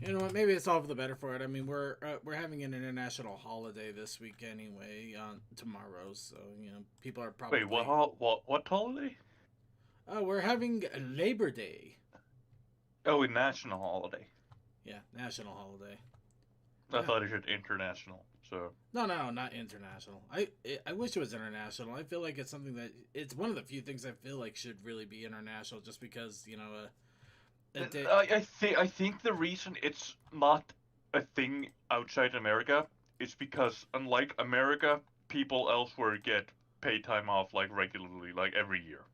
You know what? Maybe it's all for the better for it. I mean, we're having an international holiday this week anyway, tomorrow. So people are Wait, probably. what holiday? We're having Labor Day. Oh, a national holiday. Yeah, national holiday. I Yeah. thought it said international. So No, no, not international. I wish it was international. I feel like it's something that it's one of the few things I feel like should really be international, just because a day. I think the reason it's not a thing outside America is because unlike America, people elsewhere get paid time off like regularly, like every year.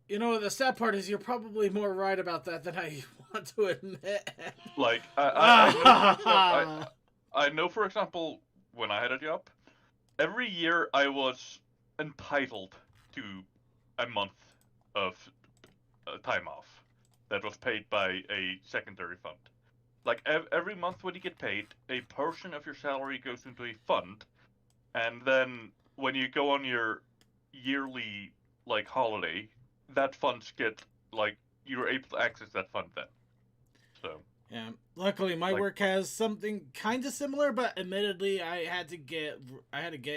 The sad part is you're probably more right about that than I want to admit. Like I know for example I know for example when I had a job, every year I was entitled to a month of time off that was paid by a secondary fund. Like every month when you get paid, a portion of your salary goes into a fund, and then when you go on your yearly like holiday, that funds get like you're able to access that fund then. So Yeah. Luckily, my like work has something kind of similar, but admittedly, I had to get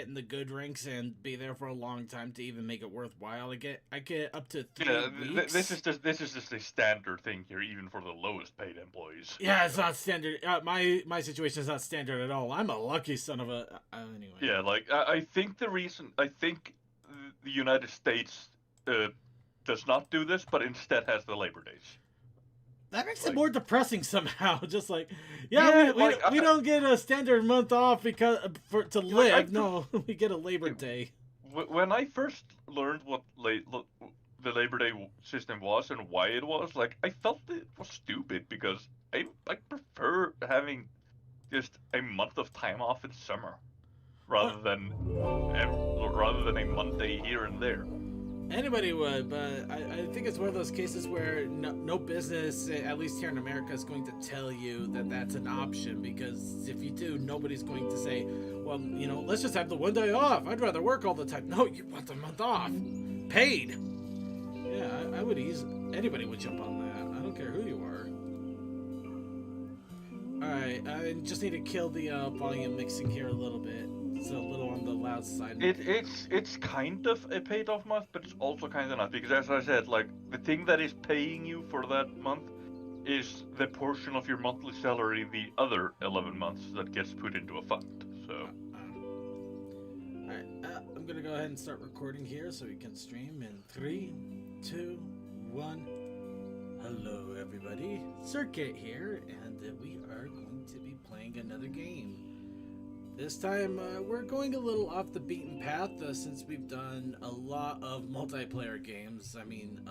in the good ranks and be there for a long time to even make it worthwhile. I get up to three yeah, weeks. this is just a standard thing here, even for the lowest paid employees. Yeah, it's So not standard. My situation is not standard at all. I'm a lucky son of a. Anyway, yeah, like I think I think the United States uh, does not do this, but instead has the Labor Days. that makes it Like more depressing somehow. Just like, yeah, yeah, we don't get a standard month off because for to like I live. No, we get a Labor Day. when I first learned what the Labor Day system was and why it was, like I felt it was stupid because I prefer having just a month of time off in summer Uh, rather than rather than a Monday here and there. Anybody would, but I think it's one of those cases where no business, at least here in America, is going to tell you that that's an option, because if you do, nobody's going to say, well, let's just have the one day off. I'd rather work all the time. No, you want the month off. Paid. Yeah, I would anybody would jump on that. I don't care who you are. Alright, I just need to kill the volume mixing here a little bit. It's a little on the loud side. It's kind of a paid off month, but it's also kind of not because as I said, like the thing that is paying you for that month is the portion of your monthly salary the other 11 months that gets put into a fund. So Alright, I'm gonna go ahead and start recording here so we can stream in 3, 2, 1. Hello, everybody. Circuit here, and we are going to be playing another game. This time, we're going a little off the beaten path since we've done a lot of multiplayer games. I mean,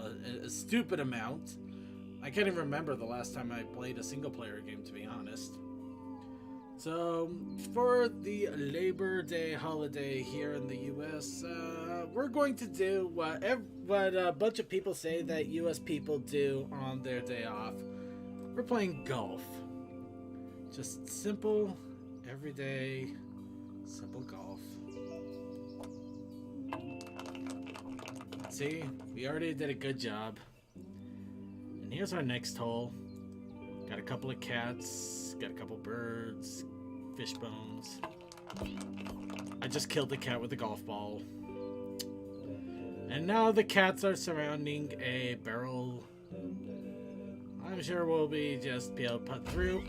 a stupid amount. I can't even remember the last time I played a single player game, to be honest. So, for the Labor Day holiday here in the US, we're going to do what a bunch of people say that US people do on their day off. We're playing golf. Just simple, everyday, simple golf. See, we already did a good job. And here's our next hole. Got a couple of cats, got a couple birds, fish bones. I just killed the cat with a golf ball. And now the cats are surrounding a barrel. I'm sure we'll be able to put through.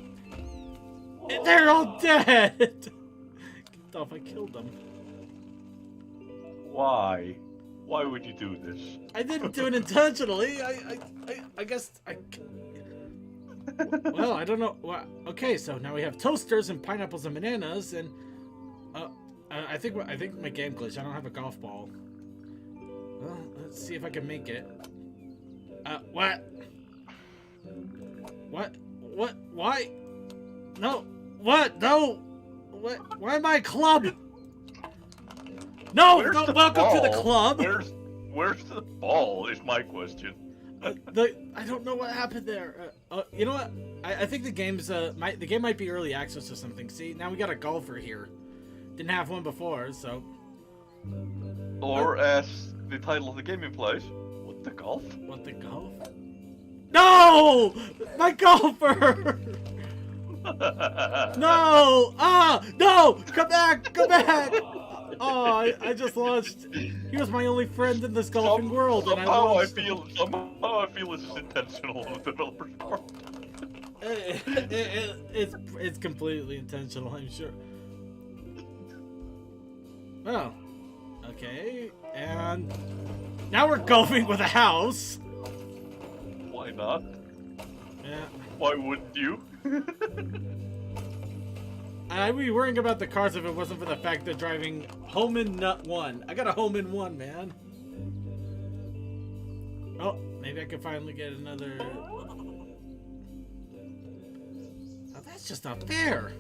And they're all dead! Get off, I killed them. why? Why would you do this? I didn't do it intentionally. I guess well, I don't know. Well, okay, so now we have toasters and pineapples and bananas, and I think my game glitched. I don't have a golf ball. Well, let's see if I can make it. What? What? What? Why? No. What? No. What? Why my club? No. Where's the Welcome to the ball? club. Where's the ball? Is my question. I don't know what happened there. You know what? I think the game's the game might be early access or something. See, now we got a golfer here. Didn't have one before, so. Or as the title of the game implies, what the golf? What the golf? No! My golfer! No! Ah! No! Come back! Come back! Oh, I just lost. He was my only friend in this golfing world, and I lost. Somehow I feel this is intentional on the developer's part. It's completely intentional, I'm sure. Oh, okay, and now we're golfing with a house. Why not? Yeah. Why wouldn't you? I'd be worrying about the cars if it wasn't for the fact they're driving home in nut one. I got a home in one, man. Oh, maybe I can finally get another. Oh, that's just not fair.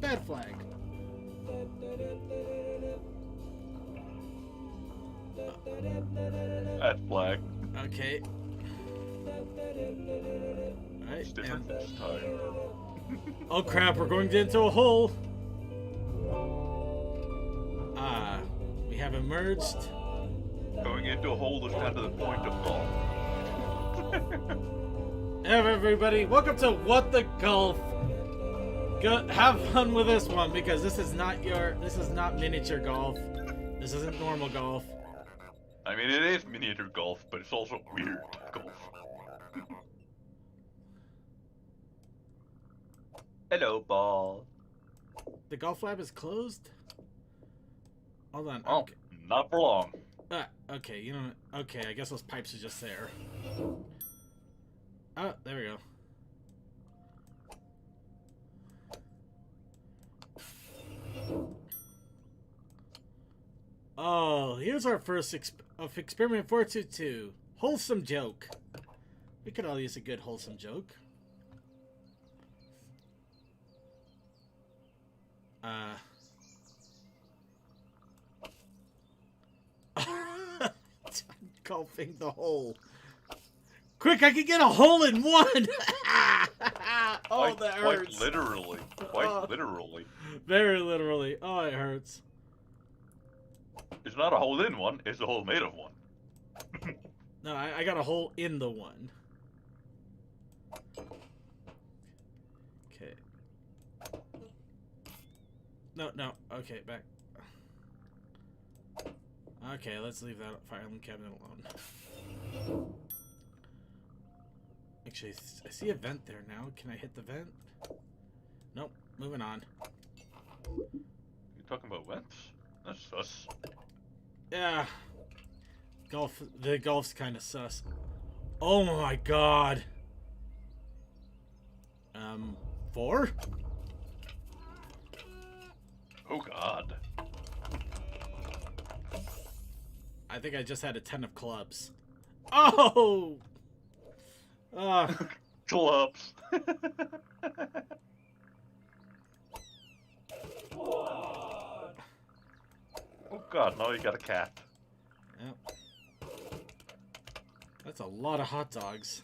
Bad flag. Bad flag. Okay. Alright. It's different this time. Oh crap, we're going into a hole. We have emerged. Going into a hole is kind of the point of golf. Everybody, welcome to What the Golf. Have fun with this one because this is not miniature golf. This isn't normal golf. I mean, it is miniature golf, but it's also weird golf. Hello, ball. The golf lab is closed? Hold on. Oh, Okay. not for long. Okay, you know, okay, I guess those pipes are just there. Oh, there we go. Oh, here's our first of experiment 422. Wholesome joke. We could all use a good wholesome joke. Golfing the hole. Quick, I can get a hole in one! Oh, that hurts. Quite literally. Quite literally. Very literally. Oh, it hurts. It's not a hole in one, it's a hole made of one. No, I got a hole in the one. Okay. No. Okay, back. Okay, let's leave that filing cabinet alone. Actually, I see a vent there now. Can I hit the vent? Nope. Moving on. You talking about vents? That's sus. Yeah. The golf's kind of sus. Oh my god. 4? Oh god. I think I just had a 10 of clubs. Oh! Clubs. Oh god, now you got a cat. Yep. That's a lot of hot dogs.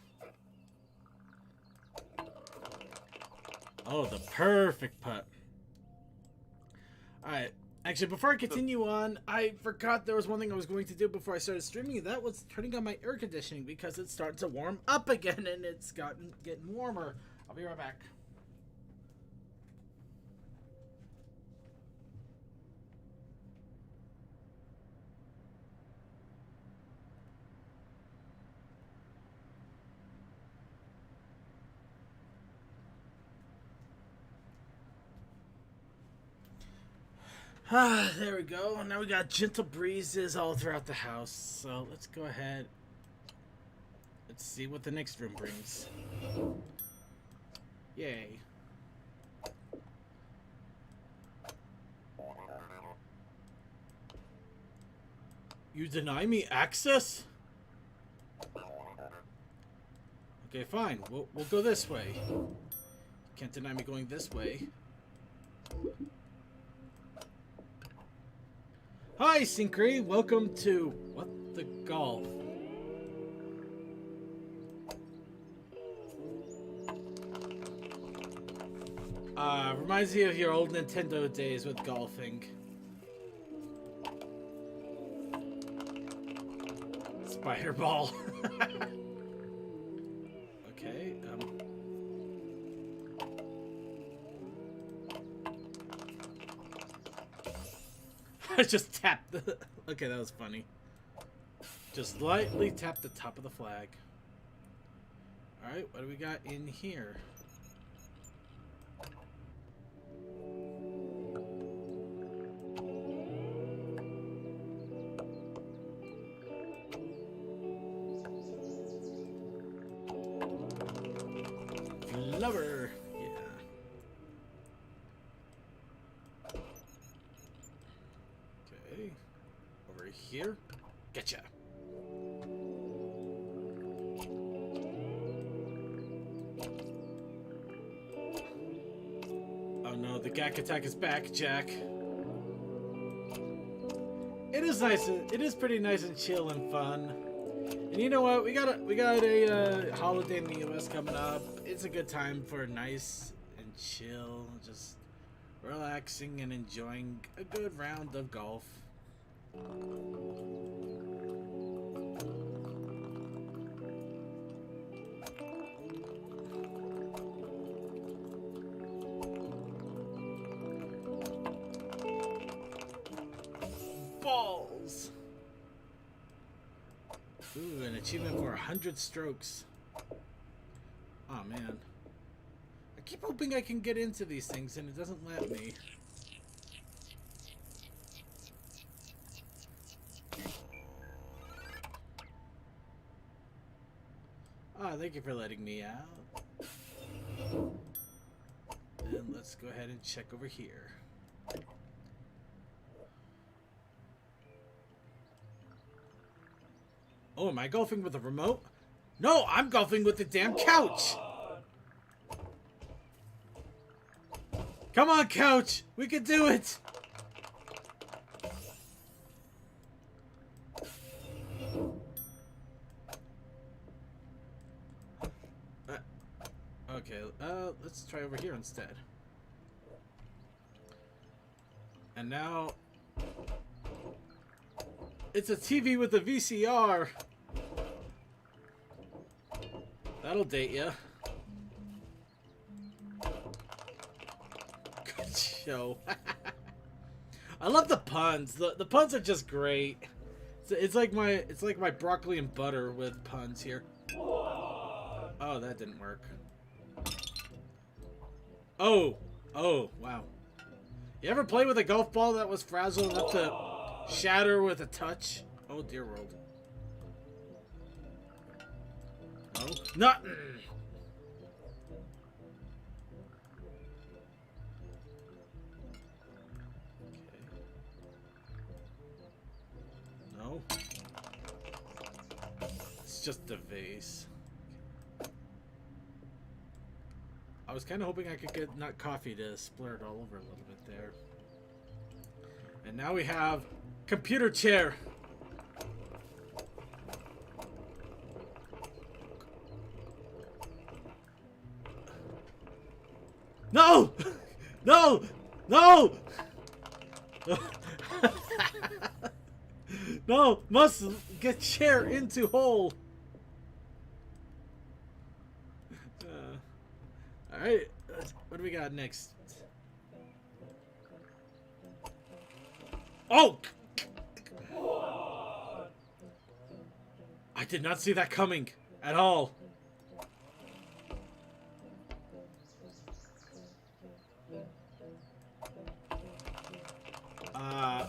Oh, the perfect putt. Alright. Actually, before I continue on, I forgot there was one thing I was going to do before I started streaming. That was turning on my air conditioning because it's starting to warm up again and it's getting warmer. I'll be right back. There we go. Now we got gentle breezes all throughout the house. So let's go ahead. Let's see what the next room brings. Yay. You deny me access? Okay, fine. We'll go this way. Can't deny me going this way. Hi, Syncre. Welcome to What the Golf. Reminds me of your old Nintendo days with golfing. spider ball. Okay, I just tapped the... Okay, that was funny. Just lightly tap the top of the flag. Alright, what do we got in here? Flower! Yeah. Okay. Over here. Getcha. Oh no, the Gak attack is back, Jack. It is nice. It is pretty nice and chill and fun. And you know what? We got a holiday in the U.S. coming up. It's a good time for nice and chill, just relaxing and enjoying a good round of golf. Balls! Ooh, an achievement for 100 strokes. Oh man. I keep hoping I can get into these things and it doesn't let me. Ah, thank you for letting me out. Then let's go ahead and check over here. Oh, am I golfing with a remote? No, I'm golfing with the damn couch! Come on, couch! We can do it! Okay, let's try over here instead. And now... It's a TV with a VCR! That'll date ya. Good show. I love the puns. The puns are just great. It's like my broccoli and butter with puns here. Oh, that didn't work. Oh, wow. You ever play with a golf ball that was fragile enough to shatter with a touch? Oh dear world. No, not. Okay. No. It's just a vase. I was kind of hoping I could get Nut Coffee to splurt all over a little bit there. And now we have computer chair. No! No! No! No! Must get chair into hole. Alright, what do we got next? Oh! I did not see that coming at all.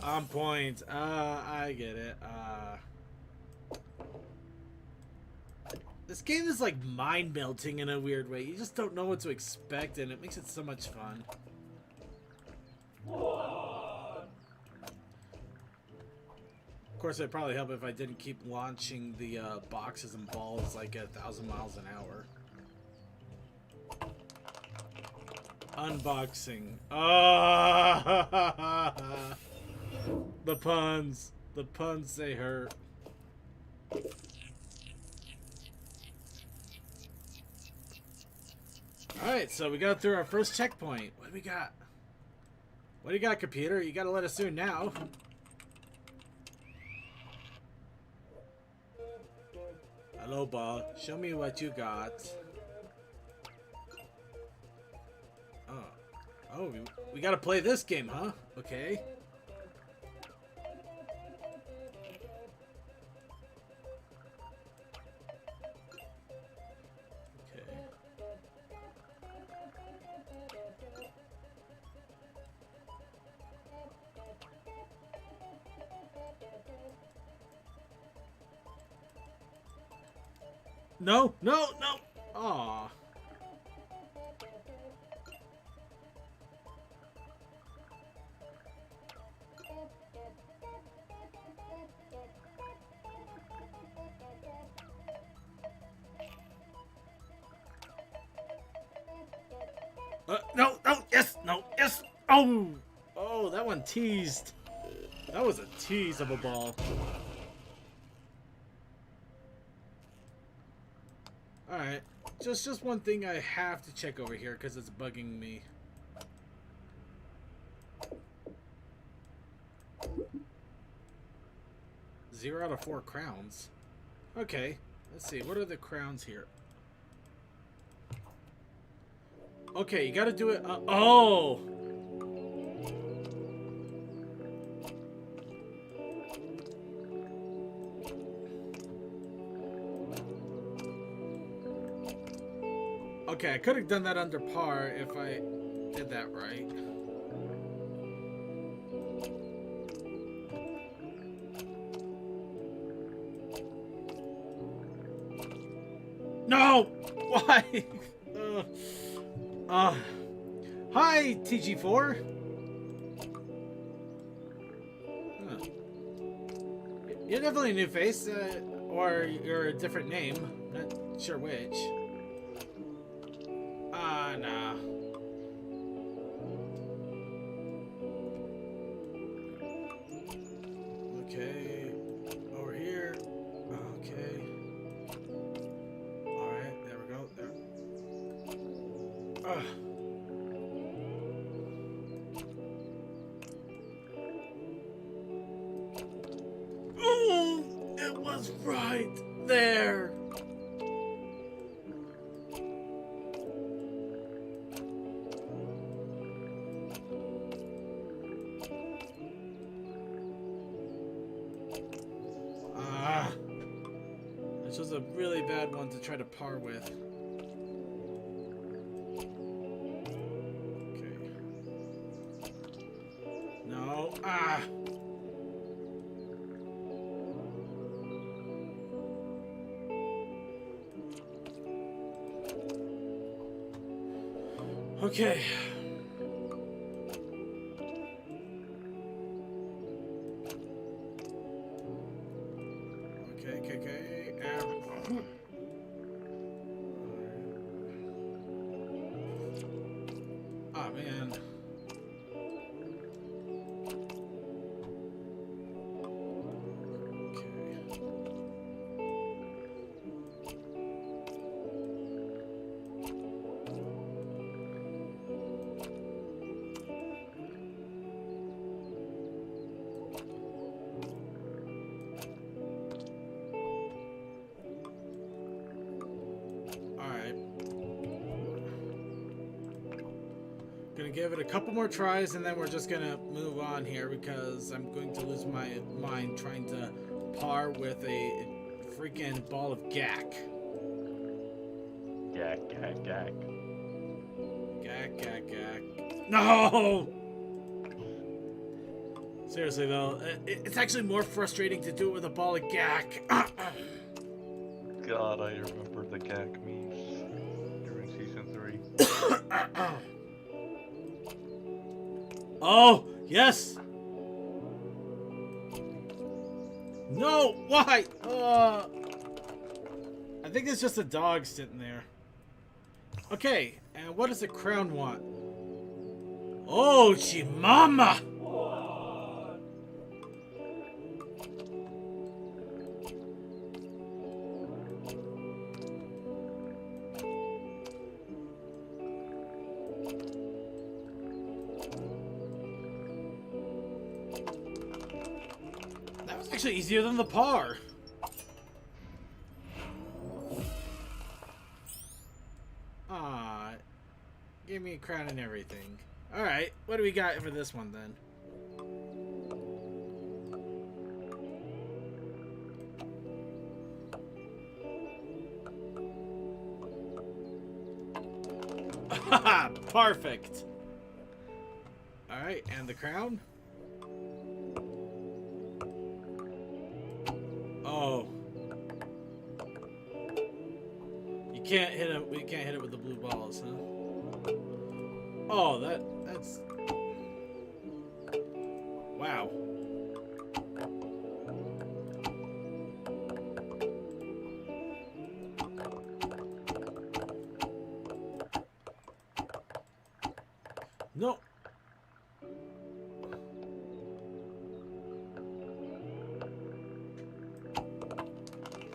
On point. I get it. This game is like mind-melting in a weird way. You just don't know what to expect, and it makes it so much fun. Of course, it'd probably help if I didn't keep launching the boxes and balls like at 1,000 miles an hour. Unboxing. Ah! The puns. The puns, they hurt. Alright, so we got through our first checkpoint. What do we got? What do you got, computer? You gotta let us through now. Hello, ball. Show me what you got. Oh. Oh, we gotta play this game, huh? Okay. Okay. No, no, no. Aw. No, no, yes, no, yes. Oh, oh, that one teased. That was a tease of a ball. All right, just one thing I have to check over here because it's bugging me. Zero out of 4 crowns. Okay, let's see. What are the crowns here? Okay, you gotta do it. Oh! Okay, I could have done that under par if I did that right. No! Why? Hi, TG4. Huh. You're definitely a new face, or you're a different name. Not sure which. Nah. Okay. Over here. Okay. Alright, there we go. There. Ugh. Ooh, it was right there. This was a really bad one to try to par with. Okay. No. Okay. Okay. Oh, man. Gonna give it a couple more tries and then we're just gonna move on here because I'm going to lose my mind trying to par with a freaking ball of gack. Gack. Gack. No! Seriously though, it's actually more frustrating to do it with a ball of gack. God, I remember the gack memes during season 3. Oh, yes! No, why? I think it's just a dog sitting there. Okay, and what does the crown want? Oh, Chimama! That was actually easier than the par. Aw, give me a crown and everything. Alright, what do we got for this one then? Perfect! Alright, and the crown? Oh. You can't hit it. We can't hit it with the blue balls, huh? Oh, that's. Wow. No.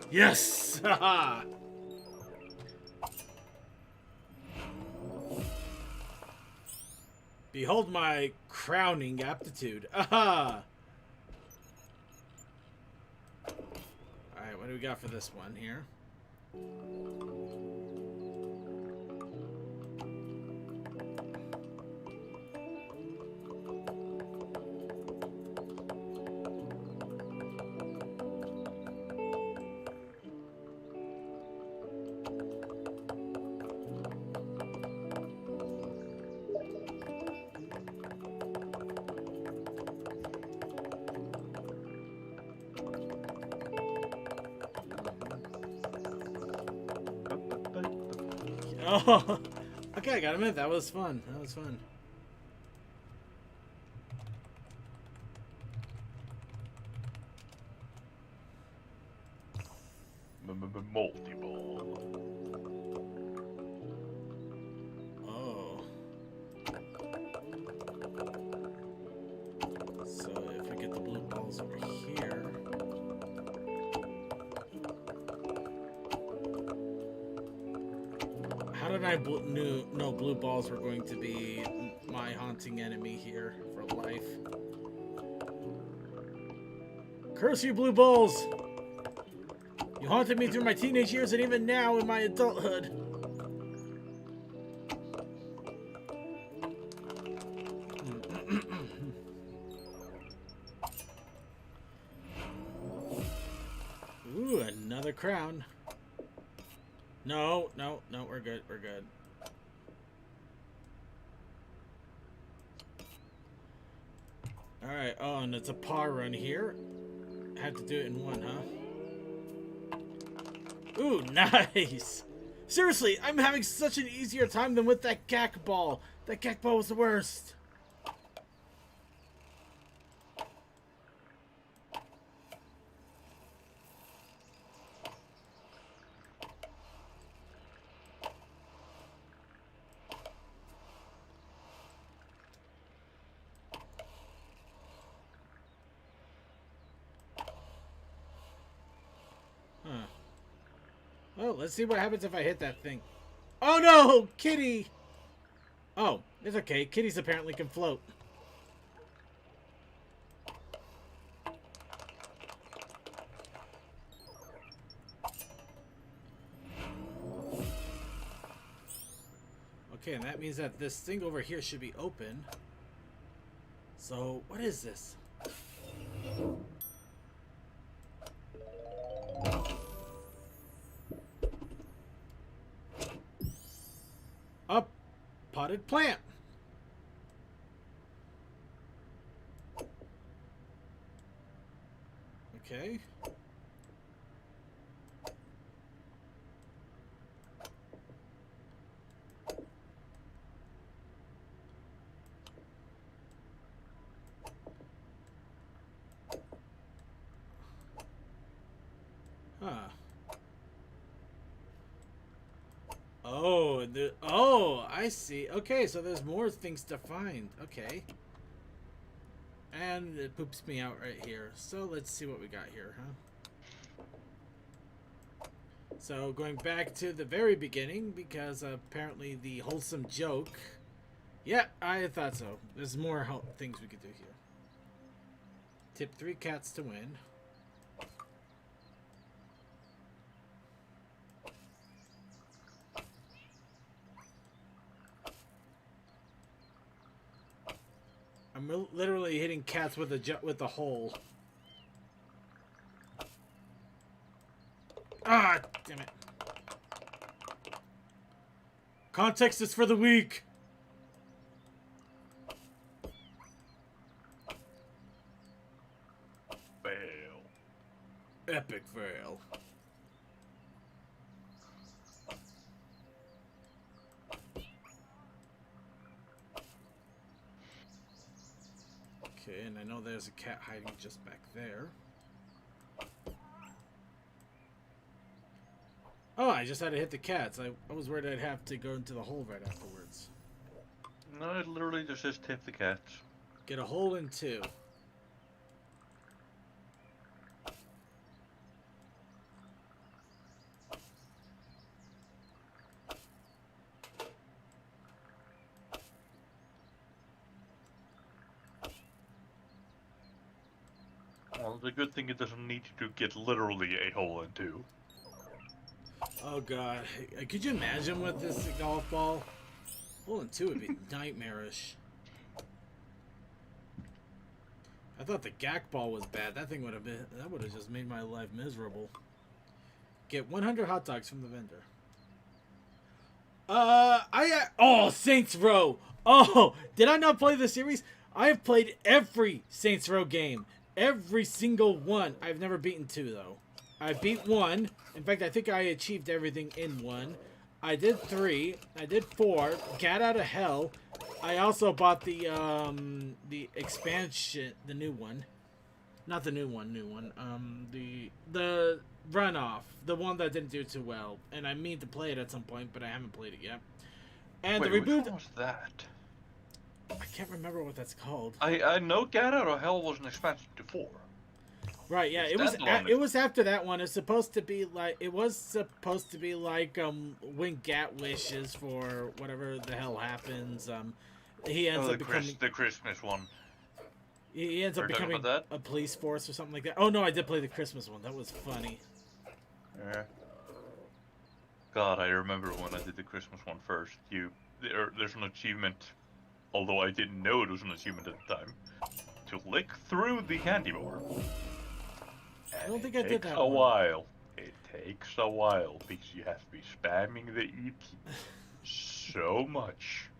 Yes! Haha! Behold my crowning aptitude. Aha! Alright, what do we got for this one here? Oh, okay, I got him in. That was fun. That was fun. Multi-ball. Oh. So if I get the blue balls over here. How did I know blue balls were going to be my haunting enemy here for life? Curse you, blue balls! You haunted me through my teenage years and even now in my adulthood. Ooh, another crown. No, we're good, we're good. Alright, oh, and it's a par run here. Had to do it in one, huh? Ooh, nice! Seriously, I'm having such an easier time than with that Gak ball. That Gak ball was the worst. Huh. Oh, let's see what happens if I hit that thing. Oh no, Kitty! Oh, it's okay. Kitties apparently can float. Okay, and that means that this thing over here should be open. So, what is this? A potted plant. Okay. Huh. Oh, I see. Okay, so there's more things to find. Okay. And it poops me out right here. So let's see what we got here, huh? So going back to the very beginning, because apparently the wholesome joke. Yeah, I thought so. There's more things we could do here. Tip 3 cats to win. I'm literally hitting cats with a hole. Ah, damn it. Context is for the weak. Fail. Epic fail. Okay, and I know there's a cat hiding just back there. Oh, I just had to hit the cats. I was worried I'd have to go into the hole right afterwards. No, it literally just says tip the cats. Get a hole in 2. Well, the good thing it doesn't need you to get literally a hole in 2. Oh god, could you imagine with this golf ball? Hole in 2 would be nightmarish. I thought the GAC ball was bad. That thing would have just made my life miserable. Get 100 hot dogs from the vendor. Oh, Saints Row. Oh, did I not play the series? I have played every Saints Row game. Every single one. I've never beaten 2 though. I beat 1. In fact, I think I achieved everything in 1. I did 3. I did 4. Gat Out of Hell. I also bought the expansion, the new one. Not the new one. The runoff, the one that didn't do too well. And I mean to play it at some point, but I haven't played it yet. And Wait, the reboot. which one was that? I can't remember what that's called. I know Get Out of Hell was an expansion to 4. Right, yeah, it was after that one. It's supposed to be like when Gat wishes for whatever the hell happens. He ends up becoming the Christmas one. He ends up becoming a police force or something like that. Oh no, I did play the Christmas one. That was funny. Yeah. God, I remember when I did the Christmas one first. There's an achievement, although I didn't know it was an achievement at the time, to lick through the candy bar. I don't think I did that. It takes a while because you have to be spamming the E key so much.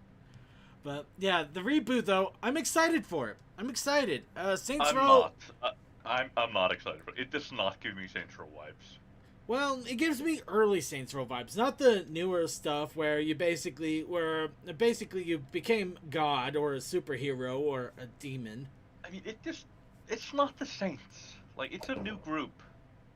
But yeah, the reboot though, I'm excited for it. I'm excited. Saints Row. I'm not excited for it. It does not give me Saints Row vibes. Well, it gives me early Saints Row vibes, not the newer stuff where you basically you became God or a superhero or a demon. I mean, it's not the Saints. Like, it's a new group.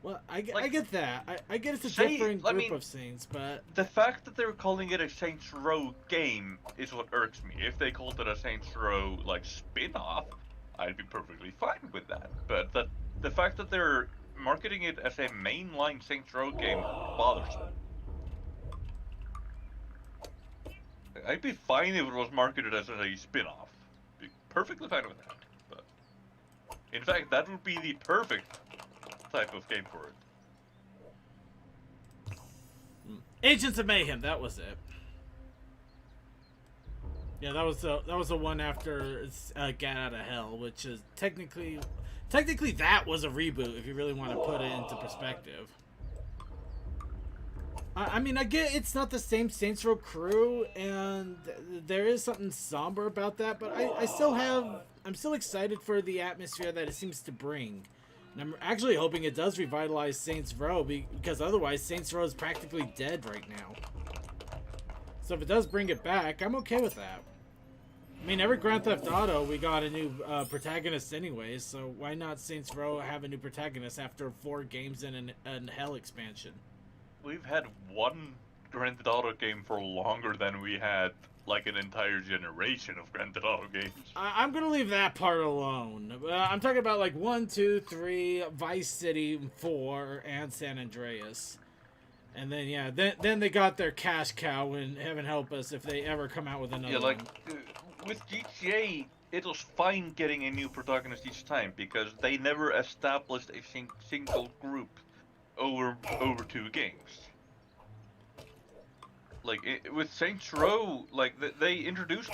Well, I get that. I get it's a different group of Saints, but the fact that they're calling it a Saints Row game is what irks me. If they called it a Saints Row like spin-off, I'd be perfectly fine with that. But the fact that they're marketing it as a mainline Saints Row game bothers me. I'd be fine if it was marketed as a spin-off. Be perfectly fine with that. But in fact, that would be the perfect type of game for it. Agents of Mayhem, that was it. Yeah, that was the one after Gat Out of Hell, which is technically that was a reboot if you really want to put it into perspective. I mean, I get it's not the same Saints Row crew, and there is something somber about that, but I'm still excited for the atmosphere that it seems to bring. And I'm actually hoping it does revitalize Saints Row, because otherwise Saints Row is practically dead right now. So if it does bring it back, I'm okay with that. I mean, every Grand Theft Auto, we got a new protagonist anyways, so why not Saints Row have a new protagonist after 4 games and an Hell expansion? We've had one Grand Theft Auto game for longer than we had like an entire generation of Grand Theft Auto games. I'm gonna leave that part alone. I'm talking about like 1, 2, 3, Vice City, 4, and San Andreas. And then yeah, then they got their cash cow, and heaven help us if they ever come out with another one. With GTA, it was fine getting a new protagonist each time because they never established a single group over 2 games. Like with Saints Row, like they introduced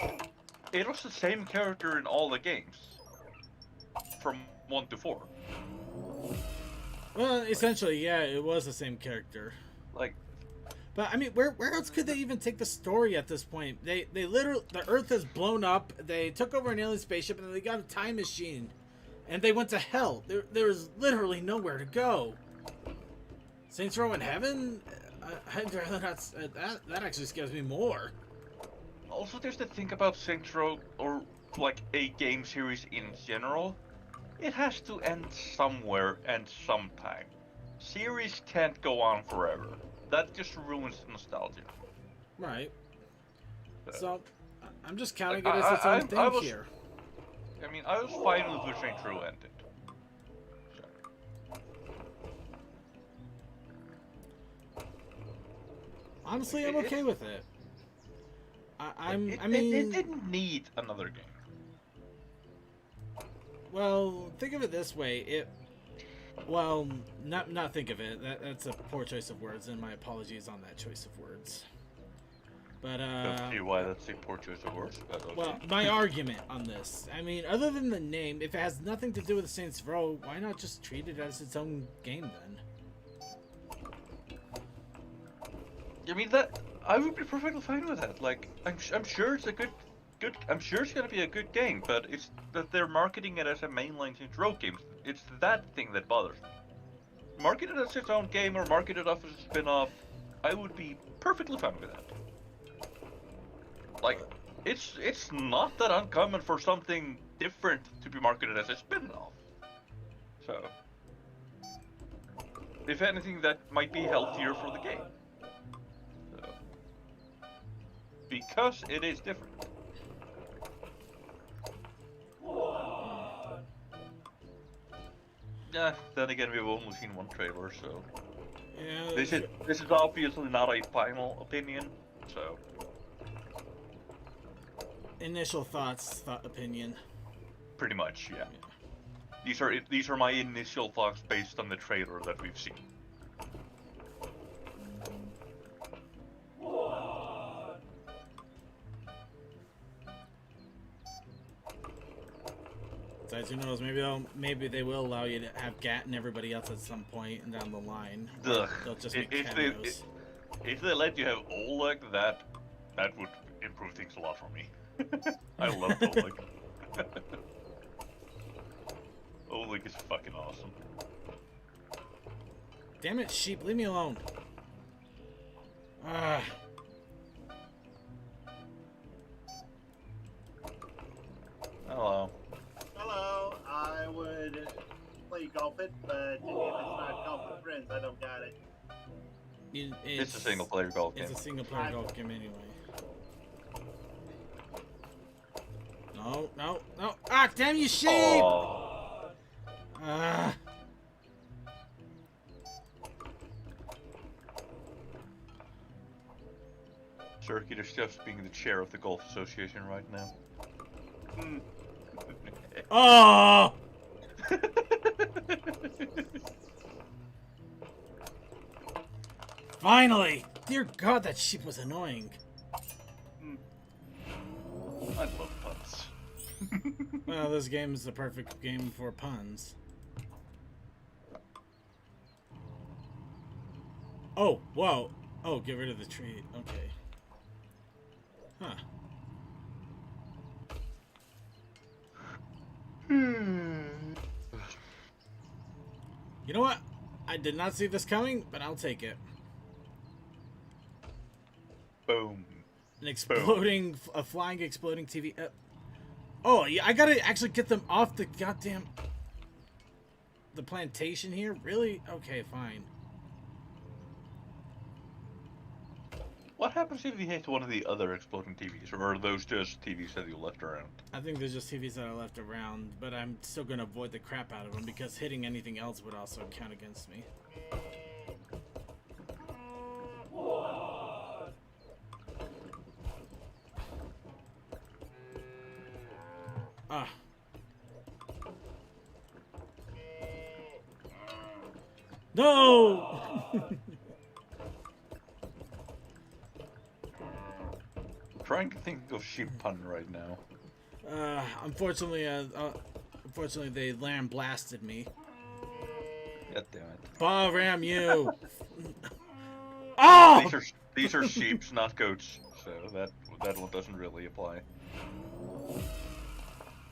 it was the same character in all the games, from 1 to 4. Well, essentially, yeah, it was the same character. Like, But I mean, where else could they even take the story at this point? They literally, the Earth has blown up. They took over an alien spaceship and they got a time machine, and they went to hell. There was literally nowhere to go. Saints Row in Heaven? I'd rather not. That actually scares me more. also there's the thing about Saints Row, or like a game series in general. It has to end somewhere and sometime. Series can't go on forever. That just ruins nostalgia. Right. So, I'm just counting Like, it as its own thing was- here. I mean, I was fine with where Saints Row ended. Honestly, I'm okay with it. I mean, it didn't need another game. well, think of it this way. Well, not think of it. That's a poor choice of words, and my apologies on that choice of words. But Don't see why that's a poor choice of words. But okay. well, my argument on this. I mean, other than the name, if it has nothing to do with Saints Row, why not just treat it as its own game then? I mean that I would be perfectly fine with that. Like I'm sure it's a good. I'm sure it's gonna be a good game, but it's that they're marketing it as a mainline Saints Row game. It's that thing that bothers me. Market it as its own game or market it off as a spin-off. I would be perfectly fine with that. Like, it's not that uncommon for something different to be marketed as a spin-off. So, if anything, that might be healthier for the game. So, because it is different. Yeah, then again, we've only seen one trailer, so Yeah. this is obviously not a final opinion. So, Initial thoughts, opinion. pretty much, yeah. These are my initial thoughts based on the trailer that we've seen. Besides, who knows? Maybe they will allow you to have Gat and everybody else at some point down the line. Ugh. They'll just make If cameos. if they let you have Oleg, that would improve things a lot for me. I love Oleg. Oleg is fucking awesome. Damn it, sheep! Leave me alone. Ah. Hello. Hello, I would play golf it, but if it's not golf with friends, I don't got it. It's a single player golf game. It's a single player golf game anyway. No, no, no! Ah, damn you, sheep! Aw. Ah. Circuit is just being the chair of the Golf Association right now. Hmm. Oh! Finally! Dear God, that sheep was annoying. I love puns. Well, this game is the perfect game for puns. Oh, whoa. Oh, get rid of the tree. Okay. Huh. You know what? I did not see this coming, but I'll take it. Boom. An exploding, a flying, exploding TV. Oh, yeah, I gotta actually get them off the goddamn... The plantation here? Really? Okay, fine. What happens if you hit one of the other exploding TVs, or are those just TVs that you left around? I think there's just TVs that are left around, but I'm still gonna avoid the crap out of them because hitting anything else would also count against me. Ah. No! Trying to think of sheep pun right now. Unfortunately, they land blasted me. God damn it. Ball ram you! Oh! These are sheeps, not goats, so that one doesn't really apply.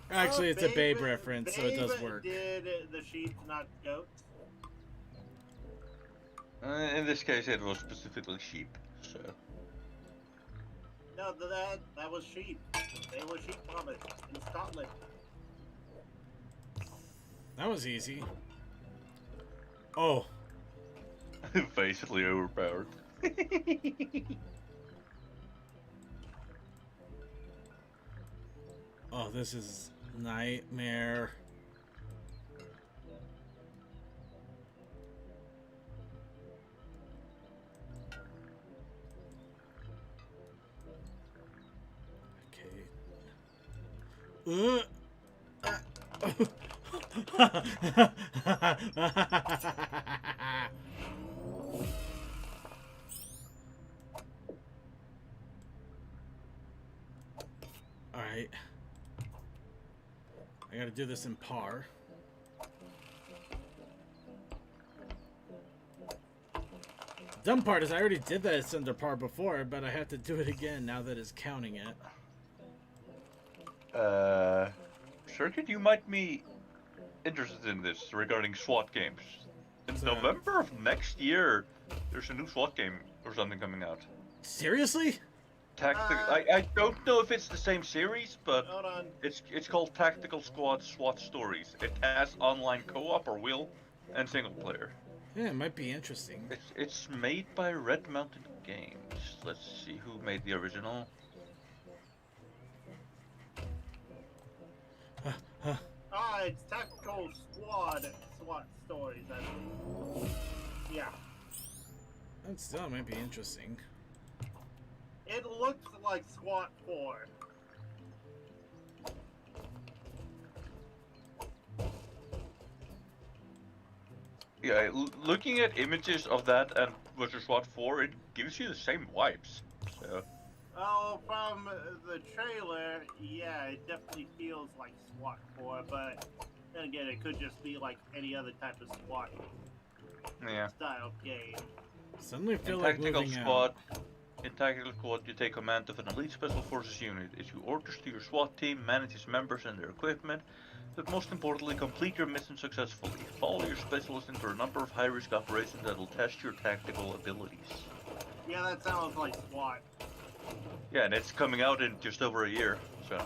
Actually, it's a Babe Babe- reference, so it does Babe work. Did the sheep not goats? In this case, it was specifically sheep, so. No, that was sheep. They were sheep farmers in Scotland. That was easy. Oh, Basically overpowered. oh, this is nightmare. Okay. Alright. I gotta do this in par. Dumb part is I already did that as under par before, but I have to do it again now that it's counting it. Circuit, you might be interested in this regarding SWAT games. In So- November of next year, there's a new SWAT game or something coming out. Seriously? I don't know if it's the same series, but Hold on. it's called Tactical Squad SWAT Stories. It has online co-op or will and single player. Yeah, it might be interesting. It's made by Red Mountain Games. Let's see who made the original. Ah, it's Tactical Squad SWAT Stories. Yeah. That still might be interesting. It looks like SWAT 4. Yeah, looking at images of that and versus SWAT 4, it gives you the same vibes. So. Oh, from the trailer, yeah, it definitely feels like SWAT 4, but then again, it could just be like any other type of SWAT Yeah. style game. Suddenly feel In like Tactical moving Squad, out. in Tactical Squad, you take command of an elite special forces unit, issue orders to your SWAT team, manage its members and their equipment, but most importantly, complete your mission successfully. Follow your specialist into a number of high-risk operations that will test your tactical abilities. Yeah, that sounds like SWAT. Yeah, and it's coming out in just over a year, so.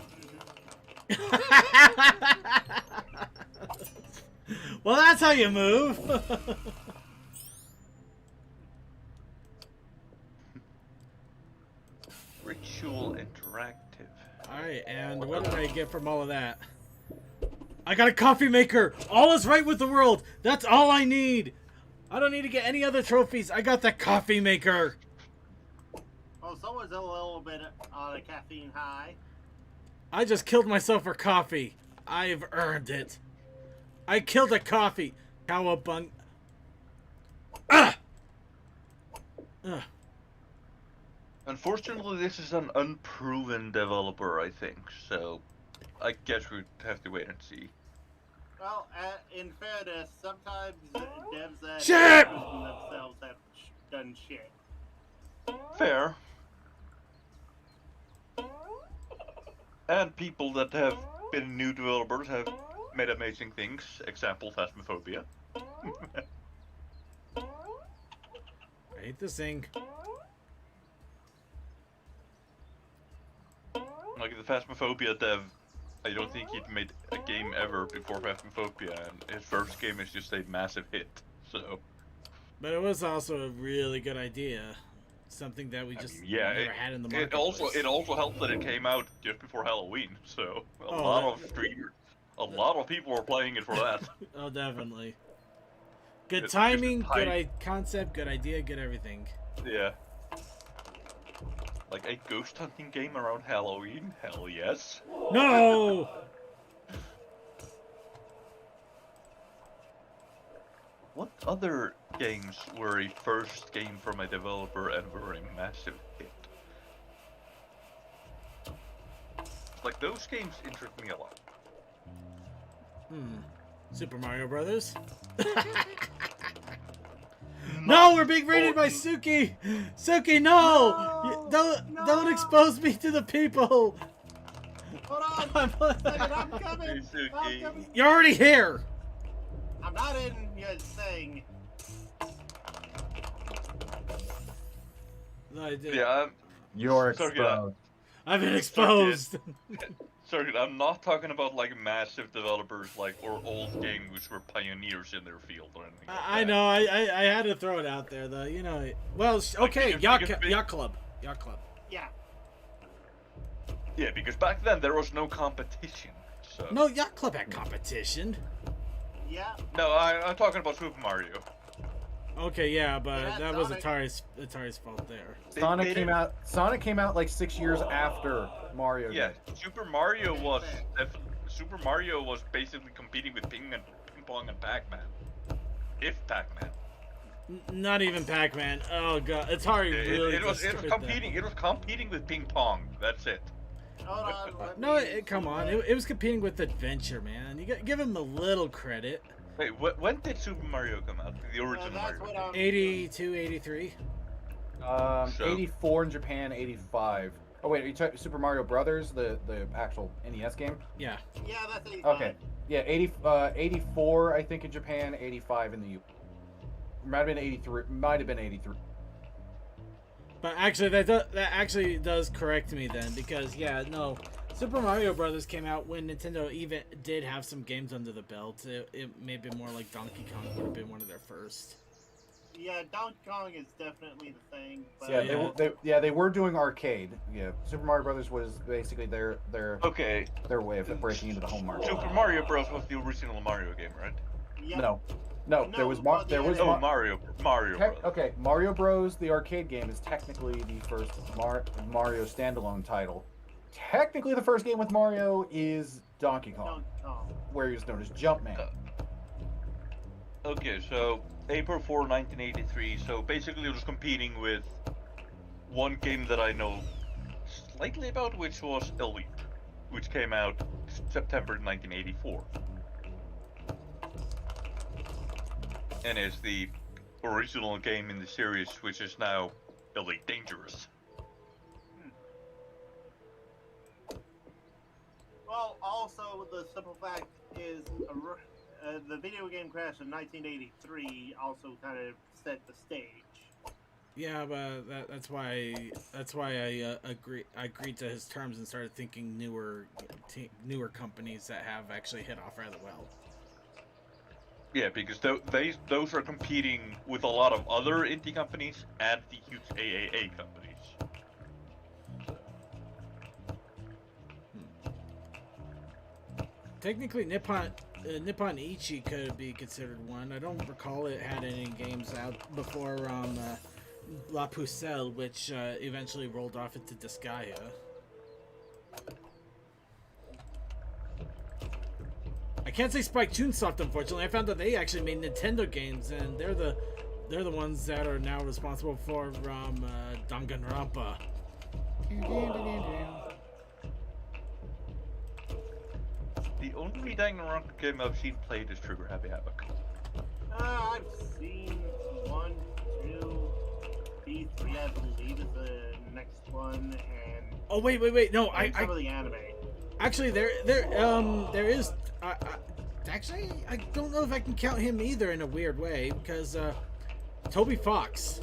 Well, that's how you move. Ritual Interactive. Alright, and what did I get from all of that? I got a coffee maker! All is right with the world! That's all I need! I don't need to get any other trophies. I got the coffee maker! Oh, someone's a little bit on a caffeine high. I just killed myself for coffee. I've earned it. I killed a coffee. Cowabung. Ah! Ugh. Unfortunately, this is an unproven developer, I think, so I guess we'd have to wait and see. Well, in fairness, sometimes devs that Shit! themselves have done shit. Fair. And people that have been new developers have made amazing things. Example, Phasmophobia. I hate this thing. Like the Phasmophobia dev, I don't think he'd made a game ever before Phasmophobia, and his first game is just a massive hit, so. But it was also a really good idea. Something that we just Yeah, never had in the market. it also helped that it came out just before Halloween, so a Oh, lot that- of streamers, a lot of people were playing it for that. Oh, definitely. Good It's timing, just good concept, good idea, good everything. Yeah. Like a ghost hunting game around Halloween? Hell yes. No! What other games were a first game from a developer and were a massive hit? Like, those games interest me a lot. Super Mario Brothers. No, we're being raided by Suki. Suki, no! Don't expose me to the people. Hold on! I'm, Second, I'm coming! Hey, Suki. I'm coming! You're already here. I'm not in your thing. Yeah, You're Sorry, exposed. I've been exposed. sorry, I'm not talking about like massive developers like or old games which were pioneers in their field or anything. Like I that. know. I had to throw it out there though. You know. Well, okay. because- Yacht Club. Yacht Club. Yeah. Yeah, because back then there was no competition. So No, Yacht Club had competition. Yeah. no, I'm talking about Super Mario. Okay, yeah, but Yeah, that was Sonic. Atari's fault there. They Sonic made came it- out. Sonic came out like 6 years after Mario. Yeah, did. Super Mario was basically competing with Ping Pong and Pac-Man. If Pac-Man. Not even Pac-Man. Oh god, Atari really It was destroyed that. competing. It was competing with Ping Pong. That's it. Hold on. let No, me come see on. what- It was competing with Adventure, man. You got give him a little credit. Wait, when did Super Mario come out? The original that's Mario. what I'm. 82, 83. So- 84 in Japan, 85. Oh wait, are you talking Super Mario Brothers, the actual NES game? Yeah. Yeah, that's 85. Okay. Yeah, 84 I think in Japan, 85 in the U. Might have been 83. Might have been 83. But actually, that actually does correct me then, because yeah, no, Super Mario Brothers came out when Nintendo even did have some games under the belt. It may have been more like Donkey Kong would have been one of their first. Yeah, Donkey Kong is definitely the thing. But Yeah, they were doing arcade. Yeah, Super Mario Brothers was basically their Okay, way of breaking into the home market. Super Mario Bros. Was the original Mario game, right? yeah. No, No, there was but there was the- Oh, Mario Bros. Okay, Mario Bros. The arcade game is technically the first Mario standalone title. Technically, the first game with Mario is Donkey Kong, Donkey Kong. where he was known as Jumpman. Okay, so April 4, 1983. So basically, it was competing with one game that I know slightly about, which was Elite, which came out September 1984, and is the original game in the series, which is now Elite Dangerous. Well, also the simple fact is the video game crash in 1983 also kind of set the stage. Yeah, but that's why I agreed to his terms and started thinking newer companies that have actually hit off rather well. Yeah, because those are competing with a lot of other indie companies and the huge AAA companies. Technically, Nippon Ichi could be considered one. I don't recall it had any games out before La Pucelle, which eventually rolled off into Disgaea. I can't say Spike Chunsoft, unfortunately. I found that they actually made Nintendo games, and they're the ones that are now responsible for Danganronpa. The only Danganronpa game I've seen played is Trigger Happy Havoc. I've seen 1, 2, B3, I believe is the next one, and Oh wait, no, some I of the anime. actually there is. Actually, I don't know if I can count him either in a weird way because Toby Fox,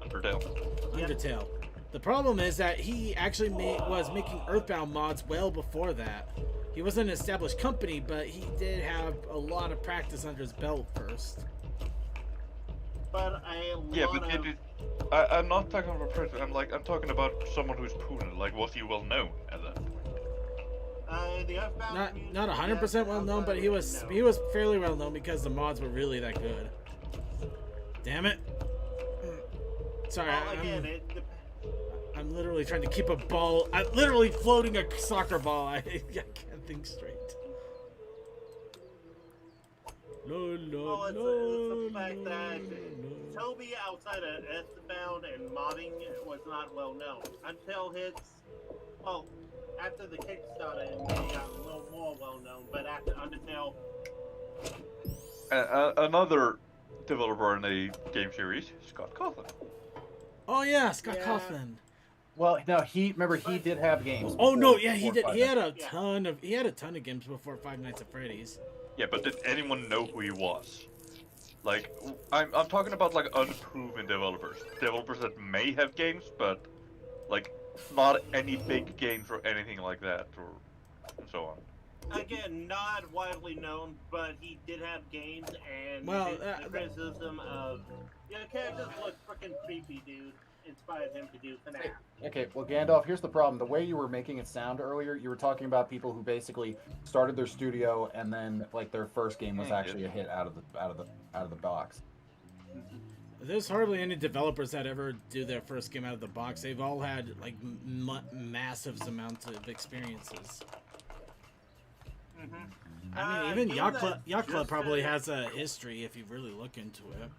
Undertale. Yep. Undertale. The problem is that he actually was making Earthbound mods well before that. He wasn't an established company, but he did have a lot of practice under his belt first. But a lot Yeah, but of I'm not talking about person. I'm talking about someone who's proven. Like, was he well known at that point? the Earthbound community, Not 100% well known, but he was fairly well known because the mods were really that good. Damn it! Sorry, Well, again, I'm literally trying to keep a ball. I'm literally floating a soccer ball. I can't think straight. Well, it's the fact that Toby outside of Earthbound and modding was not well known until his, well, after the Kickstarter, it may got a little more well known. But after Undertale, Another developer in the game series, Scott Cawthon. Oh yeah, Scott Yeah. Cawthon. Well, no, he did have games. Oh no, before- yeah, he before did. Five He had a Yeah. ton of games before Five Nights at Freddy's. Yeah, but did anyone know who he was? Like, I'm talking about like unproven developers, developers that may have games, but like not any big games or anything like that, or and so on. again, not widely known, but he did have games, and Well, the criticism of your characters look freaking creepy, dude, inspired him to do FNAF. Okay, well, Gandalf, here's the problem. The way you were making it sound earlier, you were talking about people who basically started their studio and then like their first game was Yeah, actually a hit out of the box. There's hardly any developers that ever do their first game out of the box. They've all had like massive amounts of experiences. I mean, even game Yacht that Club, Yacht Club just, probably has a history if you really look into it.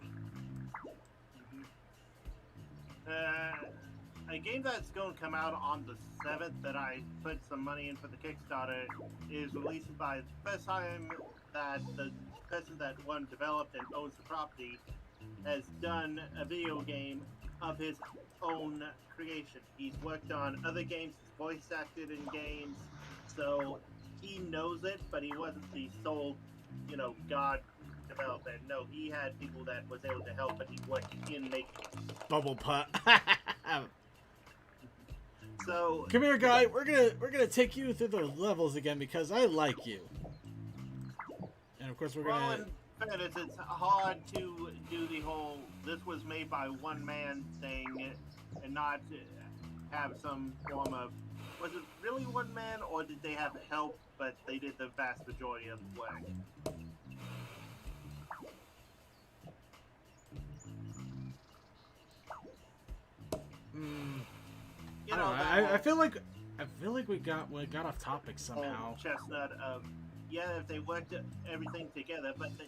A game that's going to come out on the 7th that I put some money in for the Kickstarter is released by the first time that the person that one developed and owns the property has done a video game of his own creation. He's worked on other games, he's voice acted in games, so he knows it, but he wasn't the sole, god developer. No, he had people that was able to help, but he worked in making it. Bubble putt. So Come here, guy. We're gonna take you through the levels again because I like you. And of course, we're well, gonna. in fairness, it's hard to do the whole "this was made by one man" thing, and not have some form of. Was it really one man, or did they have help, but they did the vast majority of the work? I don't know. I feel like we got off topic somehow. whole chestnut of, if they worked everything together, but they.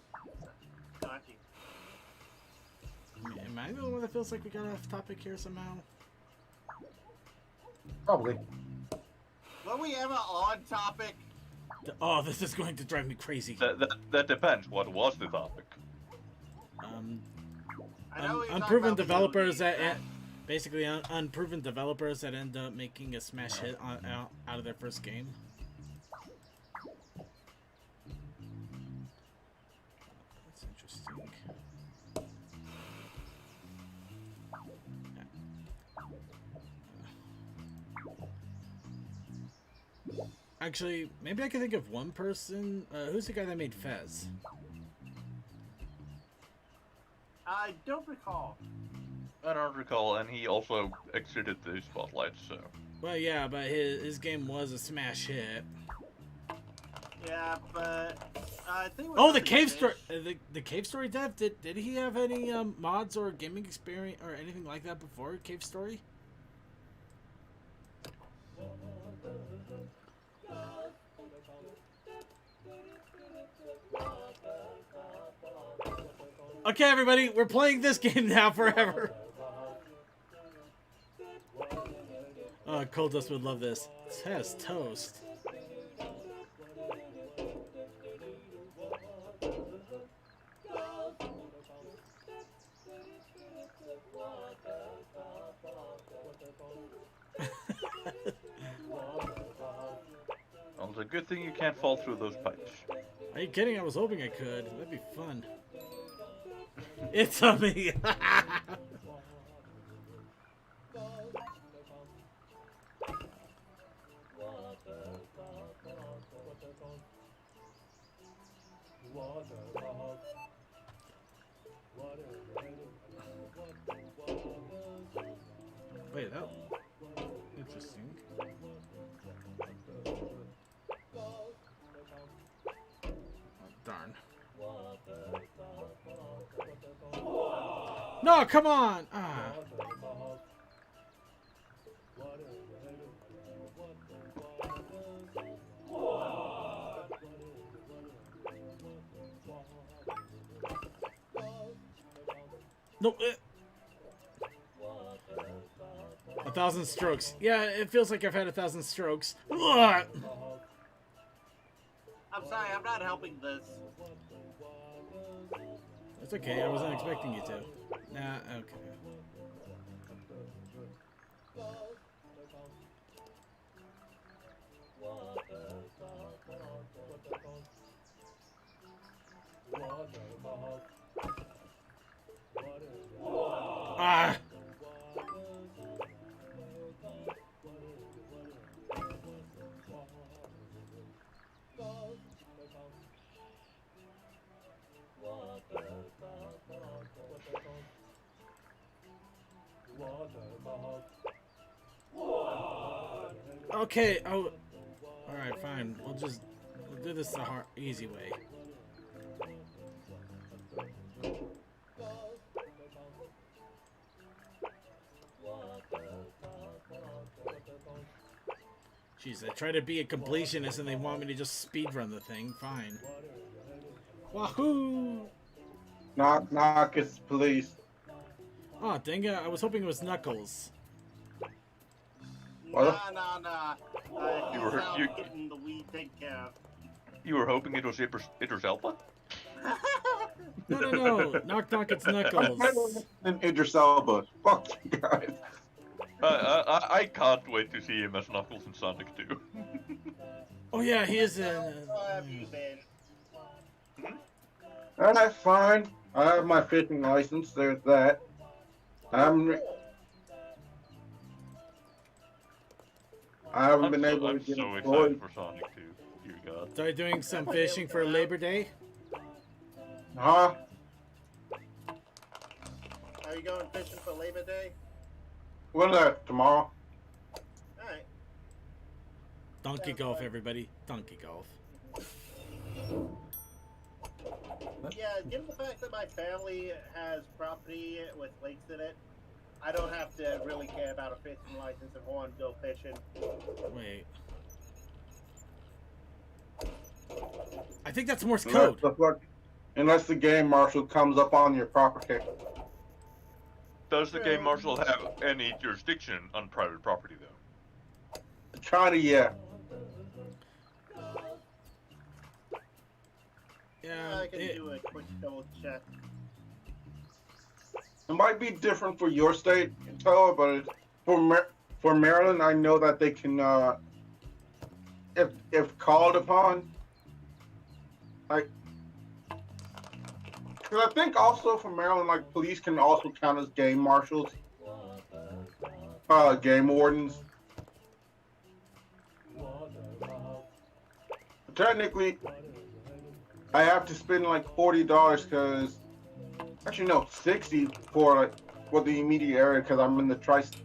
No, I think. Am I the one that feels like we got off topic here somehow? Probably. Were we ever on topic? Oh, this is going to drive me crazy. That depends. What was the topic? I know we were talking Unproven about video developers games, that basically unproven developers that end up making a smash hit out of their first game. That's interesting. Actually, maybe I can think of one person. Who's the guy that made Fez? I don't recall. I don't recall, and he also exited the spotlight, so. Well, yeah, but his game was a smash hit. Yeah, but I think. Oh, the cave story. The cave story dev. Did he have any mods or gaming experience or anything like that before Cave Story? Okay, everybody, we're playing this game now forever. Oh, Cold Dust would love this. Test toast. Well, it's a good thing you can't fall through those pipes. Are you kidding? I was hoping I could. That'd be fun. It's a me. Wait, that interesting. Oh, darn. No, come on! Ah. No. 1,000 strokes. Yeah, it feels like I've had 1,000 strokes. Ugh. I'm sorry, I'm not helping this. That's okay. I wasn't expecting you to. Nah. Okay. Ah! Okay. Oh. All right. Fine. We'll do this the hard, easy way. Jeez, I try to be a completionist and they want me to just speed run the thing. Fine. Wahoo! Knock, knock, it's the police. Oh, dang it. I was hoping it was Knuckles. What? Nah. You were- He's you- out getting the weed taken care of. You were hoping it was Idris Elba? No. Knock, knock, it's Knuckles. And Idris Elba. Fuck you guys. I can't wait to see him as Knuckles in Sonic 2. Oh, yeah, he is in... How have you been? Alright, fine. I have my fishing license. There's that. I haven't been able to I'm get so employed. excited for Sonic 2. Dear God. Started doing some fishing for Labor Day. Huh? Are you going fishing for Labor Day? When is that? Tomorrow? Alright. Donkey golf, everybody. Donkey golf. Yeah, given the fact that my family has property with lakes in it, I don't have to really care about a fishing license if I want to go fishing. Wait. I think that's Morse code. Unless the game marshal comes up on your property. Does the game marshal have any jurisdiction on private property, though? China, yeah. Yeah, I can do a quick double check. It might be different for your state, Toa, but for Maryland, I know that they can, if called upon, like, because I think also for Maryland, like, police can also count as game marshals, game wardens. Technically, I have to spend like $40 because, actually no, 60 for the immediate area because I'm in the tri-state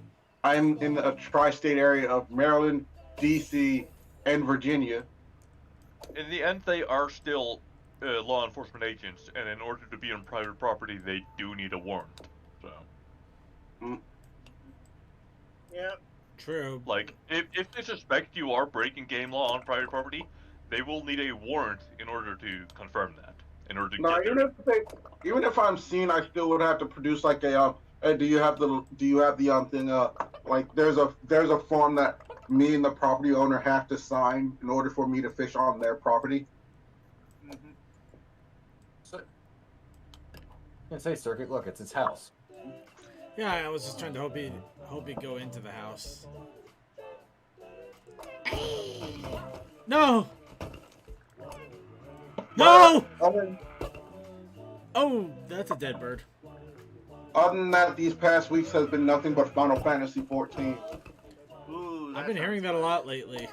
area of Maryland, DC, and Virginia. In the end, they are still law enforcement agents, and in order to be on private property, they do need a warrant. So, Yeah. True. like, if they suspect you are breaking game law on private property, they will need a warrant in order to confirm that. In order to No, get there. even if I'm seen, I still would have to produce like a do you have the thing like there's a form that me and the property owner have to sign in order for me to fish on their property. Mm-hmm. So, I can say, Circuit, look, it's his house. Yeah, I was just trying to hope he'd go into the house. No! No! Oh, that's a dead bird. Other than that, these past weeks has been nothing but Final Fantasy 14. Ooh, I've been hearing that a lot lately.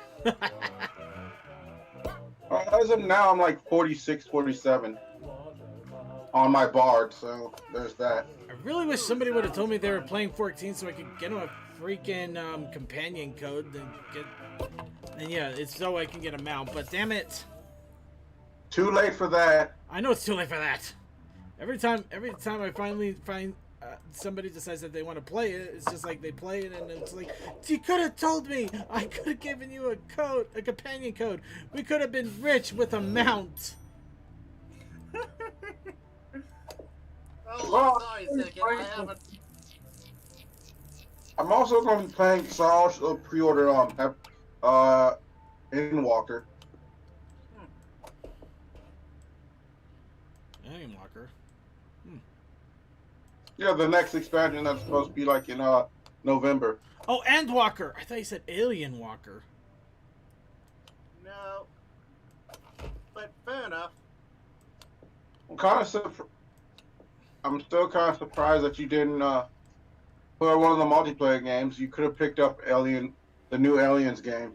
As of now, I'm like 46, 47 on my bard, so there's that. I really wish somebody would have told me they were playing 14 so I could get them a freaking companion code and yeah, it's so I can get a mount, but damn it. Too late for that. I know it's too late for that. Every time I finally find somebody decides that they want to play it, it's just like they play it and it's like, you could have told me. I could have given you a code, a companion code. We could have been rich with a mount. Oh, Well, sorry, Circuit. I haven't. I'm also going to be playing, so I also pre-order Endwalker. Alien Walker. Yeah, the next expansion that's supposed to be like in November. Oh, Endwalker. I thought you said Alien Walker. No. But fair enough. I'm still kind of surprised that you didn't for one of the multiplayer games. You could have picked up the new Aliens game.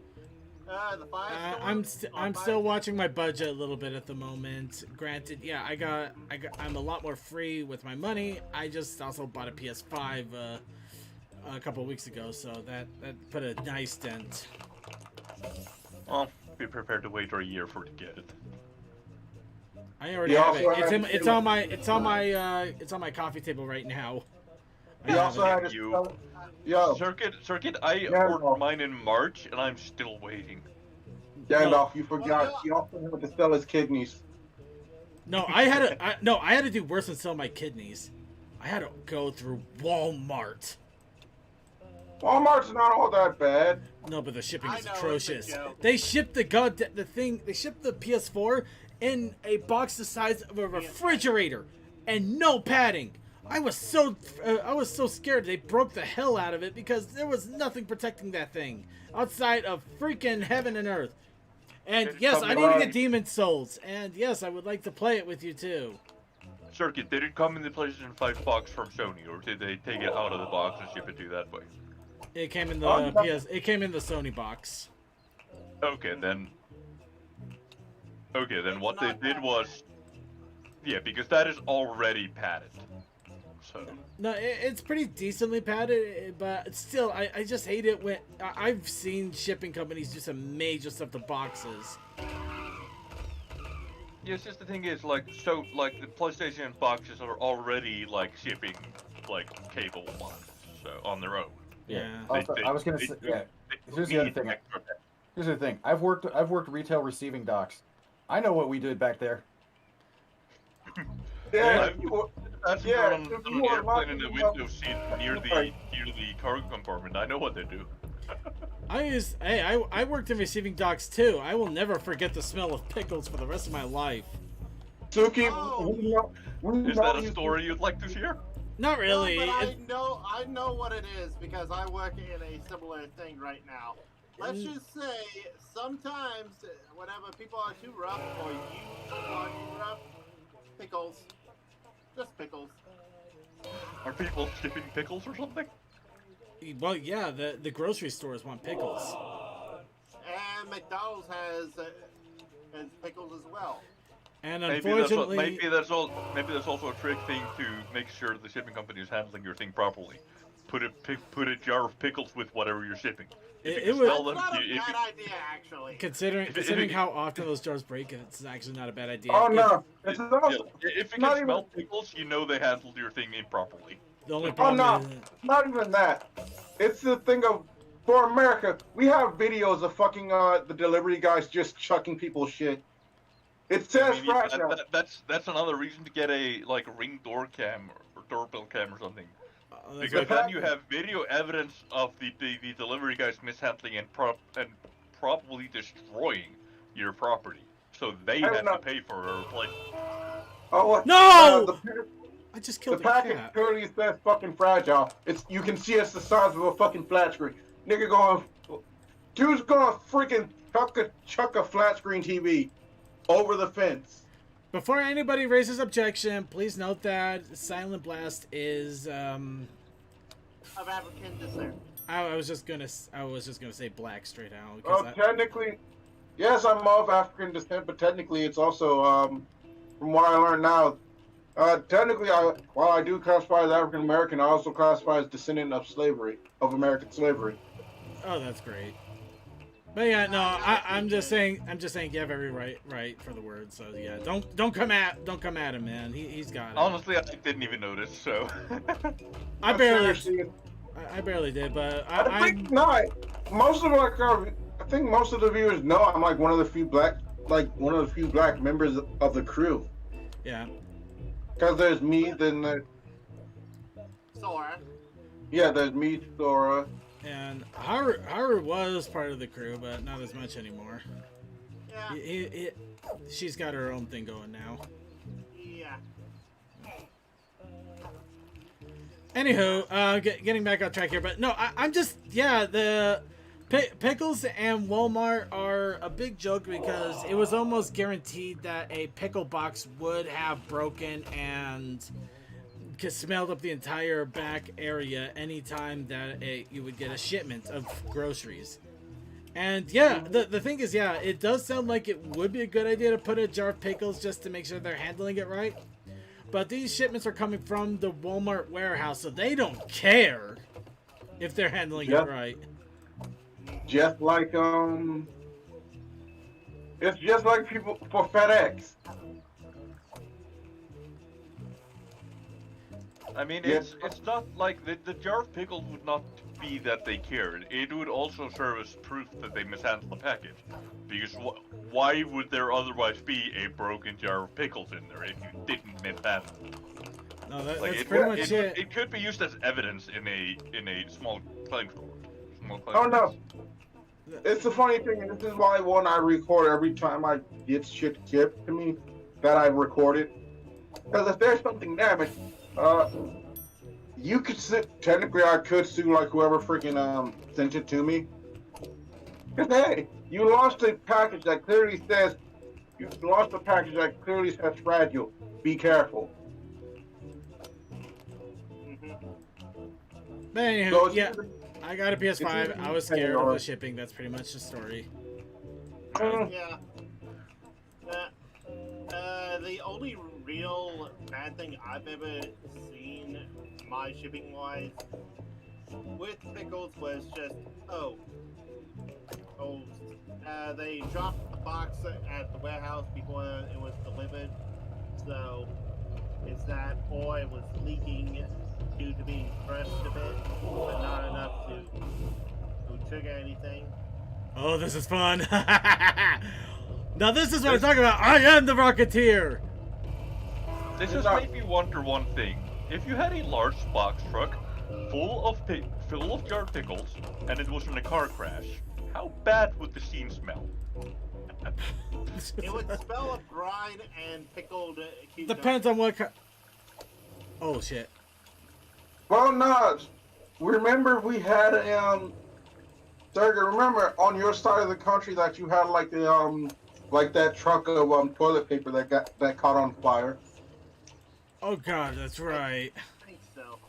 The Firestorm? I'm still watching my budget a little bit at the moment. Granted, yeah, I'm a lot more free with my money. I just also bought a PS5 a couple weeks ago, so that put a nice dent. Well, be prepared to wait for a year for to get it. I already have it. It's on my coffee table right now. You also had to yo, Circuit, I Gandalf. ordered mine in March, and I'm still waiting. Gandalf, you forgot. He also had to sell his kidneys. No, I had to do worse than sell my kidneys. I had to go through Walmart. Walmart's not all that bad. No, but the shipping is I know, it's a atrocious. joke. They shipped the thing. They shipped the PS4 in a box the size of a refrigerator, and no padding. I was so scared they broke the hell out of it because there was nothing protecting that thing outside of freaking heaven and earth. And yes, I need to get Demon Souls, and yes, I would like to play it with you too. Circuit, did it come in the PlayStation 5 box from Sony, or did they take it out of the box and ship it to you that way? It came in the It came in the Sony box. Okay, then what they did was, yeah, because that is already padded. So No, it's pretty decently padded, but still, I just hate it when I've seen shipping companies do some major stuff to boxes. yes, just the thing is, like the PlayStation boxes are already like shipping like cable ones, so on their own. Yeah. Also, I was gonna say, yeah. Here's the other thing. Here's the thing. I've worked retail receiving docks. I know what we did back there. Yeah, That's Yeah, on if an you are airplane in the locking up- window seat near the cargo compartment. I know what they do. I worked in receiving docks too. I will never forget the smell of pickles for the rest of my life. Suki, Oh. we Is know that a you- story you'd like to share? Not really. No, but It- I know what it is because I work in a similar thing right now. Let's just say sometimes whenever people are too rough or you are too rough, pickles, just pickles. Are people shipping pickles or something? well, yeah, the grocery stores want pickles. And McDonald's has pickles as well. And Maybe unfortunately, that's also a trick thing to make sure the shipping company is handling your thing properly. Put a jar of pickles with whatever you're shipping. If It you can was- smell That's them, not a if bad you- idea, actually. considering how often those jars break, it's actually not a bad idea. Oh no, if, it's yeah, also, if you not can smell even- pickles, you know they handled your thing improperly. The only Oh problem no, is, not even that. It's the thing of, for America, we have videos of fucking the delivery guys just chucking people's shit. It I says mean, right now. that's another reason to get a like Ring door cam or doorbell cam or something. that's Because why- then you have video evidence of the delivery guys mishandling and probably destroying your property. So they I don't have know. to pay for a replacement. Oh, what? No! The I just killed a package cat. clearly says fucking fragile. You can see it's the size of a fucking flat screen. Nigga dude's gonna freaking chuck a flat screen TV over the fence. Before anybody raises objection, please note that Silent Blast is Of African descent. I was just gonna say black straight out. Well, Because technically, yes, I'm of African descent, but technically it's also, from what I learned now, technically, while I do classify as African American, I also classify as descendant of American slavery. oh, that's great. But yeah, no, I'm just saying you have every right for the word. So yeah, don't come at him, man. He's got it. Honestly, I didn't even notice. So I barely did, but I think not. Most of I think most of the viewers know I'm like one of the few black members of the crew. yeah. Because there's me, then Sora. Yeah, there's me, Sora. And Haru was part of the crew, but not as much anymore. Yeah. She's got her own thing going now. Yeah. Anywho, getting back on track here, but no, I'm just, yeah, the pickles and Walmart are a big joke because it was almost guaranteed that a pickle box would have broken and smelled up the entire back area anytime that you would get a shipment of groceries. And yeah, the thing is, yeah, it does sound like it would be a good idea to put a jar of pickles just to make sure they're handling it right. But these shipments are coming from the Walmart warehouse, so they don't care if they're handling it right. Just like it's just like people for FedEx. I mean, Yeah. it's not like the jar of pickles would not be that they cared. It would also serve as proof that they mishandled the package. Because why would there otherwise be a broken jar of pickles in there if you didn't mishandle it? No, Like, that's pretty much it. It could be used as evidence in a small claim store. Oh no. It's the funny thing, and this is why when I record every time I get shit shipped to me, that I record it. Because if there's something damaged, you could technically I could sue like whoever freaking sent it to me. Cause hey, you lost a package that clearly says fragile. Be careful. But anywho, So it's yeah, either- I got a PS5. it's I was scared of the shipping. That's pretty much the story. Yeah. The only real bad thing I've ever seen, my shipping wise, with pickles was just they dropped the box at the warehouse before it was delivered, so it's that, or it was leaking due to being pressed a bit, but not enough to trigger anything. Oh, this is fun. Now this is what I'm talking about. I am the Rocketeer. This has made me wonder one thing. If you had a large box truck full of jarred pickles and it was in a car crash, how bad would the scene smell? It would smell of brine and pickled cucumber. Depends on what kind. Oh shit. Well, no. Remember we had Sergey, remember on your side of the country that you had like the like that truck of toilet paper that caught on fire. Oh god, that's right. I think so.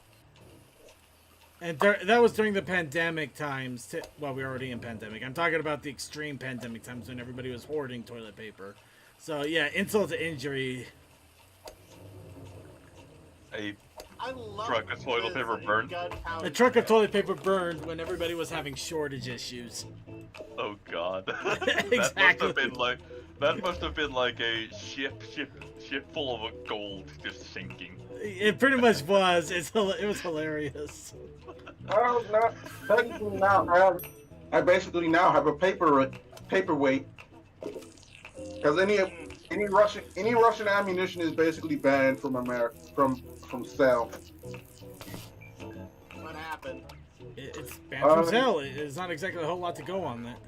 And that was during the pandemic times. Well, we were already in pandemic. I'm talking about the extreme pandemic times when everybody was hoarding toilet paper. So yeah, insult to injury. A I love truck of toilet paper burned? A truck of toilet paper burned when everybody was having shortage issues. Oh god. Exactly. That must have been like a ship full of gold just sinking. It pretty much was. It was hilarious. Oh, no. Technically now I basically now have a paperweight. Because any Russian ammunition is basically banned from from sale. What happened? It's banned from sale. It's not exactly a whole lot to go on that.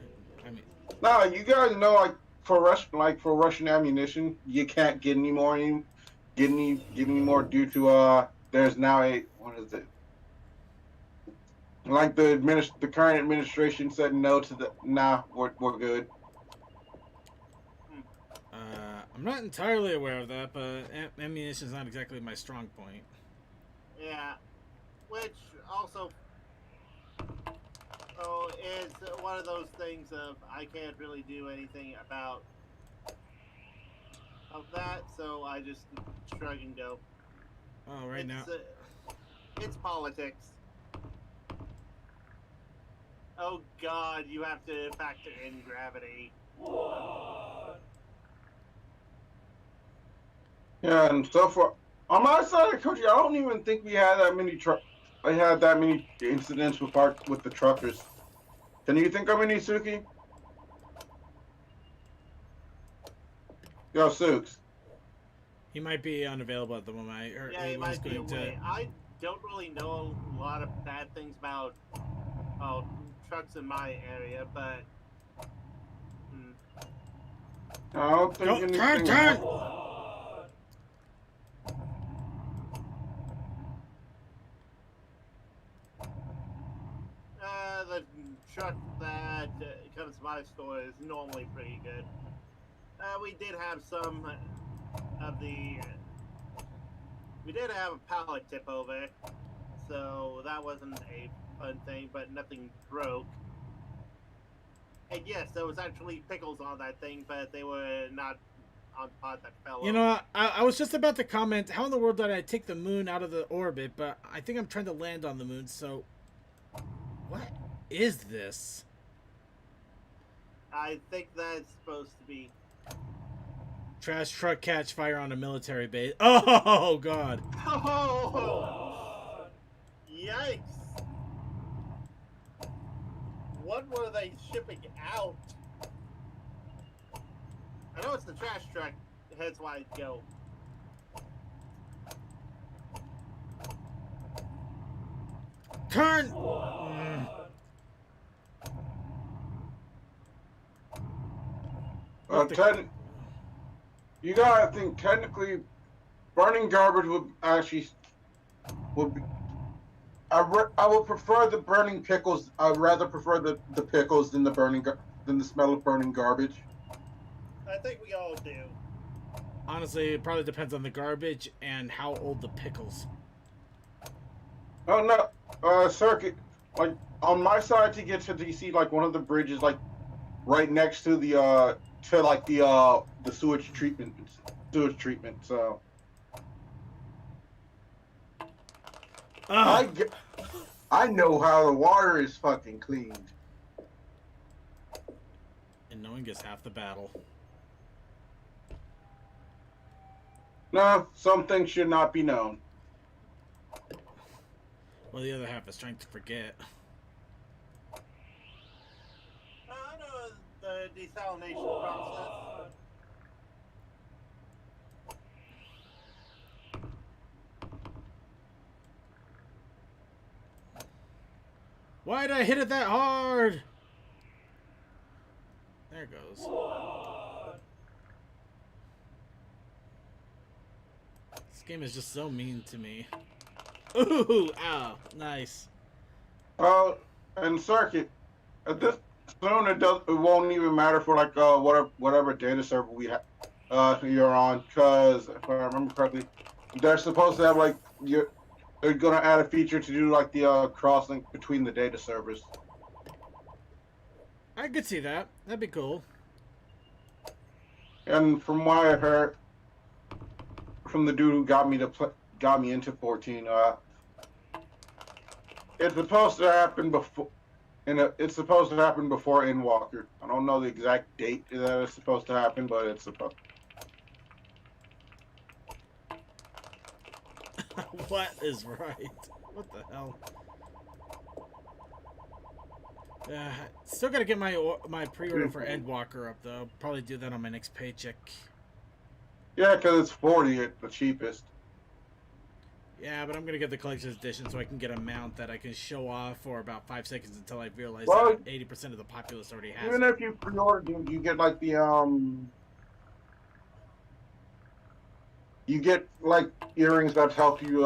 I mean, No, you guys know like for Russian ammunition, you can't get any more due to there's now a what is it? Like the current administration said no to the we're good. I'm not entirely aware of that, but ammunition is not exactly my strong point. Yeah, which also is one of those things of I can't really do anything about that, so I just shrug and go. Oh, right now. It's politics. Oh god, you have to factor in gravity. Yeah, and so far on my side of the country, I don't even think we had that many incidents with the truckers. Can you think of any, Suki? Yo, Sukes. He might be unavailable at the moment. Yeah, he might be away. don't really know a lot of bad things about trucks in my area, but I don't think Go, anything. turn! the truck that comes to my store is normally pretty good. We did have some of the. We did have a pallet tip over, so that wasn't a fun thing, but nothing broke. And yes, there was actually pickles on that thing, but they were not on the pod that fell You over. know, I was just about to comment, how in the world did I take the moon out of the orbit, but I think I'm trying to land on the moon, so... What is this? I think that's supposed to be. Trash truck catch fire on a military base. Oh, God. Oh! Yikes! What were they shipping out? I know it's the trash truck. That's why I'd go. Turn! You gotta think technically, burning garbage would actually would be. I would prefer the burning pickles. I'd rather prefer the pickles than than the smell of burning garbage. I think we all do. Honestly, it probably depends on the garbage and how old the pickles. Oh no, circuit. Like on my side to get to DC, like one of the bridges, like right next to the sewage treatment. So I know how the water is fucking cleaned. And knowing is half the battle. No, some things should not be known. Well, the other half is trying to forget. I know the desalination process. Why'd I hit it that hard? There it goes. This game is just so mean to me. Ooh, ow, nice. And circuit, at this soon it won't even matter for like whatever data server we have you're on, because if I remember correctly, they're supposed to have like they're gonna add a feature to do like the cross link between the data servers. I could see that. That'd be cool. And from what I heard from the dude who got me into 14, it's supposed to happen before. It's supposed to happen before Endwalker. I don't know the exact date that it's supposed to happen, but it's supposed. What is right? What the hell? Still gotta get my pre-order for Endwalker up though. Probably do that on my next paycheck. Yeah, because it's 40 at the cheapest. Yeah, but I'm gonna get the collector's edition so I can get a mount that I can show off for about 5 seconds until I realize that 80% of the populace already has Even it. if you pre-order, you get like the you get like earrings that help you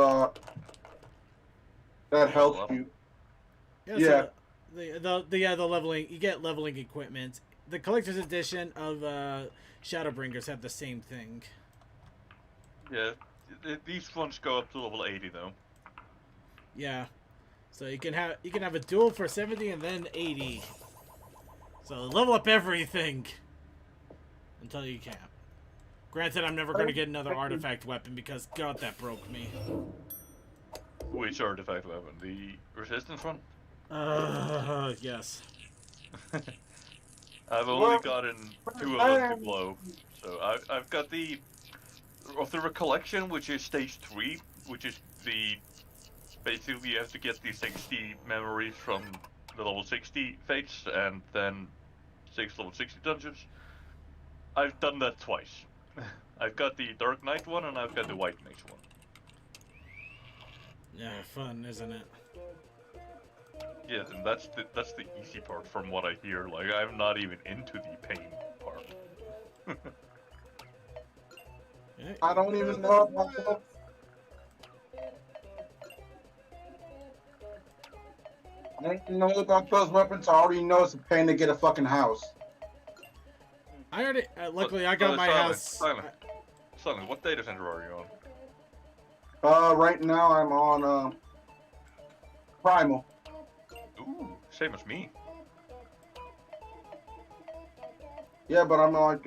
that helps you. Yeah. So the leveling, you get leveling equipment. The collector's edition of Shadowbringers have the same thing. Yeah, these ones go up to level 80 though. Yeah. So you can have a duel for 70 and then 80. So level up everything until you can't. Granted, I'm never going to get another artifact weapon because God, that broke me. Which artifact weapon? The resistance one? Yes. I've only gotten 2 of them to blow. So I've got the recollection, which is stage 3, which is basically you have to get the 60 memories from the level 60 fates and then 6 level 60 dungeons. I've done that twice. I've got the Dark Knight one and I've got the White Mage one. Yeah, fun, isn't it? Yeah, and that's the easy part from what I hear. Like, I'm not even into the pain part. Yeah, I don't even know about I don't even know about those weapons. I already know it's a pain to get a fucking house. I already. Luckily, I got my house. Silent, what data center are you on? Right now I'm on Primal. Ooh, same as me. Yeah, but I'm like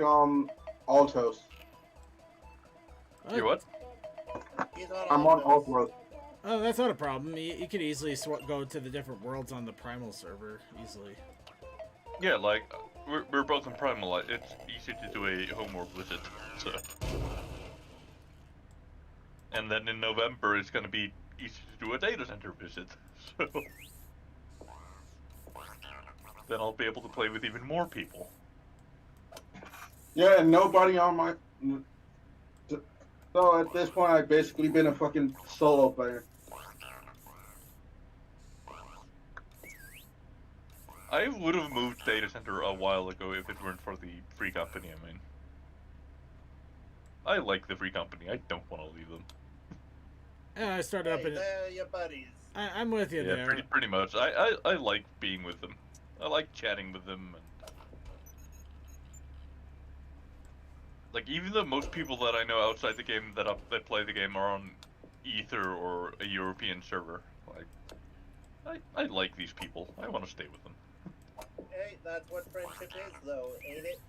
Altos. You what? He's on I'm on all Altos. Oh, that's not a problem. You could easily go to the different worlds on the Primal server easily. Yeah, like we're both in Primal. It's easy to do a homeworld visit. So. And then in November, it's gonna be easy to do a data center visit. So then I'll be able to play with even more people. Yeah, and nobody on my. So at this point, I've basically been a fucking solo player. I would have moved data center a while ago if it weren't for the free company. I mean, I like the free company. I don't want to leave them. Yeah, I started up Hey, in. they're your buddies. I'm with you Yeah, there. pretty much. I like being with them. I like chatting with them. And like, even though most people that I know outside the game that play the game are on Ether or a European server, like, I like these people. I want to stay with them. Hey, that's what friendship is, though, ain't it?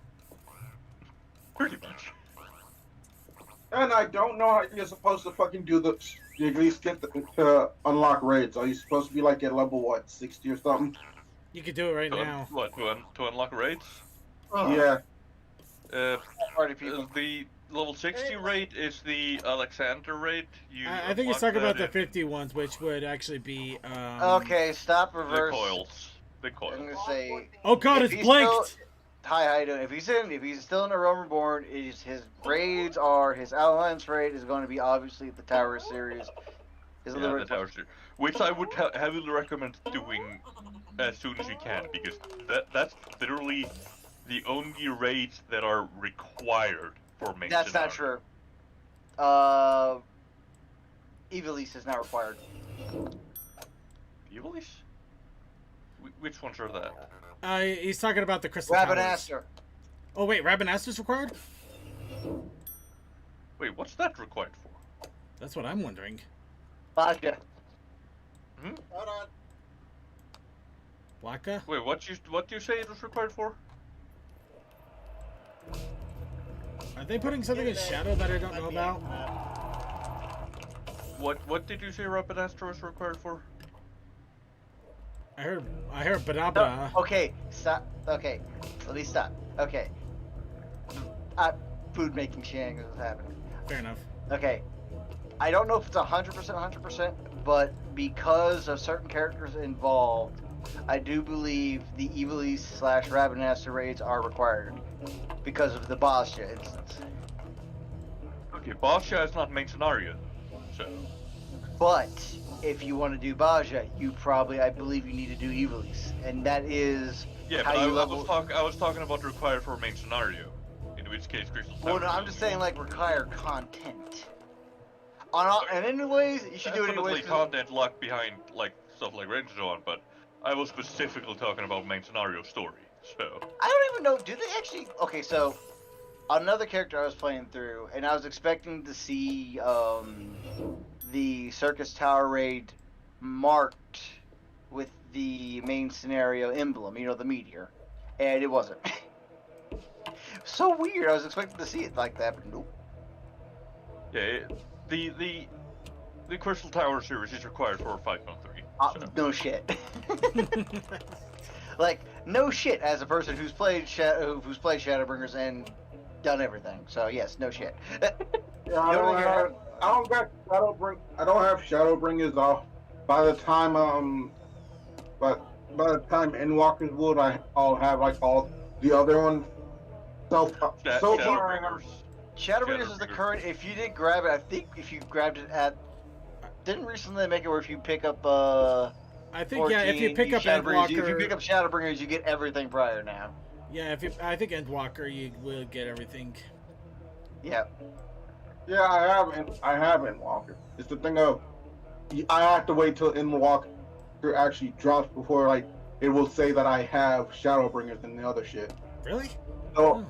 Pretty much. And I don't know how you're supposed to fucking do the. You at least get to unlock raids. Are you supposed to be like at level what, 60 or something? You could do it right To now. What to unlock raids? Yeah. Party people. The level 60 raid is the Alexander raid. I think he's talking about the 50 ones, which would actually be. Okay, stop the reverse. coils. The I'm coils. gonna say. Oh God, If it's he's blinked. Hi, how you doing? If he's still in a Realm Reborn, his raids are his Alliance raid is going to be obviously the Tower series. His Yeah, the Tower Series, which I would heavily recommend doing as soon as you can, because that's literally the only raids that are required for main That's not scenario. true. Ivalice is not required. Evilish? Which ones are that? He's talking about the Crystal Towers. Rabanaster. Oh wait, Rabanaster's required? Wait, what's that required for? That's what I'm wondering. Vodka. Hold on. Blacka? Wait, what do you say it was required for? Are they putting something in Shadow that I don't know about? What did you say Rabanaster was required for? I heard Badabra. Okay, stop. Okay, let me stop. Okay. Food making shenanigans is happening. Fair enough. Okay. I don't know if it's 100%, but because of certain characters involved, I do believe the Ivalice / Rabanaster raids are required because of the Bastia instance. Okay, Bastia is not main scenario, so. But if you want to do Baja, I believe you need to do Ivalice, and that is Yeah, how but you I level. was talking about required for main scenario, in which case Crystal Well, Tower no, I'm is just only- saying like require content. And anyways, you should do it Definitely anyways. content locked behind like stuff like range and so on, but I was specifically talking about main scenario story. So I don't even know. Do they actually? Okay, so another character I was playing through, and I was expecting to see the Circus Tower raid marked with the main scenario emblem, you know, the meteor, and it wasn't. So weird. I was expecting to see it like that, but nope. yeah, the Crystal Tower series is required for 5.3. So. No shit. Like no shit. As a person who's played Shadowbringers and done everything, so yes, no shit. Yeah, I don't have Shadowbringers off. By the time but by the time Endwalker's Wood, I'll have like all the other ones. So far, Shadowbringers. Shadowbringers is the Shadowbringers. current. If you didn't grab it, I think if you grabbed it at Didn't recently make it where if you pick up I think yeah, if you 14, pick up Shadowbringers, if you Endwalker, pick up Shadowbringers, you get everything prior now. yeah, I think Endwalker, you will get everything. Yeah. Yeah, I haven't Walker. It's the thing of I have to wait till Walker actually drops before like it will say that I have Shadowbringers and the other shit. Really? So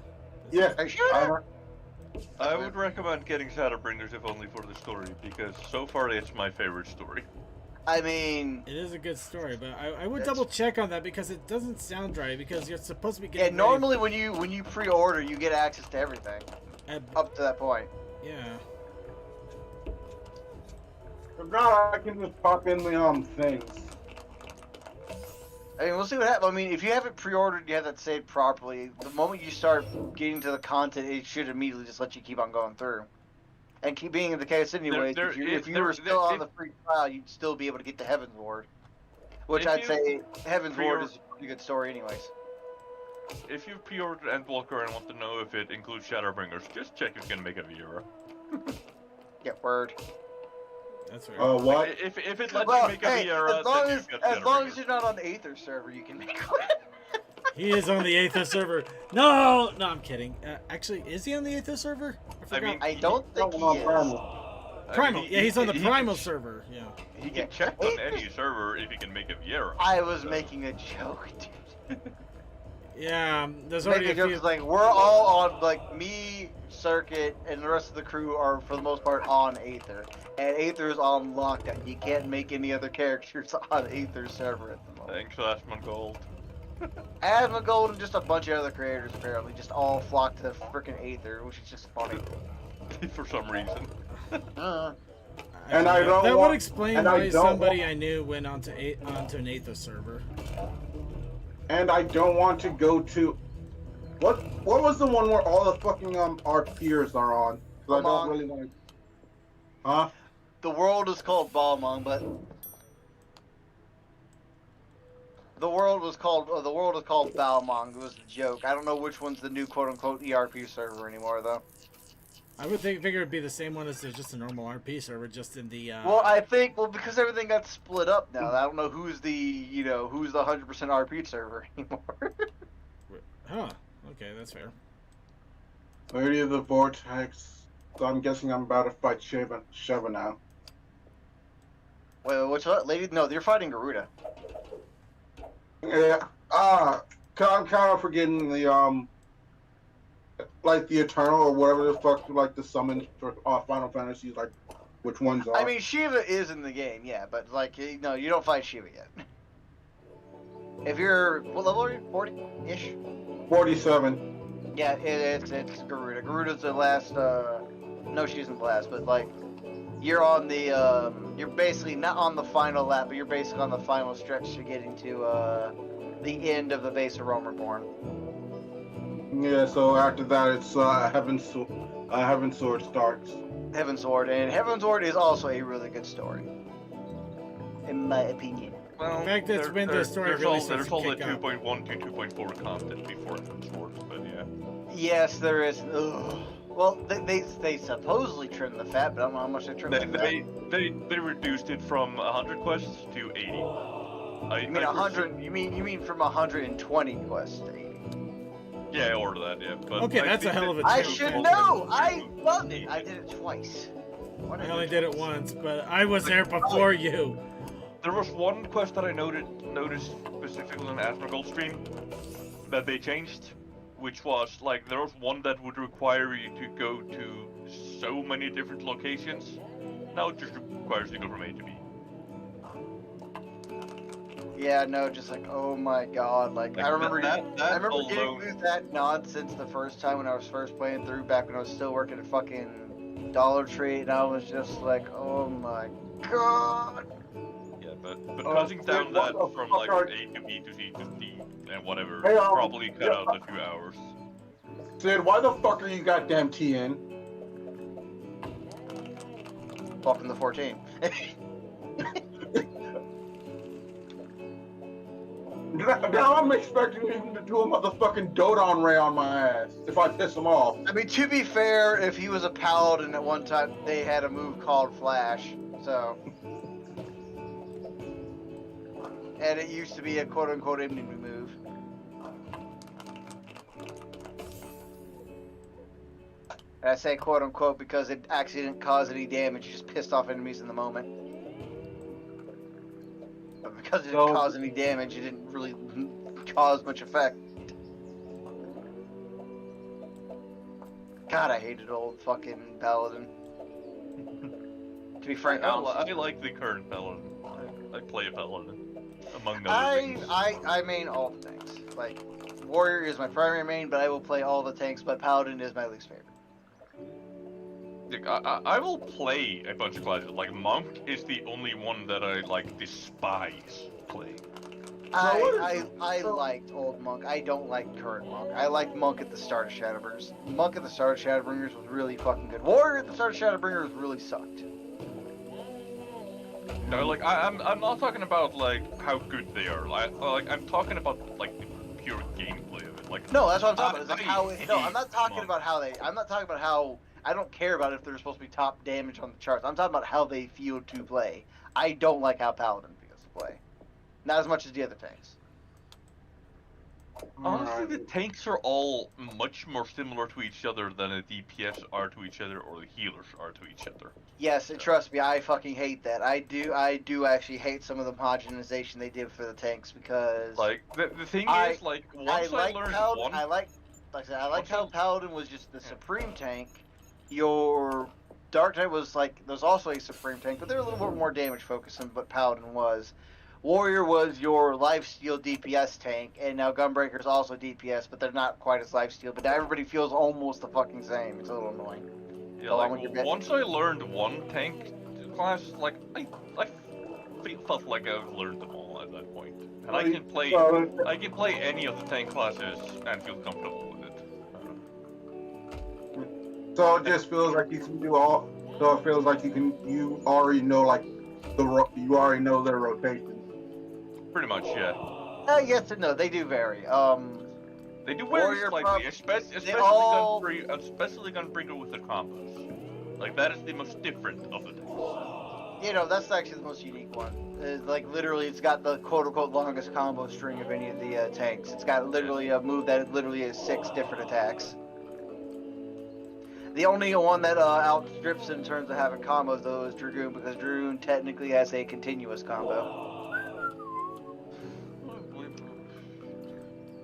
yeah, Are you sure? I would recommend getting Shadowbringers if only for the story, because so far it's my favorite story. I mean, It is a good story, but I would That's- double check on that because it doesn't sound right. Because you're supposed to be yeah. getting ready- Normally, when you pre-order, you get access to everything at- up to that point. yeah. if not, I can just pop in the things. I mean, we'll see what happens. I mean, if you have it pre-ordered, you have that saved properly. The moment you start getting to the content, it should immediately just let you keep on going through. And keep being the case anyways. If you were still on the free trial, you'd still be able to get to Heaven's Ward. Which If I'd you say Heaven's Ward pre-order- is a pretty good story anyways. If you pre-ordered Endwalker and want to know if it includes Shadowbringers, just check if you can make a Viera. Yeah, word. That's right. What? If it lets Well, you make a hey, Viera, as long then as, you get as long as Shadowbringers. you're not on the Aether server, you can make one. He is on the Aethos server. No, I'm kidding. Actually, is he on the Aethos server? I mean, I don't think he No, is. Primal. Yeah, he's on the he Primal can, server. Yeah. He can check on any server if he can make a Viera. I was making a joke, dude. Yeah. There's already Making a a few. joke is like we're all on, like me, Circuit, and the rest of the crew are for the most part on Aether, and Aether is on lockdown. You can't make any other characters on Aether server at the moment. Thanks, Asmongold. Asmongold and just a bunch of other creators apparently just all flocked to frickin' Aether, which is just funny. For some reason. And I don't That want- would explain and I why don't somebody I knew went onto onto an Aethos server. And I don't want to go to what was the one where all the fucking our peers are on? 'Cause I don't Among. really want to. Huh? The world is called Balmung, but the world is called Balmung. It was a joke. I don't know which one's the new quote-unquote ERP server anymore, though. I would figure it'd be the same one as just a normal RP server, just in the. Well, I think because everything got split up now, I don't know who's the 100% RP server anymore. Huh. Okay, that's fair. Lady of the Vortex. So I'm guessing I'm about to fight Sheva now. Wait, what's what? Lady? No, you're fighting Garuda. Yeah. I'm kind of forgetting the like the Eternal or whatever the fuck like the summons for Final Fantasy, like which ones are. I mean, Shiva is in the game, yeah, but like, no, you don't fight Shiva yet. If you're what level are you? 40-ish. 47. Yeah, it's Garuda. Garuda's the last. No, she isn't the last, but like, you're on the. You're basically not on the final lap, but you're basically on the final stretch to getting to the end of the base of Rome Reborn. Yeah, so after that it's Heaven's Sword starts. Heaven's Ward, and Heaven's Ward is also a really good story, in my opinion. Well, In fact, that's when the story there's really all, starts there's to all the kick up. 2.1 to 2.4 content before Heaven's Ward, but yeah. Yes, there is. Ugh. Well, they supposedly trimmed the fat, but I don't know how much they trimmed the fat. They reduced it from 100 quests to 80. You mean 100? You mean from 120 quests to 80? Yeah, or that, yeah. But Okay, I that's a think hell of a I trim. should Okay. know. I loved it. I did it twice. Why I did only did it once, but I was there before you. There was one quest that I noticed specifically on the Asmongold stream that they changed, which was like there was one that would require you to go to so many different locations. Now it just requires you to go from A to B. Yeah, no, just like, oh my god, like, I remember that I remember getting alone- through that nonsense the first time when I was first playing through, back when I was still working at fucking Dollar Tree, and I was just like, oh my god. Yeah, but cutting down what that the from fuck like are- A to B to C to D and whatever Hey, probably cut yeah. out a few hours. Sid, why the fuck are you goddamn TN? Welcome to 14. Now I'm expecting him to do a motherfucking Dodon Ray on my ass if I piss him off. I mean, to be fair, if he was a paladin at one time, they had a move called Flash, so. and it used to be a quote-unquote enemy move. And I say quote-unquote because it actually didn't cause any damage, it just pissed off enemies in the moment. But because it didn't So- cause any damage, it didn't really cause much effect. God, I hated old fucking Paladin. To be frank, I like the current Paladin. I play a Paladin, among other things. I main all the tanks. Like, Warrior is my primary main, but I will play all the tanks, but Paladin is my least favorite. Like, I will play a bunch of classes. Like, Monk is the only one that I, like, despise playing. I liked old Monk. I don't like current Monk. I liked Monk at the start of Shadowbringers. Monk at the start of Shadowbringers was really fucking good. Warrior at the start of Shadowbringers really sucked. No, like, I'm not talking about, like, how good they are. I'm talking about, like, the pure gameplay of it. Like, No, that's what I'm talking about. It's like I how no, I'm hate not talking Monk. about how they. I'm not talking about how. I don't care about if they're supposed to be top damage on the charts. I'm talking about how they feel to play. I don't like how Paladin feels to play. Not as much as the other tanks. Honestly, the tanks are all much more similar to each other than the DPS are to each other or the healers are to each other. Yes, and trust me, I fucking hate that. I do actually hate some of the homogenization they did for the tanks because Like, the thing I- is, like, I once I like learned Paladin. one... I like I said, I like Once how I- Paladin was just the supreme tank. Your Dark Knight was like there's also a supreme tank, but they're a little bit more damage focused than what Paladin was. Warrior was your lifesteal DPS tank, and now Gunbreaker's also DPS, but they're not quite as lifesteal. But now everybody feels almost the fucking same. It's a little annoying. Yeah, Go on like, with your bit. once I learned one tank class, like, I felt like I've learned them all at that point. And I can play any of the tank classes and feel comfortable with it. So it just feels like you can do all. So it feels like you already know like you already know their rotation. Pretty much, yeah. Yes and no, they do vary. They do Warrior very prob- slightly, especially all- especially Gunbreaker with the combos. Like, that is the most different of the tanks. You know, that's actually the most unique one. Like, literally, it's got the quote-unquote longest combo string of any of the tanks. It's got literally a move that literally has 6 different attacks. The only one that outstrips in terms of having combos, though, is Dragoon, because Dragoon technically has a continuous combo.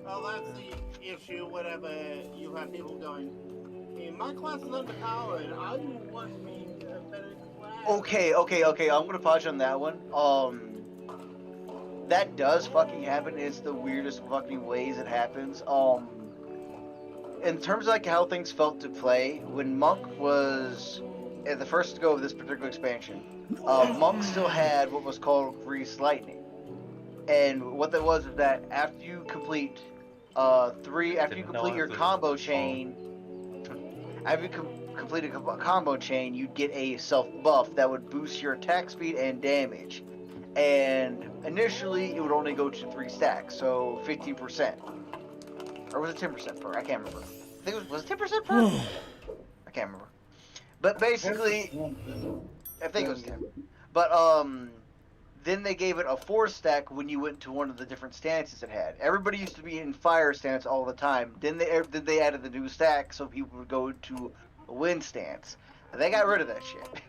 Well, that's the issue whenever you have people going, hey, my class is underpowered. I want to be a better class. Okay, I'm gonna pause on that one. That does fucking happen. It's the weirdest fucking ways it happens. In terms of like how things felt to play, when Monk was at the first go of this particular expansion, Monk still had what was called Grease Lightning, and what that was is that after you complete your combo chain, after you complete a combo chain, you'd get a self buff that would boost your attack speed and damage. And initially, it would only go to 3 stacks, so 15%. Or was it 10% per? I can't remember. I think it was 10% per? I can't remember. But basically, I think it was 10. But then they gave it a 4 stack when you went to one of the different stances it had. Everybody used to be in fire stance all the time. Then they added the new stack so people would go to a wind stance. And they got rid of that shit.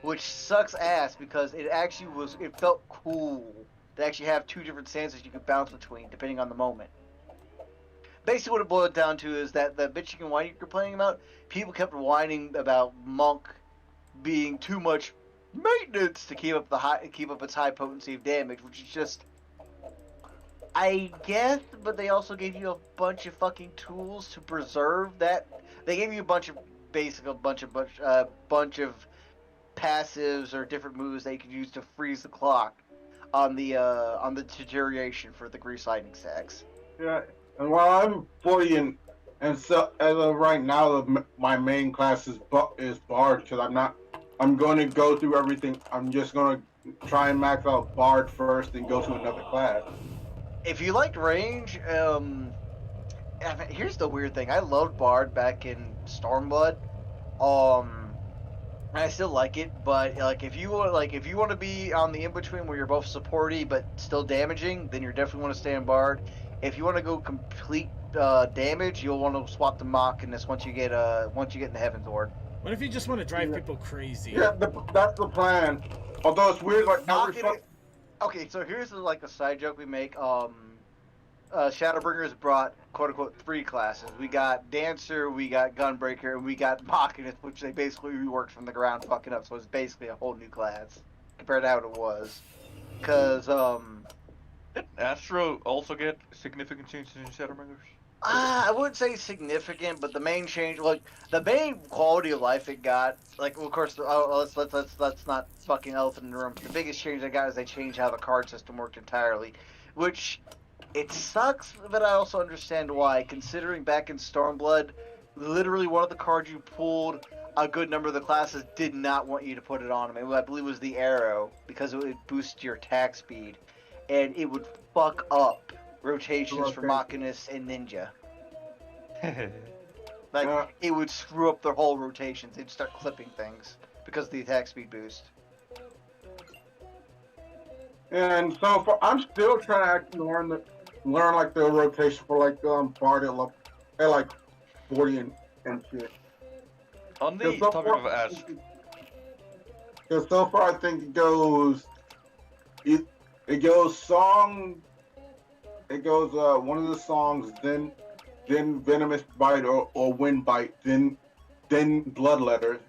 Which sucks ass because it felt cool to actually have 2 different stances you could bounce between depending on the moment. Basically what it boiled down to is that the bitching and whining you're complaining about, people kept whining about Monk being too much maintenance to keep up its high potency of damage, which is just, I guess, but they also gave you a bunch of fucking tools to preserve that. They gave you a bunch of passives or different moves that you could use to freeze the clock on the deterioration for the Grease Lightning stacks. Yeah, and while I'm 40 and so as of right now, my main class is Bard because I'm going to go through everything. I'm just going to try and max out Bard first and go to another class. If you liked range, here's the weird thing. I loved Bard back in Stormblood. I still like it, but like if you want to be on the in between where you're both supporty but still damaging, then you definitely want to stay on Bard. If you want to go complete damage, you'll want to swap to Machinist once you get in the Heaven's Ward. What if you just want to drive Yeah. people crazy? Yeah, that's the plan. Although it's weird, like every Machinist. Okay, so here's like a side joke we make. Shadowbringers brought quote unquote 3 classes. We got Dancer, we got Gunbreaker, and we got Machinist, which they basically reworked from the ground fucking up. So it's basically a whole new class compared to how it was. Cause Did Astro also get significant changes in Shadowbringers? I wouldn't say significant, but the main change, like the main quality of life it got, like well, of course, let's not fucking elephant in the room. The biggest change they got is they changed how the card system worked entirely, which it sucks, but I also understand why. Considering back in Stormblood, literally one of the cards you pulled, a good number of the classes did not want you to put it on them. I believe it was the Arrow because it would boost your attack speed, and it would fuck up rotations for Machinist and Ninja. Like, it would screw up their whole rotations. They'd start clipping things because of the attack speed boost. And so I'm still trying to actually learn like the rotation for like Bard at like 40 and shit. On the topic of Ask, Because so far I think it goes song. It goes one of the songs, then Venomous Bite or Wind Bite, then Bloodletter,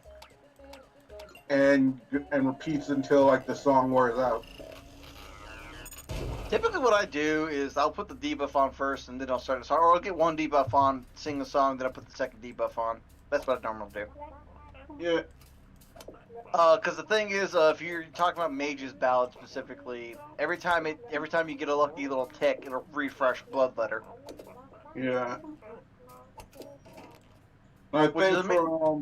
and repeats until like the song wears out. Typically what I do is I'll put the debuff on first and then I'll start a song. Or I'll get one debuff on, sing the song, then I'll put the second debuff on. That's what I normally do. Yeah. Because the thing is, if you're talking about Mage's Ballad specifically, every time you get a lucky little tick, it'll refresh Bloodletter. Yeah. I Which think is for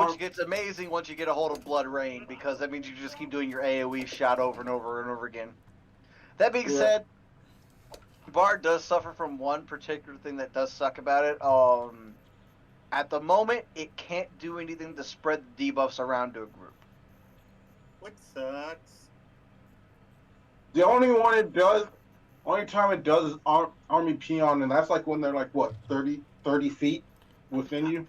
Which gets amazing once you get a hold of Blood Rain, because that means you just keep doing your AoE shot over and over and over again. That being said, Bard does suffer from one particular thing that does suck about it. At the moment, it can't do anything to spread the debuffs around to a group. Which sucks. the only time it does is Army Peon, and that's like when they're like what 30 feet within you.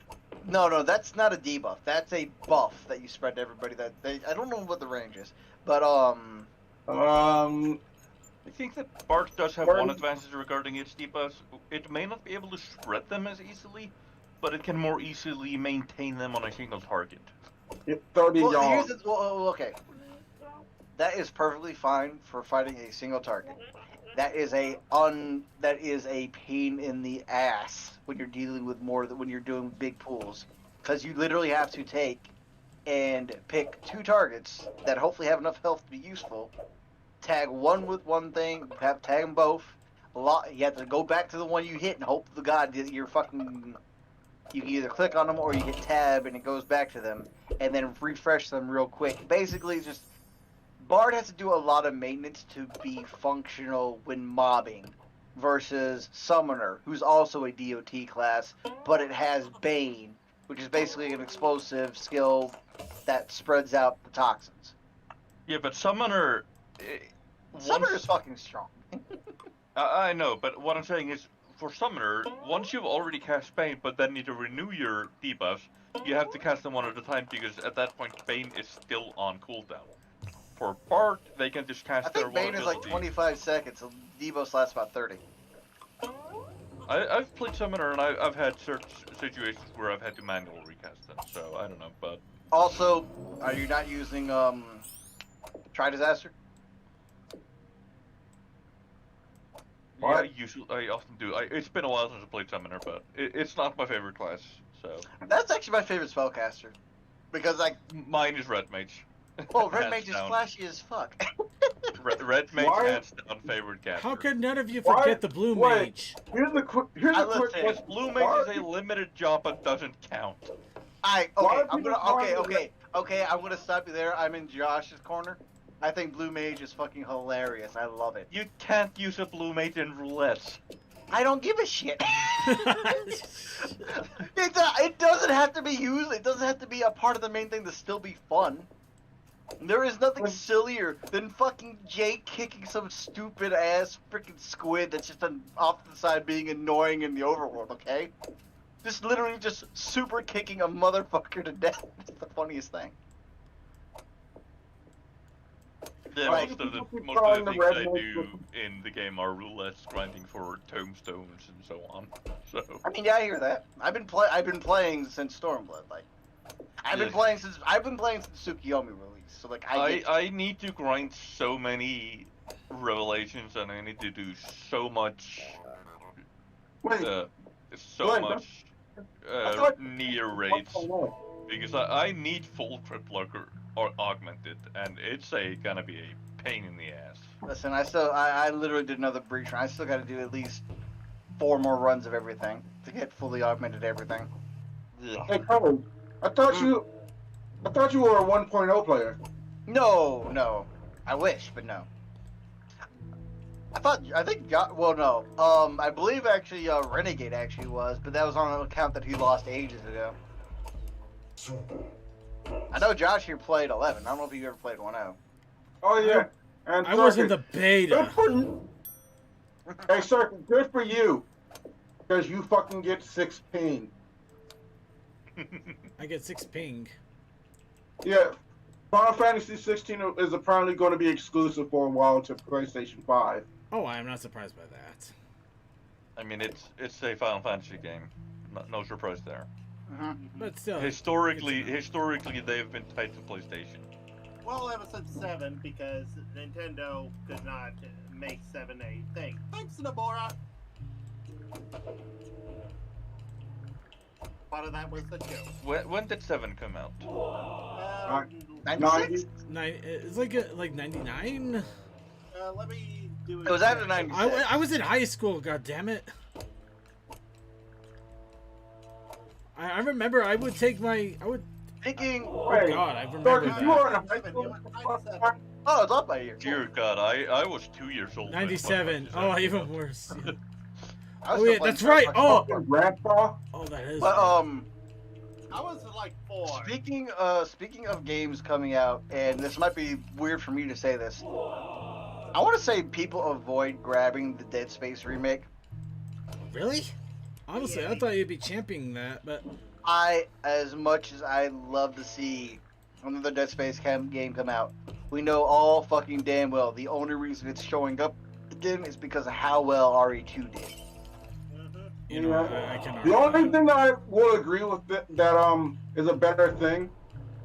No, that's not a debuff. That's a buff that you spread to everybody. I don't know what the range is, but I think that Bard does have one advantage regarding its debuffs. It may not be able to spread them as easily, but it can more easily maintain them on a single target. 30 well, yards. okay. That is perfectly fine for fighting a single target. That is a pain in the ass when you're dealing with when you're doing big pools, because you literally have to take and pick 2 targets that hopefully have enough health to be useful. Tag one with one thing, tag them both. You have to go back to the one you hit and hope to God that you can either click on them or you hit tab and it goes back to them, and then refresh them real quick. Basically, just Bard has to do a lot of maintenance to be functional when mobbing, versus Summoner, who's also a DOT class, but it has Bane, which is basically an explosive skill that spreads out the toxins. Yeah, but Summoner... Summoner's fucking strong. I know, but what I'm saying is, for Summoner, once you've already cast Bane, but then need to renew your debuffs, you have to cast them one at a time, because at that point, Bane is still on cooldown. For Bard, they can just cast I their think one Bane is like ability. 25 seconds, so debuffs last about 30. I've played Summoner, and I've had certain situations where I've had to manually recast them, so I don't know, but... Also, are you not using, Tri-Disaster? Yeah, I often do. It's been a while since I played Summoner, but it's not my favorite class, so... That's actually my favorite spellcaster. Because, like, Mine is Red Mage. well, Red Hands Mage is down. flashy as fuck. Red Mage Why? hands down favorite caster. How could none of you Why? forget the blue Wait. mage? Here's a quick Because question. Blue Mage is a limited job and doesn't count. Why I'm people gonna stop you there. I'm in Josh's corner. I think Blue Mage is fucking hilarious. I love it. You can't use a Blue Mage in roulette. I don't give a shit. It doesn't have to be used. It doesn't have to be a part of the main thing to still be fun. There is nothing sillier than fucking Jake kicking some stupid ass freaking squid that's just off to the side being annoying in the overworld, okay? Just literally just super kicking a motherfucker to death. It's the funniest thing. Yeah, Right. most of the Keep things calling the I red do in the game are roulettes, grinding for tomestones and so on. So I mean, yeah, I hear that. I've been playing since Stormblood. Like, I've been playing since Tsukiyomi release. So like, I need to grind so many revelations, and I need to do so much, Wait, so Glenn, much I thought- near raids, because I need full crit blocker or augmented, and it's gonna be a pain in the ass. listen, I literally did another breach run. I still got to do at least 4 more runs of everything to get fully augmented everything. Hey, Cole, I thought you were a 1.0 player. No, I wish, but no. I believe actually Renegade actually was, but that was on an account that he lost ages ago. I know Josh here played 11. I don't know if you ever played 1.0. Oh yeah, and I was in the Good beta. for you. Hey, sir, good for you, because you fucking get 6 ping. I get 6 ping. Yeah, Final Fantasy 16 is apparently going to be exclusive for a while to PlayStation 5. Oh, I am not surprised by that. I mean, it's a Final Fantasy game. No surprise there. But still, Historically, they've been tied to PlayStation. Well, ever since 7, because Nintendo could not make 7 a thing. Thanks, Nabora! Part of that was the joke. When did 7 come out? 96? It's like 99. Let me do it. It was after 96. I was in high school. God damn it! I remember I would take my Thinking, Oh Wait, God, I remember Sir, you were in that. high school. oh, it's up by a year. Dear God, I was 2 years old. when 97. Final Oh, Fantasy even worse. Yeah. I was Oh still yeah, playing that's right. Starfighter. Oh, Fucking grandpa. oh, that is. But I was like 4. speaking of games coming out, and this might be weird for me to say this, I want to say people avoid grabbing the Dead Space remake. Really? Honestly, I thought you'd be championing that, but As much as I love to see another Dead Space game come out, we know all fucking damn well the only reason it's showing up again is because of how well RE2 did. you know, I can. The argue only that. thing that I will agree with that is a better thing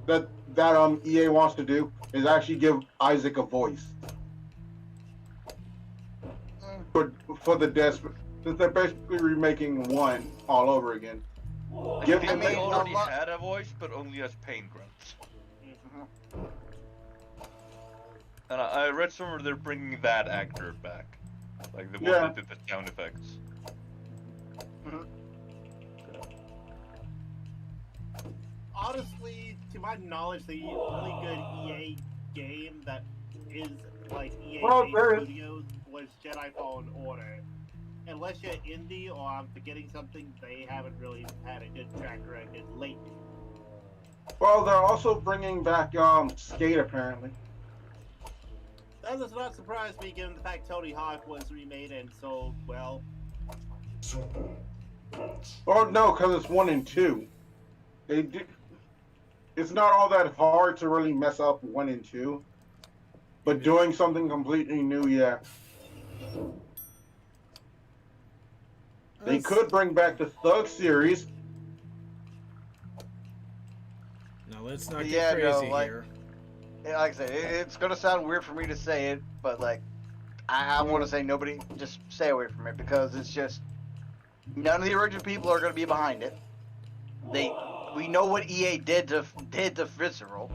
that EA wants to do is actually give Isaac a voice for the Death, since they're basically remaking 1 all over again. Give I him think I they mean, already a lot- had a voice, but only as pain grunts. And I read somewhere they're bringing that actor back, like the one Yeah. that did the sound effects. Honestly, to my knowledge, the only good EA game that is like EA Well, there is- Studios was Jedi Fallen Order. Unless you're indie or I'm forgetting something, they haven't really had a good track record lately. Well, they're also bringing back Skate apparently. That does not surprise me given the fact Tony Hawk was remade and sold well. Oh no, because it's 1 and 2. They do. It's not all that hard to really mess up 1 and 2, but doing something completely new, yeah. They That's- could bring back the Thug series. No, let's not Yeah, get no, crazy like- here. Yeah, like I said, it's gonna sound weird for me to say it, but like, I want to say nobody just stay away from it because it's just none of the original people are gonna be behind it. We know what EA did to Visceral.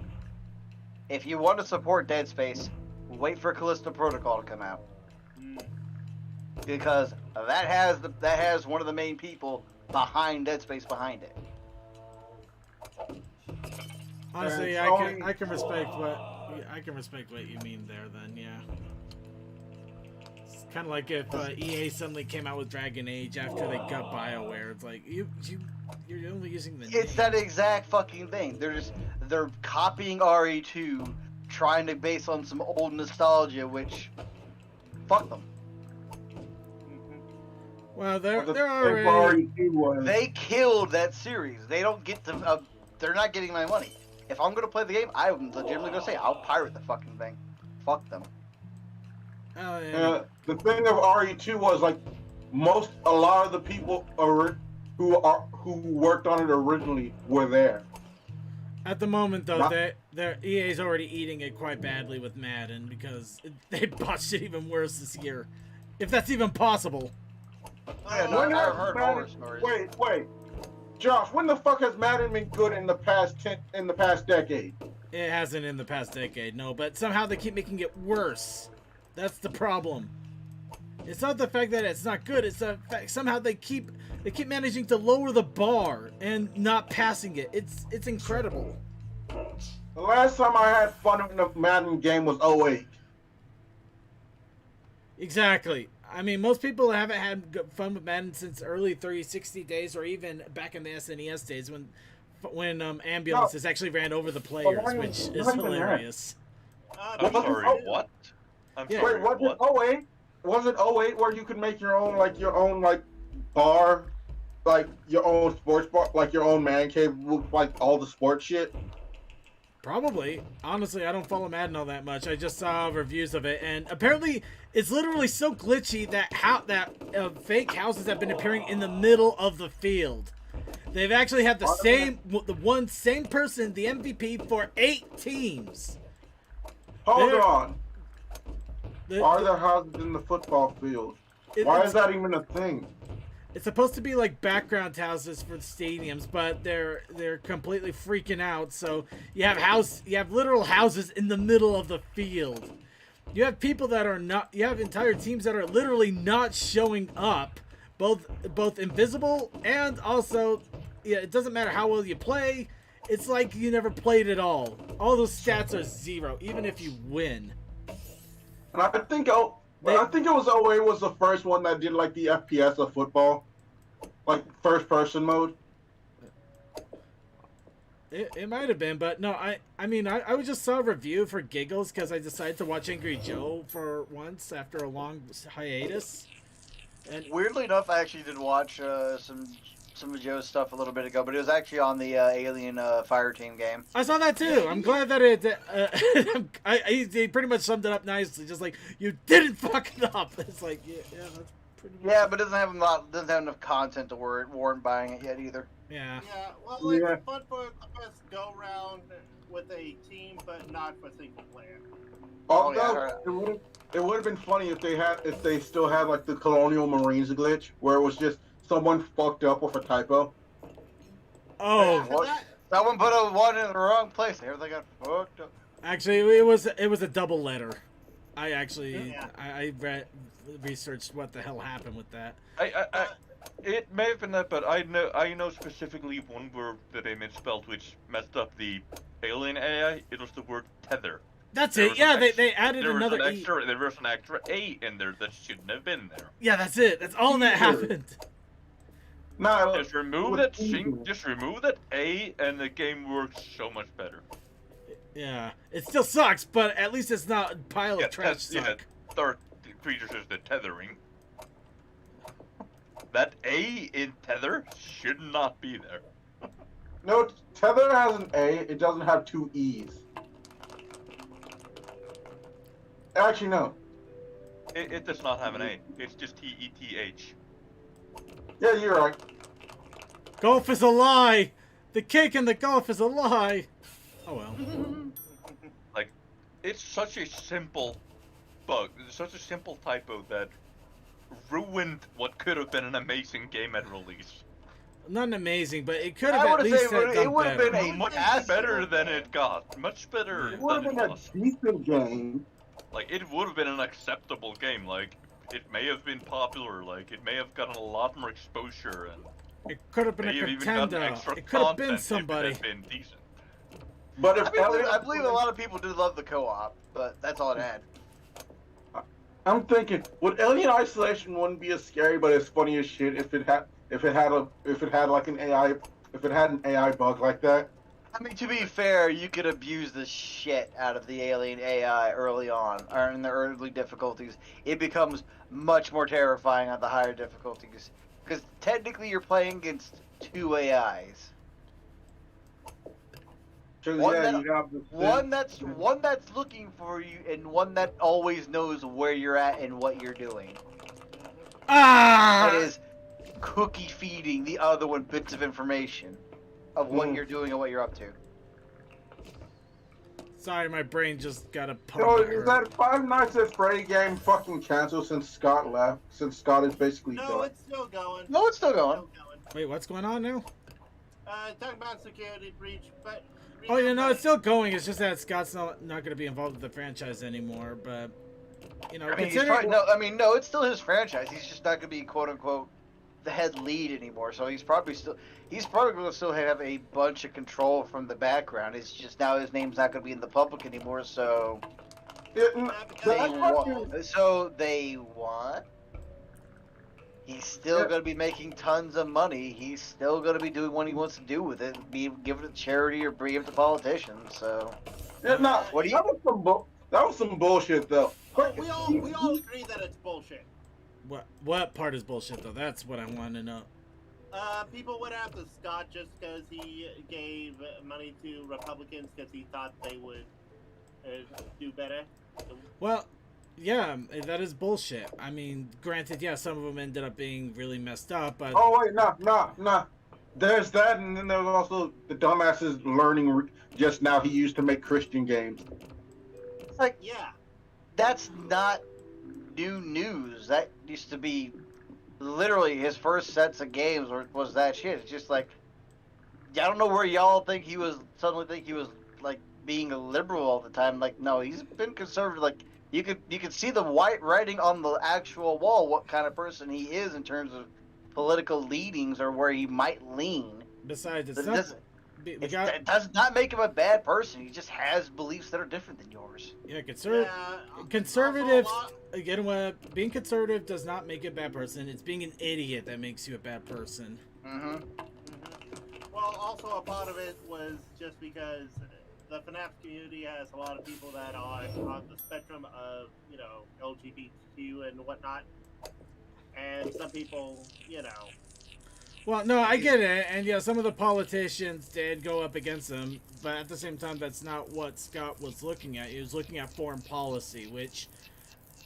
If you want to support Dead Space, wait for Callisto Protocol to come out because that has one of the main people behind Dead Space behind it. Honestly, And I can respect what you mean there. Then, yeah. Kind of like if EA suddenly came out with Dragon Age after they got BioWare. It's like you're only using the It's name. that exact fucking thing. They're copying RE2, trying to base on some old nostalgia, which fuck them. Well, But the they're thing already. for RE2 was They killed that series. They don't get to. They're not getting my money. If I'm gonna play the game, I'm legitimately gonna say I'll pirate the fucking thing. Fuck them. Oh, yeah. the thing of RE2 was like a lot of the people who worked on it originally were there. At the moment, though, Not- their EA's already eating it quite badly with Madden because they botched it even worse this year, if that's even possible. Yeah, no, When I've has heard Madden- horror stories. Wait, Josh, when the fuck has Madden been good in the past decade? It hasn't in the past decade, no, but somehow they keep making it worse. That's the problem. It's not the fact that it's not good. It's the fact somehow they keep managing to lower the bar and not passing it. It's incredible. The last time I had fun in a Madden game was 08. Exactly. I mean, most people haven't had fun with Madden since early 360 days, or even back in the SNES days when ambulances actually ran over the players, not which even- is not even that. hilarious. I'm What? sorry, Oh. what? I'm Yeah. sorry, Wait, was what? it 08? Was it 08 where you could make your own bar, like your own sports bar, like your own man cave with like all the sports shit? Probably. Honestly, I don't follow Madden all that much. I just saw reviews of it, and apparently it's literally so glitchy that fake houses have been appearing in the middle of the field. They've actually had the same person, the MVP, for 8 teams. Hold There- on. The- Are there houses in the football field? it- Why it's- is that even a thing? It's supposed to be like background houses for the stadiums, but they're completely freaking out. So you have literal houses in the middle of the field. You have people that are not. You have entire teams that are literally not showing up, both invisible and also, yeah. It doesn't matter how well you play. It's like you never played at all. All those stats are 0, even if you win. And I think it was 08 was the first one that did like the FPS of football, like first person mode. It might have been, but no, I mean, I just saw a review for giggles because I decided to watch Angry Joe for once after a long hiatus. And Weirdly enough, I actually did watch some of Joe's stuff a little bit ago, but it was actually on the Alien Fire Team game. I saw that too. I'm glad that he pretty much summed it up nicely. Just like, you didn't fuck it up. It's like, yeah, that's pretty much Yeah, but it doesn't have enough content to warrant buying it yet either. yeah. Yeah, well, Yeah. it's fun for the first go round with a team, but not for single player. Oh, yeah, Although alright. it would have been funny if they still had like the Colonial Marines glitch where it was just someone fucked up with a typo. Oh, What? Someone put a 1 in the wrong place. Everything got fucked up. actually, it was a double letter. I actually Yeah. I researched what the hell happened with that. It may have been that, but I know specifically one word that they misspelled, which messed up the alien AI. It was the word tether. That's There it. was Yeah, an they added There was another an E. extra. There was an extra A in there that shouldn't have been there. Yeah, that's it. That's all that happened. Nah, Just remove that. Just remove that A, and the game works so much better. Yeah, it still sucks, but at least it's not a pile Yeah, of trash suck. third creatures is the tethering. That A in tether should not be there. no, Tether has an A. It doesn't have 2 E's. Actually, no. It does not have an A. It's just TETH. Yeah, you're right. Golf is a lie. The cake and the golf is a lie. Oh well. It's such a simple bug, such a simple typo that ruined what could have been an amazing game at release. Not amazing, but it could have I at would least say it done would have better. been a Much massive better than it got. Much better It would have than been it a was. decent game. Like, it would have been an acceptable game. Like, it may have been popular. Like, it may have gotten a lot more exposure, and It could have been may have a even gotten contender. extra It could have been content somebody. if it had been decent. But if I believe a lot of people did love the co-op, but that's all it had. I'm thinking, would Alien Isolation wouldn't be as scary, but as funny as shit if it had like an AI if it had an AI bug like that. I mean, to be fair, you could abuse the shit out of the alien AI early on, or in the early difficulties. It becomes much more terrifying on the higher difficulties, because technically you're playing against two AIs. So, One yeah, that- you have the One that's looking for you, and one that always knows where you're at and what you're doing. Ah! That is cookie feeding the other one bits of information of what you're doing and what you're up to. Sorry, my brain just got a pump. So is that Five Nights at Freddy game fucking canceled since Scott left? Since Scott is basically No, done. it's still going. No, it's still going. Wait, what's going on now? Talking about security breach, but. Oh, you know, it's still going. It's just that Scott's not going to be involved with the franchise anymor. But, you know, I mean, considering... no, it's still his franchise. He's just not gonna be quote unquote the head lead anymore. So he's probably gonna still have a bunch of control from the background. It's just now his name's not gonna be in the public anymore. So they want. He's still gonna be making tons of money. He's still gonna be doing what he wants to do with it, be give it to charity or bring it to politicians. So Yeah, no, What do you- that was some bullshit though. But we all agree that it's bullshit. What part is bullshit, though? That's what I want to know. People went after Scott just because he gave money to Republicans because he thought they would do better. Well, yeah, that is bullshit. I mean, granted, yeah, some of them ended up being really messed up, but... Oh wait, no. There's that, and then there's also the dumbasses learning just now he used to make Christian games. it's like Yeah. that's not new news. That used to be literally his first sets of games was that shit. It's just like I don't know where y'all suddenly think he was like being a liberal all the time. Like no, he's been conservative. Like you could see the white writing on the actual wall what kind of person he is in terms of political leanings or where he might lean. Besides, it's It not... doesn't, We it got... does not make him a bad person. He just has beliefs that are different than yours. Yeah, Yeah, conservatives... also Again, being conservative does not make you a bad person. It's being an idiot that makes you a bad person. Mm-hmm. Well, also a part of it was just because the FNAF community has a lot of people that are on the spectrum of, LGBTQ and whatnot. And some people, Well, no, I get it, and yeah, some of the politicians did go up against them, but at the same time, that's not what Scott was looking at. He was looking at foreign policy, which,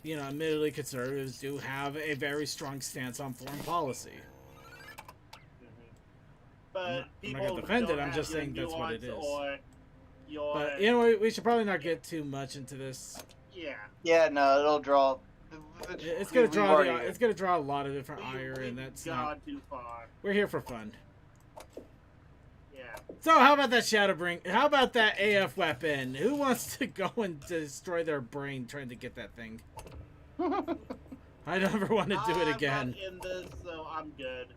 admittedly, conservatives do have a very strong stance on foreign policy. but I'm not people gonna defend don't it, I'm have just your saying that's what it nuance is. Or your, But we should probably not get too much into this. yeah. Yeah, no, it'll draw. It's gonna draw already- it's gonna draw a lot of different ire, and We've that's gone not. too far. We're here for fun. Yeah. So how about that Shadowbring? How about that AF weapon? Who wants to go and destroy their brain trying to get that thing? I never want to do it again. I'm not in this, so I'm good.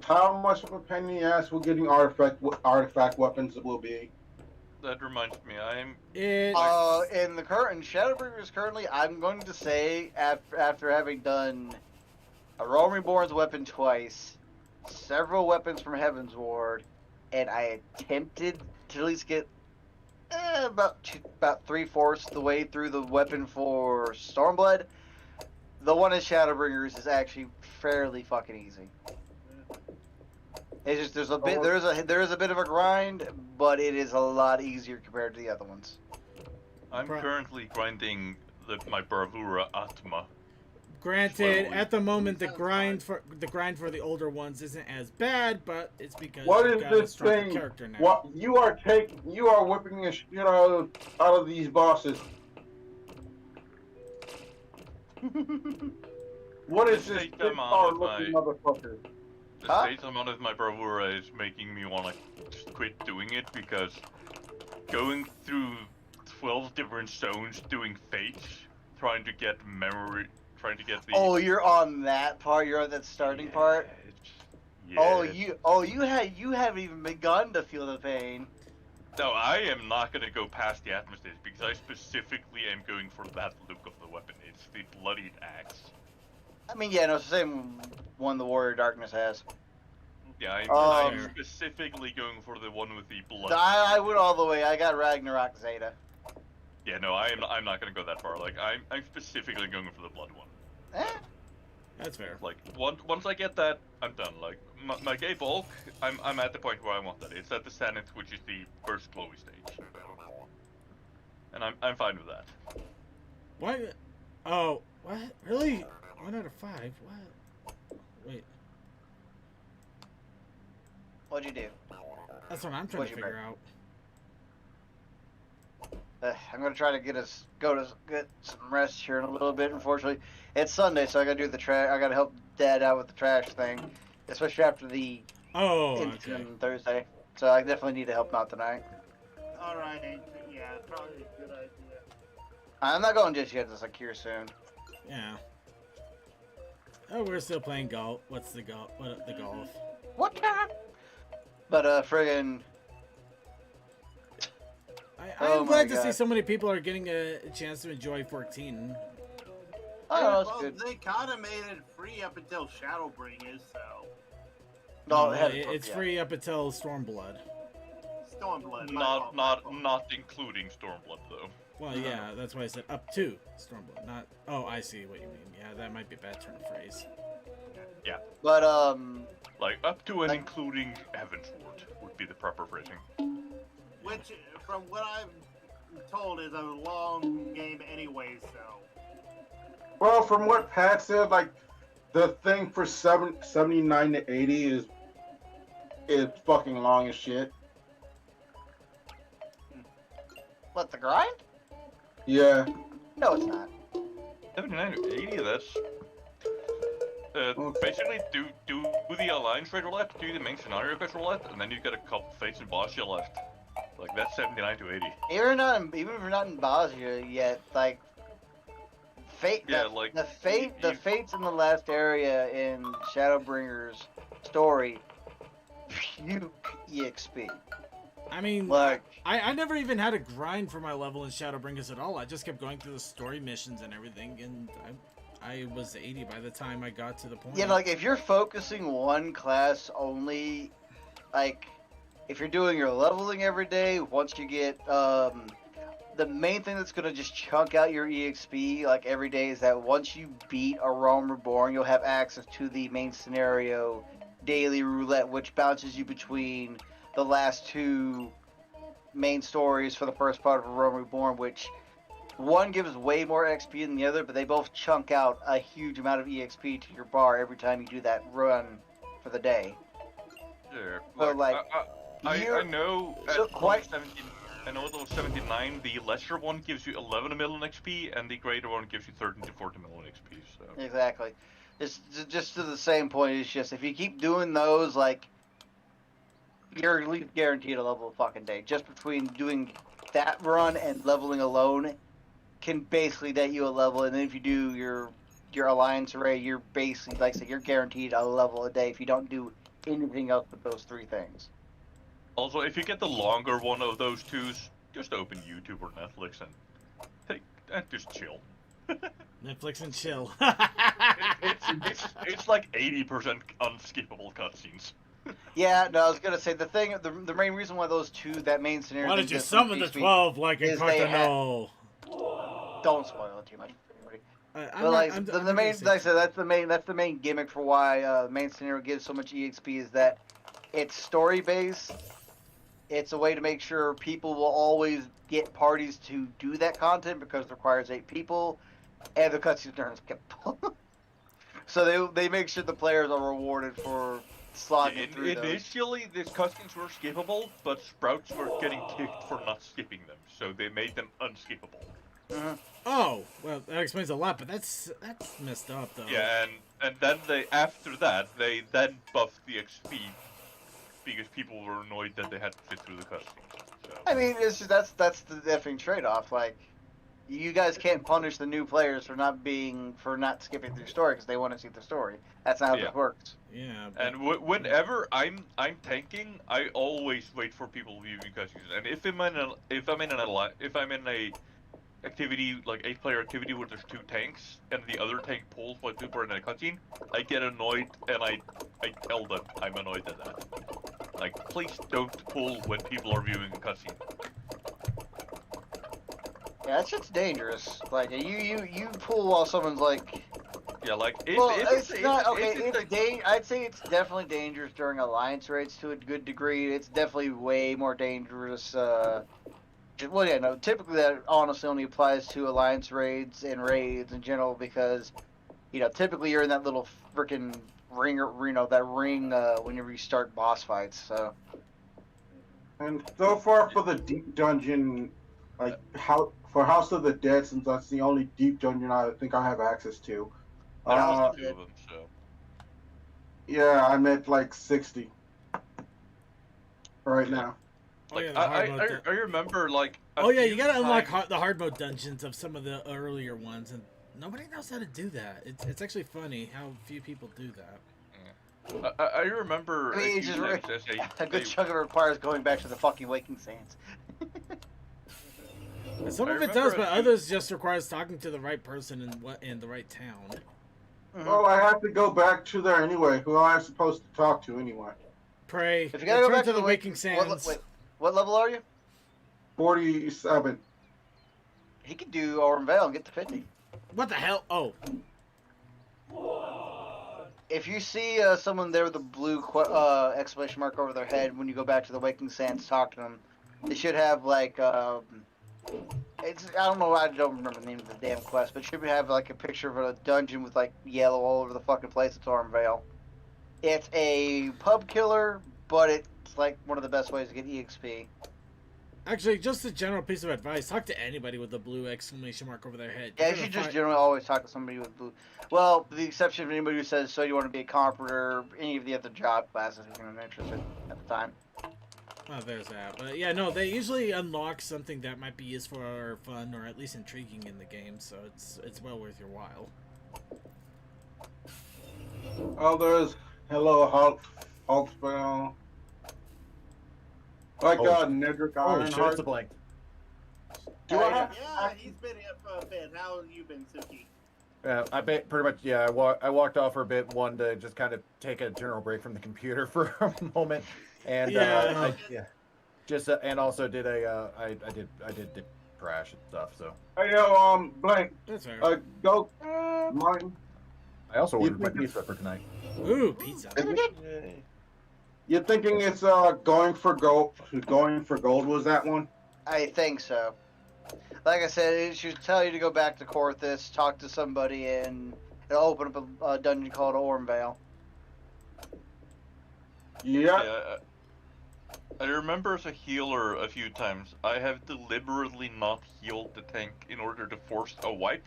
How much of a pain in the ass will getting artifact weapons will be? That reminds me, I'm It In the current Shadowbringers currently, I'm going to say after having done a Realm Reborn's weapon twice, several weapons from Heaven's Ward, and I attempted to at least get about 3/4 the way through the weapon for Stormblood. The one in Shadowbringers is actually fairly fucking easy. It's just there is a bit of a grind, but it is a lot easier compared to the other ones. Right. currently grinding my Bravura Atma. Granted, Slowly. at the moment the grind for the older ones isn't as bad, but it's because What you've is got a this stronger thing? character now. What you are whipping the shit out of these bosses. What is this Take big them out car of looking my- motherfucker? The Huh? state amount of my Bravura is making me want to just quit doing it because going through 12 different zones doing fates, trying to get memory, trying to get the. Oh, you're on that part. You're on that starting part. Yeah. You haven't even begun to feel the pain. No, I am not gonna go past the atmosphere because I specifically am going for that look of the weapon. It's the bloodied axe. I mean, yeah, no, it's the same one the Warrior Darkness has. Yeah, I'm Um, specifically going for the one with the blood. I went all the way. I got Ragnarok Zeta. Yeah, no, I'm not gonna go that far. Like, I'm specifically going for the blood one. Eh? That's fair. Like, once I get that, I'm done. Like, my gay bulk, I'm at the point where I want that. It's at the Zenith, which is the first glowy stage. And I'm fine with that. What? Oh, what? Really? 1 out of 5? What? Wait, What'd you do? that's what I'm trying What'd to you figure out. I'm gonna try to get some rest here in a little bit. Unfortunately, it's Sunday, so I gotta do the trash. I gotta help Dad out with the trash thing, especially after the Oh, incident okay. on Thursday. So I definitely need to help him out tonight. Alright, yeah, probably a good idea. I'm not going just yet. It's like here soon. Yeah. Oh, we're still playing golf. What's the golf? What the golf? What time? But friggin', I'm Oh glad my to see God. so many people are getting a chance to enjoy 14. I don't know, it's Well, good. they kind of made it free up until Shadowbring is, so. No, It's free up until Stormblood. Stormblood. Not including Stormblood though. Well, yeah, that's why I said up to Stormblood, not. Oh, I see what you mean. Yeah, that might be a bad turn of phrase. But Like, up to and including Heavensward would be the proper phrasing. Which, from what I'm told, is a long game anyway, so. Well, from what Pat said, like the thing for 79 to 80 is fucking long as shit. what, the grind? Yeah. No, it's not. 79 to 80, that's... basically, do the Alliance raid roulette, do the main scenario quest roulette, and then you've got a couple fates and Bosnia left. Like, that's 79 to 80. Even if you're not in Bosnia yet, like fate. Yeah, the, like, the fates in the last area in Shadowbringer's story. Puke EXP. I mean, Like, I never even had a grind for my level in Shadowbringers at all. I just kept going through the story missions and everything, and I was 80 by the time I got to the point. yeah, like if you're focusing one class only, like if you're doing your leveling every day, once you get the main thing that's gonna just chunk out your EXP like every day is that once you beat a Realm Reborn, you'll have access to the main scenario daily roulette, which bounces you between the last two main stories for the first part of Realm Reborn, which one gives way more XP than the other, but they both chunk out a huge amount of EXP to your bar every time you do that run for the day. Sure. So, like, I know so at quite- 17, I know at level 79, the lesser one gives you 11 million XP, and the greater one gives you 13 to 14 million XP, so... Exactly. It's just to the same point. It's just if you keep doing those, like, you're at least guaranteed a level of fucking day. Just between doing that run and leveling alone can basically get you a level. And then if you do your alliance array, you're basically, like I said, you're guaranteed a level a day if you don't do anything else but those three things. Also, if you get the longer one of those twos, just open YouTube or Netflix and just chill. Netflix and chill. It's like 80% unskippable cutscenes. Yeah, no, I was gonna say the main reason why those two, that main scenario. Why thing did you doesn't summon the teach me- 12 like a is they cardinal? Don't spoil it too much for everybody. I'm But not- like I'm- the I'm not main, gonna say- like I said, that's the main gimmick for why the main scenario gives so much EXP is that it's story based. It's a way to make sure people will always get parties to do that content because it requires 8 people, and the cutscenes aren't skippable. So they make sure the players are rewarded for slogging through those. Initially, these cutscenes were skippable, but Sprouts were getting kicked for not skipping them, so they made them unskippable. Mhm. Oh, well, that explains a lot, but that's messed up though. Yeah, and then after that, they then buffed the XP because people were annoyed that they had to fit through the cutscenes. So. I mean, it's just, that's the effing trade-off. Like, you guys can't punish the new players for not skipping through story because they want to see the story. That's not how Yeah. this works. Yeah. But, And whenever I'm tanking, I always wait for people viewing cutscenes. And if I'm in a activity, like 8-player activity where there's 2 tanks, and the other tank pulls while people are in a cutscene, I get annoyed and I tell them I'm annoyed at that. Like, please don't pull when people are viewing a cutscene. Yeah, that shit's dangerous. Like you pull while someone's like. Yeah, like It's not okay. I'd say it's definitely dangerous during alliance raids to a good degree. It's definitely way more dangerous. Well, yeah, no. Typically, that honestly only applies to alliance raids and raids in general because, typically you're in that little freaking ring, that ring whenever you start boss fights. So. And so far for the deep dungeon, like for House of the Dead, since that's the only deep dungeon I think I have access to. There was 2 of them, so. Yeah, I'm at like 60 right now. Like, Oh, yeah, I remember, like... Oh yeah, you gotta unlock the hard mode dungeons of some of the earlier ones, and nobody knows how to do that. It's actually funny how few people do that. I remember... I mean, it's just a good chunk of it requires going back to the fucking Waking Sands. And some I of it does, remember but others just requires talking to the right person in the right town. Well, I have to go back to there anyway. Who am I supposed to talk to anyway? Pray. If you gotta go Return back to the Wake- Waking Sands. What level are you? 47. He could do Aurum Vale and get to 50. What the hell? Oh, If you see someone there with a blue exclamation mark over their head when you go back to the Waking Sands, talk to them. They should have like I don't remember the name of the damn quest, but it should have like a picture of a dungeon with like yellow all over the fucking place. It's Aurum Vale. It's a pub killer, but it's like one of the best ways to get EXP. actually, just a general piece of advice: talk to anybody with a blue exclamation mark over their head. Yeah, You're you should gonna just generally always talk to somebody with blue. Well, with the exception of anybody who says, so you want to be a carpenter, any of the other job classes if you're interested at the time. Well, there's that. But yeah, no, they usually unlock something that might be useful or fun or at least intriguing in the game, so it's well worth your while. Oh, there's Hello Hulkspell. Like Nedrick Holy shit, Ironheart. it's a blank. Do I have? Yeah, he's been here for a bit. How have you been, Suki? Pretty much, yeah. I walked off for a bit, one to just kind of take a general break from the computer for a moment, and just and also did I did crash and stuff. So Hey, Blank. That's fair. Go, Martin. I also You ordered my think pizza for tonight. Ooh, pizza. You're thinking it's going for gold? Going for gold was that one? I think so. Like I said, it should tell you to go back to Corthus, talk to somebody, and it'll open up a dungeon called Aurum Vale. Yeah. I remember as a healer a few times, I have deliberately not healed the tank in order to force a wipe,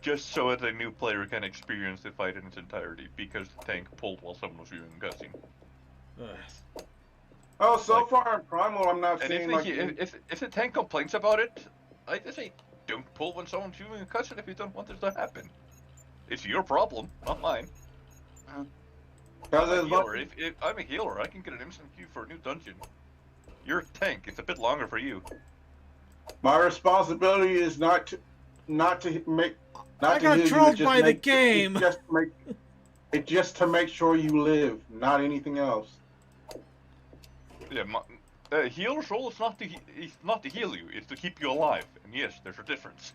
just so that a new player can experience the fight in its entirety, because the tank pulled while someone was viewing a cutscene. Ugh. Oh, so Like- far in Primal, I'm not And seeing if the tank complains about it, I just say, don't pull when someone's viewing a cutscene if you don't want this to happen. It's your problem, not mine. Because I'm a it's healer. If I'm a healer, I can get an instant queue for a new dungeon. You're a tank. It's a bit longer for you. my responsibility is not to make. Not I to got heal you, trolled it's just by the make- game. It's just to make sure you live, not anything else. Yeah, healer's role is not to heal you. It's to keep you alive. And yes, there's a difference.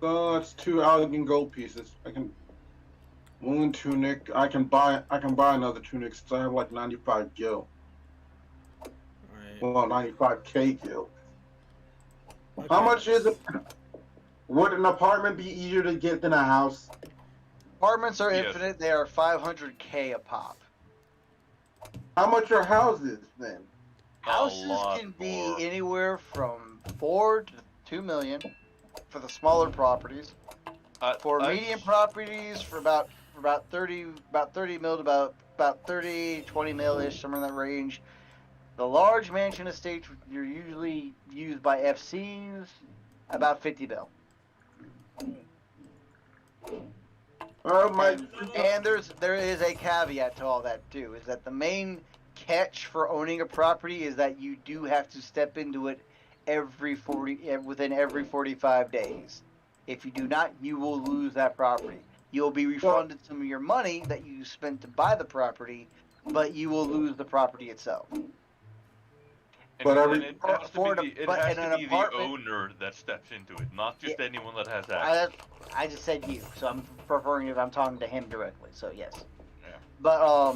So that's 2 elegant gold pieces. I can one tunic. I can buy another tunic since I have like 95 gil. Right. Well, 95k gil. Okay. How much is it? Would an apartment be easier to get than a house? Apartments are Yes. infinite. They are 500k a pop. How much are houses then? Houses lot can be more. anywhere from 4 to 2 million for the smaller properties. For medium properties, for about 30 mil to about 30, 20 mil ish, somewhere in that range. The large mansion estates are usually used by FCs, about 50 mil. My And there is a caveat to all that too, is that the main catch for owning a property is that you do have to step into it within every 45 days. If you do not, you will lose that property. You'll be refunded some of your money that you spent to buy the property, but you will lose the property itself. But It has to be the owner that steps into it, not just anyone that has access. I just said you, so I'm preferring if I'm talking to him directly. So yes. Yeah. But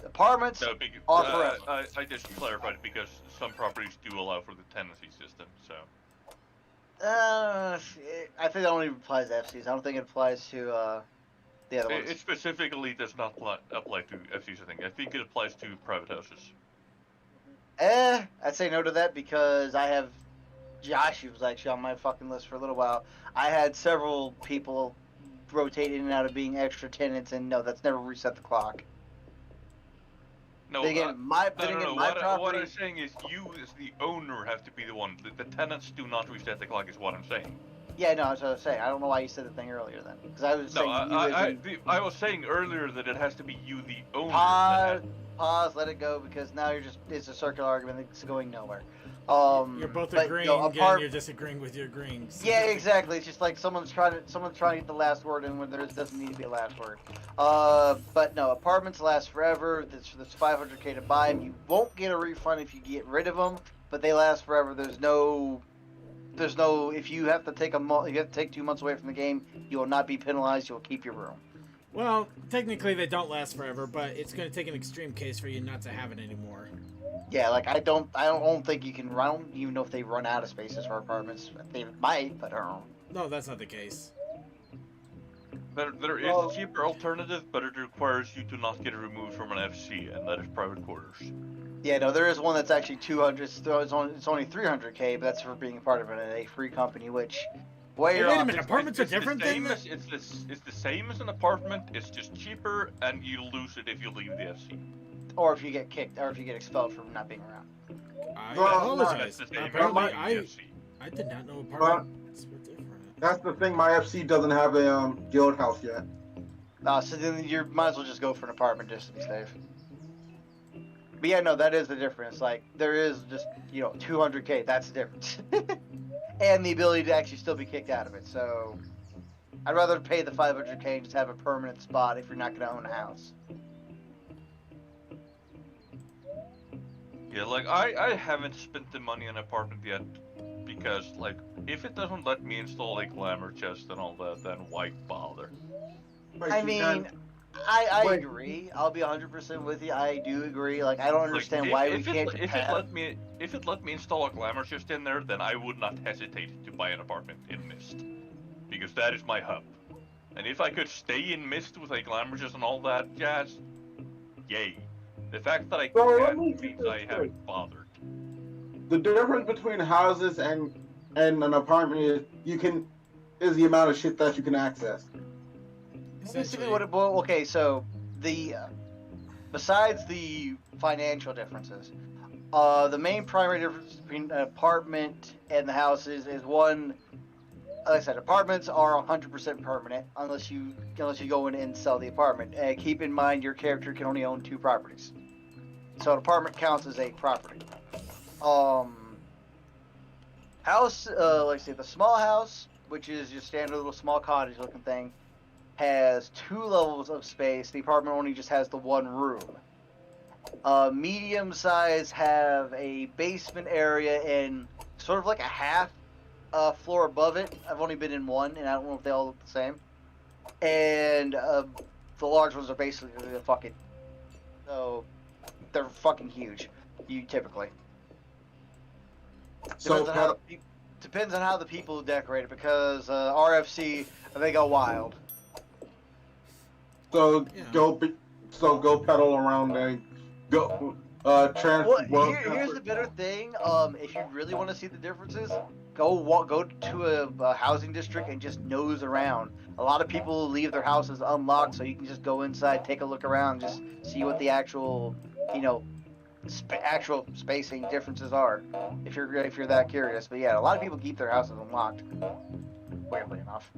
apartments No, are forever. I just clarified it because some properties do allow for the tenancy system. So. I think that only applies to FCs. I don't think it applies to the other ones. It specifically does not apply to FCs. I think it applies to private houses. I'd say no to that because I have Josh, who was actually on my fucking list for a little while. I had several people rotate in and out of being extra tenants, and no, that's never reset the clock. No, What I'm saying is you, as the owner, have to be the one. The tenants do not reset the clock, is what I'm saying. Yeah, no, that's what I was saying. I don't know why you said the thing earlier then, because I was saying I was saying earlier that it has to be you, the owner. Pause, let it go, because now it's a circular argument that's going nowhere. You're both but, agreeing, no, and you're disagreeing with your agreeing. Yeah, exactly. It's just like someone's trying to get the last word in when there doesn't need to be a last word. But no, apartments last forever. There's 500K to buy them. You won't get a refund if you get rid of them, but they last forever. There's no. If you have to take you have to take 2 months away from the game, you will not be penalized. You will keep your room. Well, technically they don't last forever, but it's going to take an extreme case for you not to have it anymore. Yeah, like I don't think you can run. Even know if they run out of spaces for apartments. They might, but I don't know. No, that's not the case. There is a cheaper alternative, but it requires you to not get removed from an FC, and that is private quarters. Yeah, no, there is one that's actually 200. It's only 300K, but that's for being a part of a free company, which. Wait a minute, apartments are different than than it's the same as an apartment. It's just cheaper, and you lose it if you leave the FC. Or if you get kicked, or if you get expelled from not being around. I Well, apologize. That's the same Apparently, as the FC. I did not know apartments were different. That's the thing. My FC doesn't have a guild house yet. So then you might as well just go for an apartment just to be safe. But yeah, no, that is the difference. Like there is just 200K. That's the difference. And the ability to actually still be kicked out of it. So I'd rather pay the 500K and just have a permanent spot if you're not going to own a house. Yeah, like I haven't spent the money on an apartment yet because like if it doesn't let me install a glamour chest and all that, then why bother? Wait, I you mean, can- I Wait. agree. I'll be 100% with you. I do agree. Like I don't understand Like, why if we can't. if it let me install a glamour chest in there, then I would not hesitate to buy an apartment in Mist, because that is my hub. And if I could stay in Mist with a glamour chest and all that jazz, yay. The fact that I Well, let can't me get means this I haven't straight. bothered. The difference between houses and an apartment is the amount of shit that you can access. Basically, okay, so the besides the financial differences, the main primary difference between an apartment and the houses is one. Like I said, apartments are 100% permanent unless you go in and sell the apartment. Keep in mind your character can only own 2 properties, so an apartment counts as a property. House, like I say, the small house, which is your standard little small cottage looking thing, has 2 levels of space. The apartment only just has the 1 room. Medium size have a basement area and sort of like a half floor above it. I've only been in one, and I don't know if they all look the same. And the large ones are basically the fucking. So they're fucking huge. Typically. So Depends on how the people decorate it, because RFC, they go wild. So Yeah. go pedal around and go Here's the better thing. If you really want to see the differences, go to a housing district and just nose around. A lot of people leave their houses unlocked, so you can just go inside, take a look around, just see what the actual, actual spacing differences are. If you're that curious. But yeah, a lot of people keep their houses unlocked. Weirdly enough.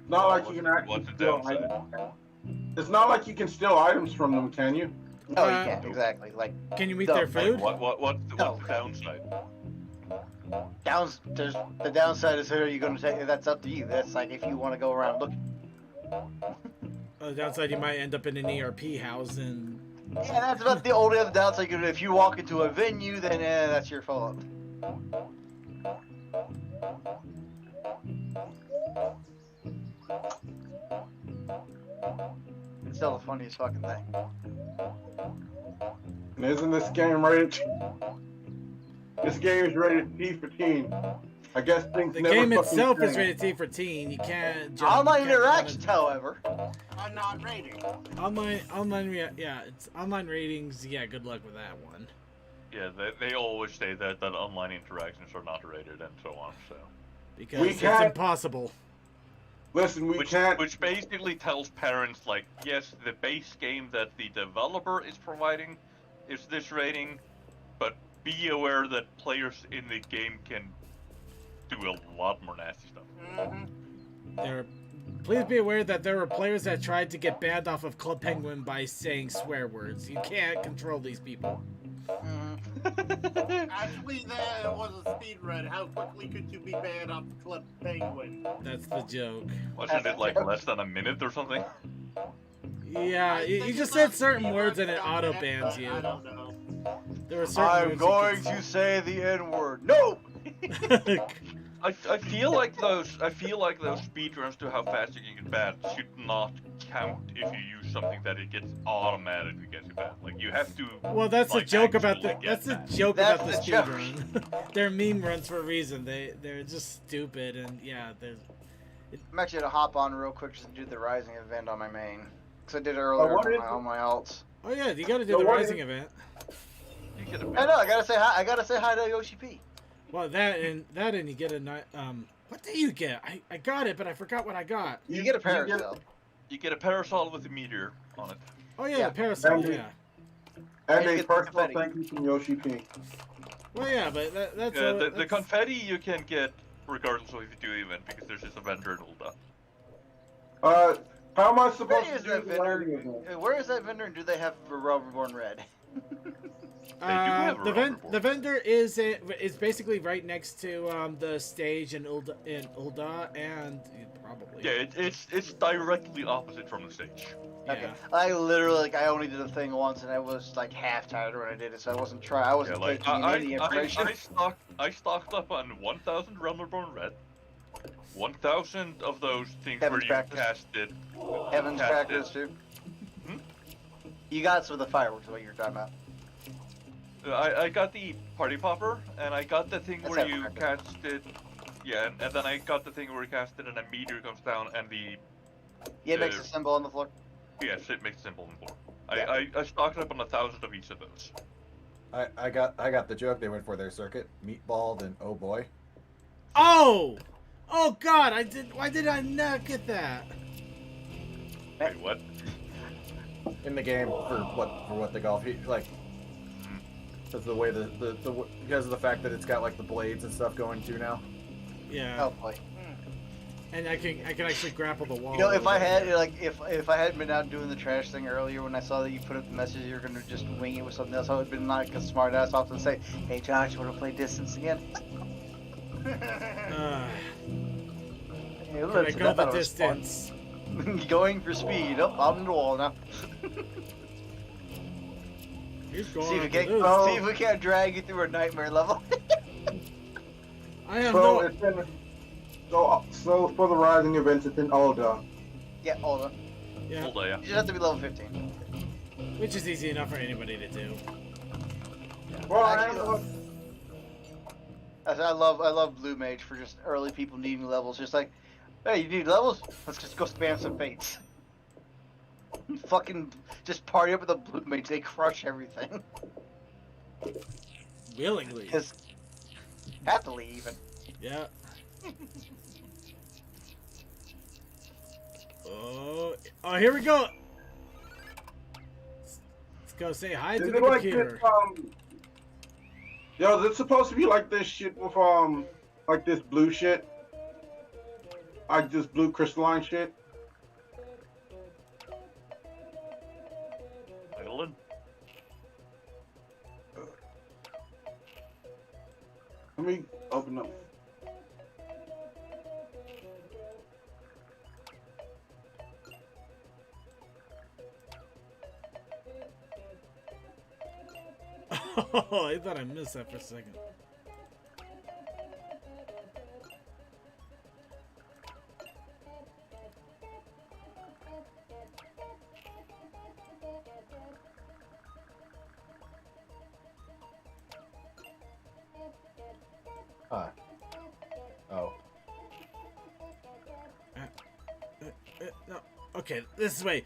not like you can What's actually the downside? It's not like you can steal items from them, can you? No, you Uh, can't. Exactly. Like Can you eat No, their like food? What's No. the downside? there's the downside is who are you going to take? That's up to you. That's like if you want to go around looking. The downside, you might end up in an ERP house and. Yeah, that's about the only other downside. If you walk into a venue, then that's your fault. It's still the funniest fucking thing. And isn't this game rated? This game is rated T for teen. I guess things The never game fucking itself is change. rated T for teen. You can't. Jump, Online you can't interactions, however. I'm not rating. It's online ratings. Yeah, good luck with that one. Yeah, they always say that online interactions are not rated and so on. So, Because We it's can't- impossible. Listen, we can't. which basically tells parents like, yes, the base game that the developer is providing is this rating, but be aware that players in the game can do a lot more nasty stuff. Please be aware that there were players that tried to get banned off of Club Penguin by saying swear words. You can't control these people. Actually, there was a speed run. How quickly could you be banned off Club Penguin? That's the joke. Wasn't it like less than a minute or something? Yeah, I you think just it's said not certain speed words run and it down auto there, bans but you. I don't know. There were certain I'm words going you to say the N-word. No! could... I feel like those speedruns to how fast you can get banned should not count if you use something that it gets automatically gets you banned. Like you have to. Well, that's the like, joke about the. actually get That's the banned. joke That's about the the joke. speedrun. They're meme runs for a reason. They're just stupid and yeah. I'm actually gonna hop on real quick just to do the Rising event on my main. Because I did it earlier what on is my, it? on my alts. Oh yeah, you gotta do So the what Rising is- event. You get a I know, I gotta say hi. I gotta say hi to Yoshi P. Well, that and you get a What do you get? I got it, but I forgot what I got. You get a parasol. You get a parasol with a meteor on it. Oh yeah, Yeah. the parasol. And- Yeah. And you a get the personal confetti. thank you from Yoshi P. Well, yeah, but that's The that's- confetti you can get regardless of if you do the event because there's just a vendor in Ulda. How am I Where supposed is to do that the Rising vendor? event? Where is that vendor and do they have a Rubberborn Red? have a the rubber board. vendor is basically right next to the stage in Ulda and probably Yeah, it's directly opposite from the stage. yeah. Okay. I literally, I only did a thing once and I was like half tired when I did it, so I wasn't Yeah, taking like in any information. I stocked up on 1,000 Rumblborn Red. 1,000 of those things Heaven's where you Practice. casted. Heaven's casted- Crackers too. Hmm? You got some of the fireworks, what you're talking about. I got the party popper, and I got the thing That's where Heaven's you Practice. casted. Yeah, and then I got the thing where you casted and a meteor comes down and the Yeah, it makes Uh, a symbol on the floor. yes, it makes it simple and floor. Yeah. I stocked up on 1,000 of each of those. I got the joke they went for their circuit. Meatball, then oh boy. Oh God! Why did I not get that? Wait, what? In the game for what the golf like because the way because of the fact that it's got like the blades and stuff going too now. Yeah, Oh boy. and I can actually grapple the wall. You know, if I over had there. like if I hadn't been out doing the trash thing earlier when I saw that you put up the message you're gonna just wing it with something else, I would have been like a smart ass off to say, "Hey Josh, wanna play distance again?" Hey, Can I listen, go I thought the it was fun. distance? Going for speed. Oh, I'm in the wall now. He's going. See if, we for can't, this. see if we can't drag you through a nightmare level. I have So no. it's in. So for the Rising event, it's in Ulda. Yeah, hold on. Yeah, Hold on, yeah. You just have to be level 15. which is easy enough for anybody to do. Well, Actually, I love Blue Mage for just early people needing levels. Just like, hey, you need levels? Let's just go spam some fates. Fucking just party up with the Blue Mage. They crush everything. Willingly. Because happily even. Yeah. Oh, here we go. Let's go say hi is to it the like computer. this? Yo, is it supposed to be like this shit with like this blue shit? Like this blue crystalline shit? Let me open up. Oh, I thought I missed that for a second. Huh. Oh. No. Okay, this way.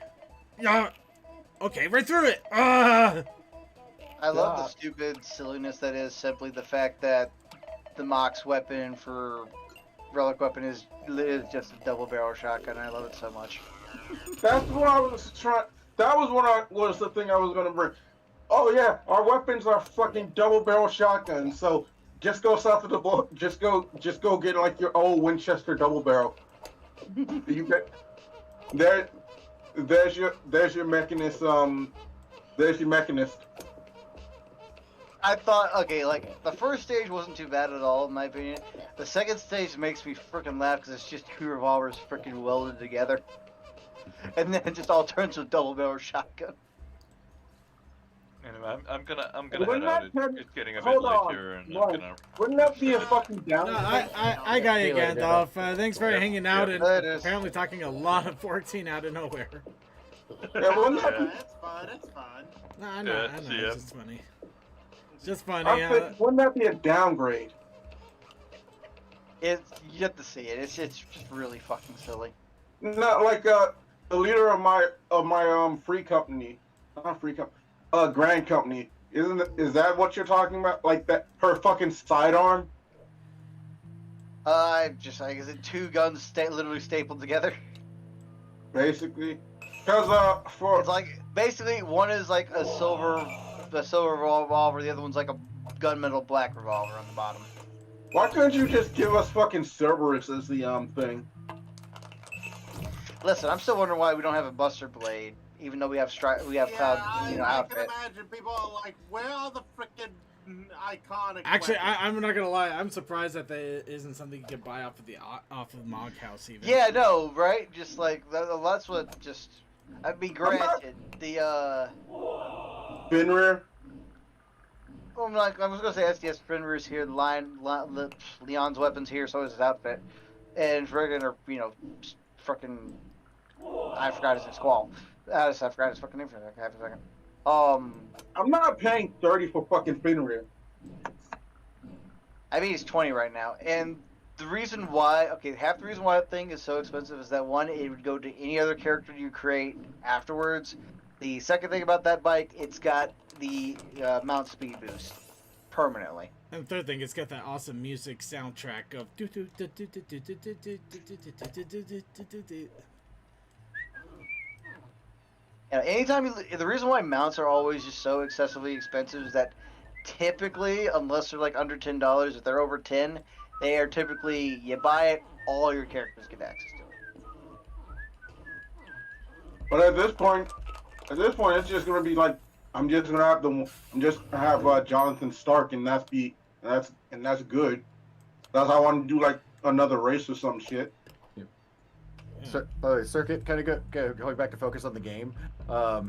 Yeah. Okay, right through it. Ah. I love the stupid silliness that is simply the fact that the Mox weapon for relic weapon is just a double barrel shotgun. I love it so much. That's what I was trying. That was what was the thing I was gonna bring. Oh yeah, our weapons are fucking double barrel shotguns. So just go south of the boat. Just go get like your old Winchester double barrel. You get there. There's your mechanist. There's your mechanist. I thought, okay, like, the first stage wasn't too bad at all, in my opinion. The second stage makes me freaking laugh because it's just two revolvers freaking welded together. And then it just all turns to a double barrel shotgun. Anyway, I'm gonna Wouldn't head out. that turn- It's getting a bit Hold on, later, and Mark. I'm gonna. Wouldn't that be a fucking down? No, I got you, See you later, Gandalf. Thanks for hanging out and There it is. apparently talking a lot of 14 out of nowhere. Yeah, wouldn't that be, It's fun. It's fun. No, I know, Yeah, I know. see ya. It's just funny. It's just funny. wouldn't that be a downgrade? You get to see it. It's just really fucking silly. Not like the leader of my free company, not free company, grand company. Is that what you're talking about? Like that her fucking sidearm? Like, is it two guns literally stapled together? Basically, because for It's like, basically, one is like a silver revolver, the other one's like a gunmetal black revolver on the bottom. why couldn't you just give us fucking Cerberus as the thing? Listen, I'm still wondering why we don't have a Buster Blade, even though we have Cloud, I can outfit. imagine people are like, where are the freaking iconic Actually, weapons? I'm not gonna lie. I'm surprised that there isn't something you can buy off of Mog House even. Yeah, no, right? Just like that's what just. I mean, granted, the Fenrir? I was gonna say SDS Fenrir's here, Leon's weapons here, so is his outfit, and friggin' frickin' I forgot his name, Squall. I forgot his fucking name for half a second. I'm not paying 30 for fucking Fenrir. I mean, he's 20 right now, and the reason why, half the reason why that thing is so expensive is that one, it would go to any other character you create afterwards. The second thing about that bike, it's got the mount speed boost permanently. And the third thing, it's got that awesome music soundtrack of. Anytime the reason why mounts are always just so excessively expensive is that typically, unless they're like under $10, if they're over 10, they are typically you buy it, all your characters get access to it. But at this point, it's just gonna be like I'm just gonna have Jonathan Stark, and that's good. That's how I want to do like another race or some shit. Circuit, kind of going back to focus on the game. All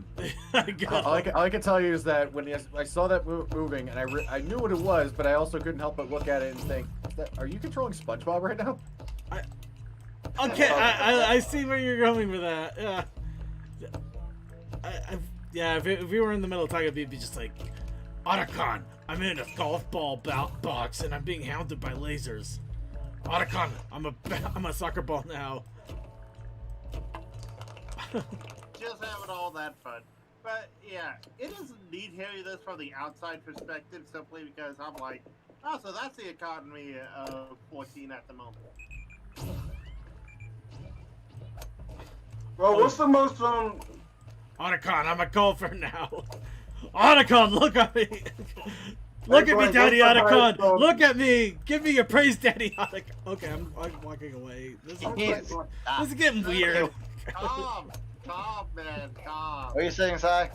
God. I can tell you is that when I saw that moving, and I knew what it was, but I also couldn't help but look at it and think, are you controlling SpongeBob right now? Okay, I see where you're going with that. Yeah. If we were in the middle of talking, we'd be just like, Otacon, I'm in a golf ball box and I'm being hounded by lasers. Otacon, I'm a soccer ball now. Just having all that fun. But yeah, it isn't neat hearing this from the outside perspective simply because I'm like, oh, so that's the economy of 14 at the moment. Well, what's the most Otacon, I'm a golfer now. Otacon, look at me. Look at me, What's Daddy the highest, Otacon. Look at me. Give me your praise, Daddy Otacon. Okay, I'm walking away. This is getting weird. Calm, man, calm. What are you saying, Sai?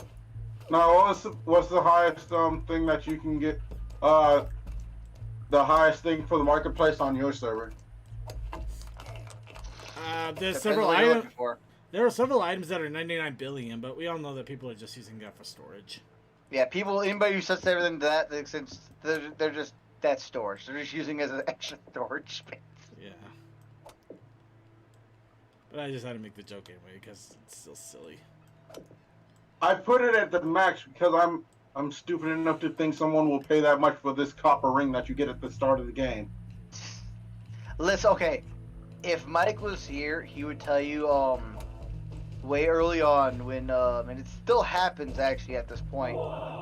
No, what's the highest thing that you can get? the highest thing for the marketplace on your server? There's Depends several on what you're items. looking for. There are several items that are 99 billion, but we all know that people are just using that for storage. Yeah, anybody who sets everything to that, since they're just that storage. They're just using it as an extra storage space. Yeah. But I just had to make the joke anyway because it's still silly. I put it at the max because I'm stupid enough to think someone will pay that much for this copper ring that you get at the start of the game. Okay. If Mike was here, he would tell you way early on when and it still happens actually at this point,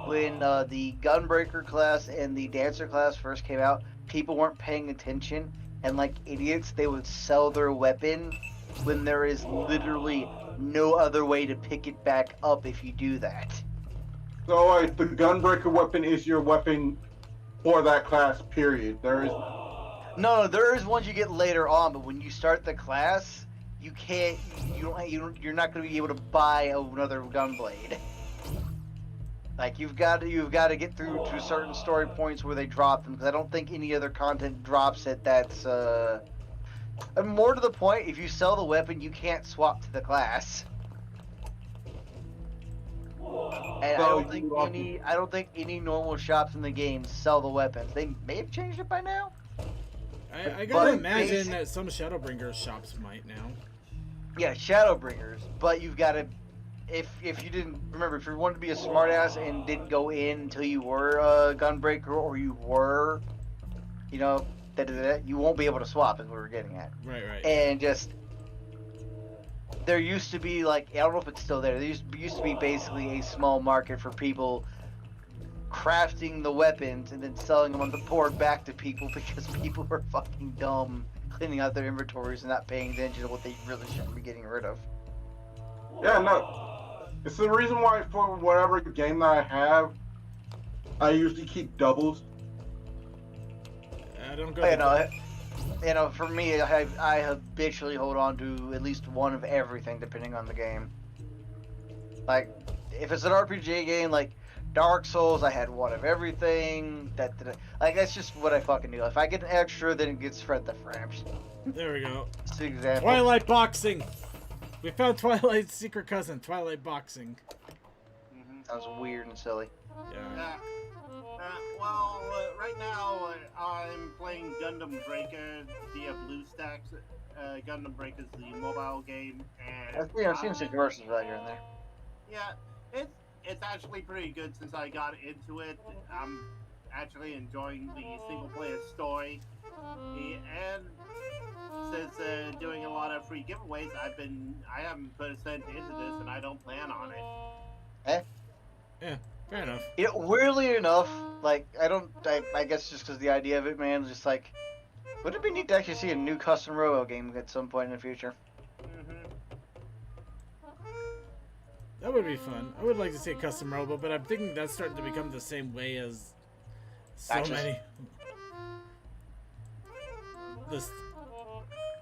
when the Gunbreaker class and the Dancer class first came out, people weren't paying attention, and like idiots they would sell their weapon when there is literally no other way to pick it back up if you do that. So the Gunbreaker weapon is your weapon for that class, period. There is... No, there is ones you get later on, but when you start the class, you can't. You're not going to be able to buy another Gunblade. Like you've got to get through to certain story points where they drop them, because I don't think any other content drops it. That's and more to the point, if you sell the weapon, you can't swap to the class. And I don't think any normal shops in the game sell the weapons. They may have changed it by now. I gotta But imagine that some Shadowbringers shops might now. Yeah, Shadowbringers, but you've got to, if you didn't remember, if you wanted to be a smartass and didn't go in until you were a Gunbreaker or you were, you know, you won't be able to swap, is what we're getting at. Right. And just, there used to be like, I don't know if it's still there. There used to be basically a small market for people crafting the weapons and then selling them on the board back to people because people were fucking dumb, cleaning out their inventories and not paying attention to what they really shouldn't be getting rid of. Yeah, no. It's the reason why for whatever game that I have, I usually keep doubles. I don't go. You know, for me, I habitually hold on to at least one of everything depending on the game. Like, if it's an RPG game, like Dark Souls, I had one of everything. Like, that's just what I fucking do. If I get an extra, then it gets spread the frames. There we go. That's the example. Twilight Boxing! We found Twilight's secret cousin, Twilight Boxing. That was weird and silly. Yeah. Well, right now I'm playing Gundam Breaker via BlueStacks. Gundam Breaker is the mobile game, and I've seen some commercials right here and there. Yeah, it's actually pretty good since I got into it. I'm actually enjoying the single player story, and since doing a lot of free giveaways, I haven't put a cent into this, and I don't plan on it. Yeah, fair enough. You know, weirdly enough, like, I guess just because the idea of it, man, is just like, wouldn't it be neat to actually see a new custom Robo game at some point in the future? That would be fun. I would like to see a custom Robo, but I'm thinking that's starting to become the same way as so Patches. many.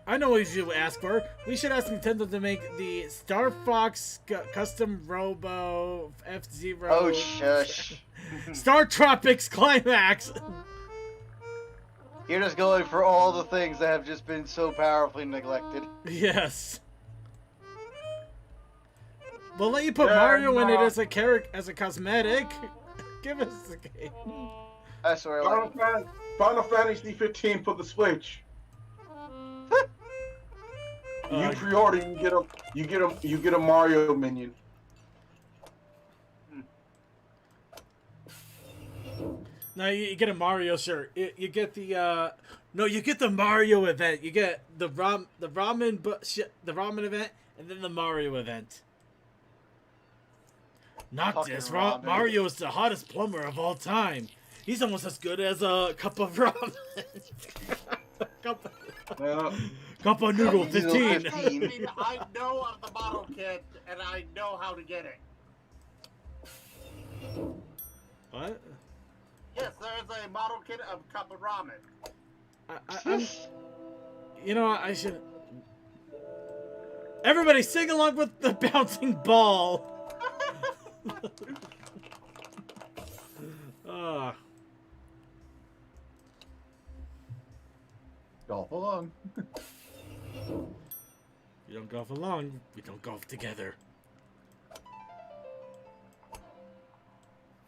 I know what you ask for. We should ask Nintendo to make the Star Fox custom Robo F-Zero. Oh, shush. Star Tropics Climax. You're just going for all the things that have just been so powerfully neglected. Yes. We'll let you put Mario in it as a character, as a cosmetic. Give us the game. I swear. Final Fantasy 15 for the Switch. You pre-order, you get a Mario minion. No, you get a Mario shirt. You get the no, you get the Mario event. You get the ramen event, and then the Mario event. Not Fucking this. ramen. Mario is the hottest plumber of all time. He's almost as good as a cup of ramen. Cup of noodle 15. I mean, I know of the model kit, and I know how to get it. What? Yes, there's a model kit of cup of ramen. I'm, you know what? I should. Everybody sing along with the bouncing ball. Golf along. You don't golf alone, we don't golf together.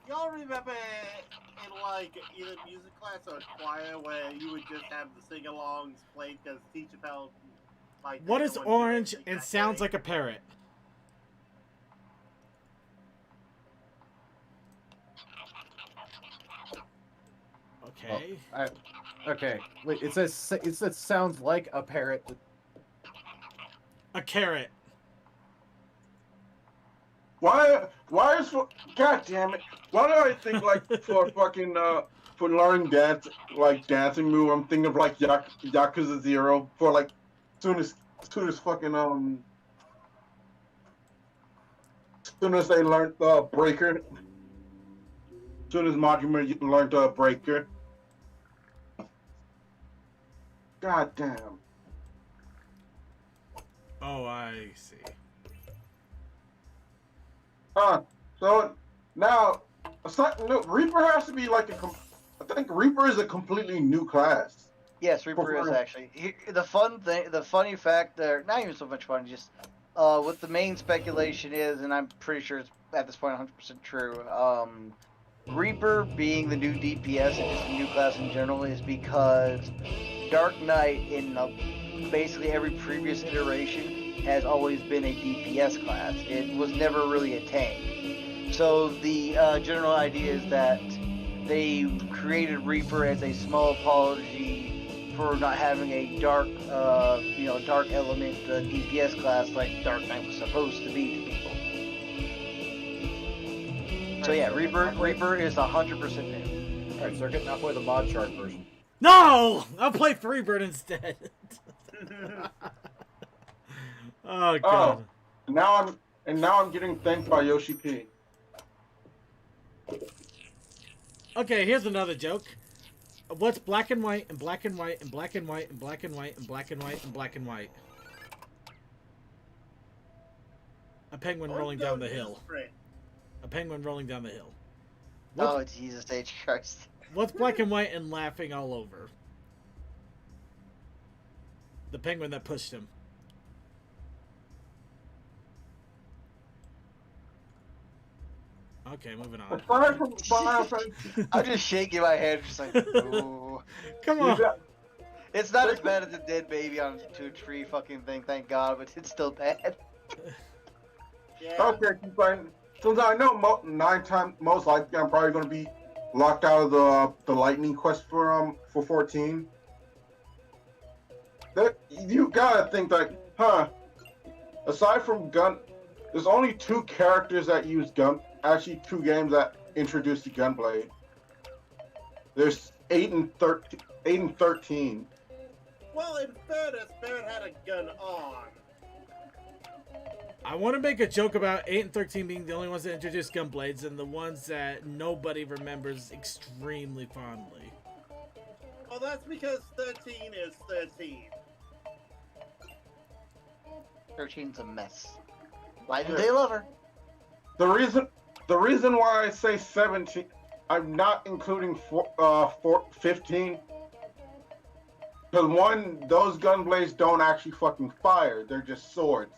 Y'all remember in like either music class or choir where you would just have the sing-alongs played because teacher felt like What they is wanted to orange sing and that sounds way? like a parrot? Okay. Okay. Wait. It says sounds like a parrot. A carrot. Why is God damn it? Why do I think like for fucking for learning dance like dancing move? I'm thinking of like Yakuza 0 for like soon as fucking soon as they learned breaker. Soon as Majima learned breaker. God damn. Oh, I see. So now, no, Reaper has to be like I think Reaper is a completely new class. Yes, Reaper is actually. The funny fact there, not even so much fun, just what the main speculation is, and I'm pretty sure it's at this point 100% true. Reaper being the new DPS and just a new class in general is because Dark Knight in basically every previous iteration has always been a DPS class. It was never really a tank. So the general idea is that they created Reaper as a small apology for not having a dark, dark element DPS class like Dark Knight was supposed to be to people. So yeah, Reaper is 100% new. All right, Circuit. Now play the mod chart version. No! I'll play Freebird instead. Oh god. Now I'm getting thanked by Yoshi P. Okay, here's another joke. What's black and white and black and white and black and white and black and white and black and white and black and white? A penguin rolling down the hill. A penguin rolling down the hill. Oh Jesus H Christ. What's black and white and laughing all over? The penguin that pushed him. Okay, moving on. Aside from Final Fantasy, I'm just shaking my head, just like, ooh. Come on. It's not as bad as a dead baby on a tree fucking thing, thank God, but it's still bad. Yeah. okay, keep going. Since I know most likely I'm probably going to be locked out of the lightning quest for 14. That you gotta think like, aside from gun, there's only 2 characters that use gun. Actually, 2 games that introduced the gunblade. There's 8 and 13. Well, in fairness, Barrett had a gun on. I want to make a joke about 8 and 13 being the only ones that introduced gunblades and the ones that nobody remembers extremely fondly. Well, that's because 13 is 13. 13's a mess. Why do they love her? The reason why I say 17, I'm not including 15. Because one, those gunblades don't actually fucking fire; they're just swords.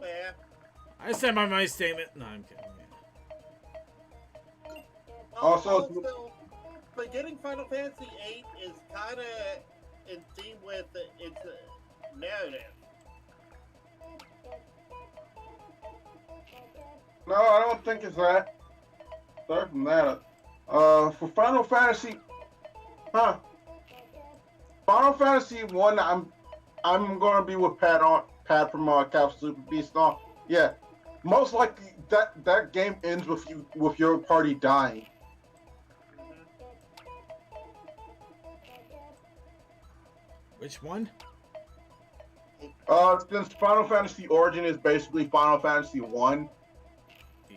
Fair. I stand by my statement. No, I'm kidding. Also- Beginning Final Fantasy VIII is kind of in theme with its narrative. No, I don't think it's that. Aside from that, for Final Fantasy, Final Fantasy 1, I'm gonna be with Pat from Cap Super Beast. No, yeah, most likely that game ends with your party dying. Which one? Since Final Fantasy Origin is basically Final Fantasy 1. Yeah.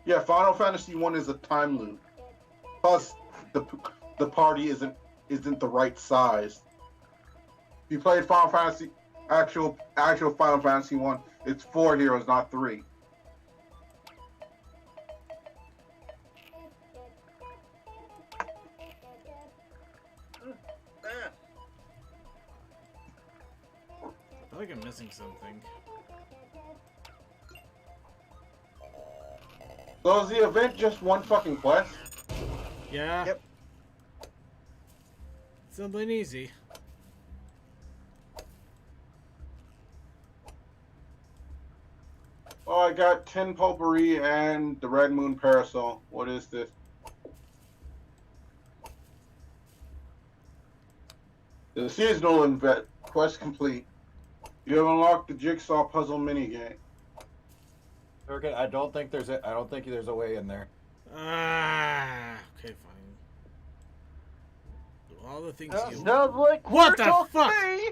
Yeah, Final Fantasy 1 is a time loop. Plus, the party isn't the right size. If you played Final Fantasy, actual Final Fantasy 1, it's 4 heroes, not 3. like I'm missing something. So is the event just one fucking quest? Yeah. Yep. Something easy. Oh, I got 10 Potpourri and the Red Moon Parasol. What is this? The seasonal event quest complete. You have unlocked the Jigsaw puzzle minigame. Okay, I don't think there's a way in there. Ah. Okay, fine. Do all the things you. Sounds like What we're the talking fuck? me.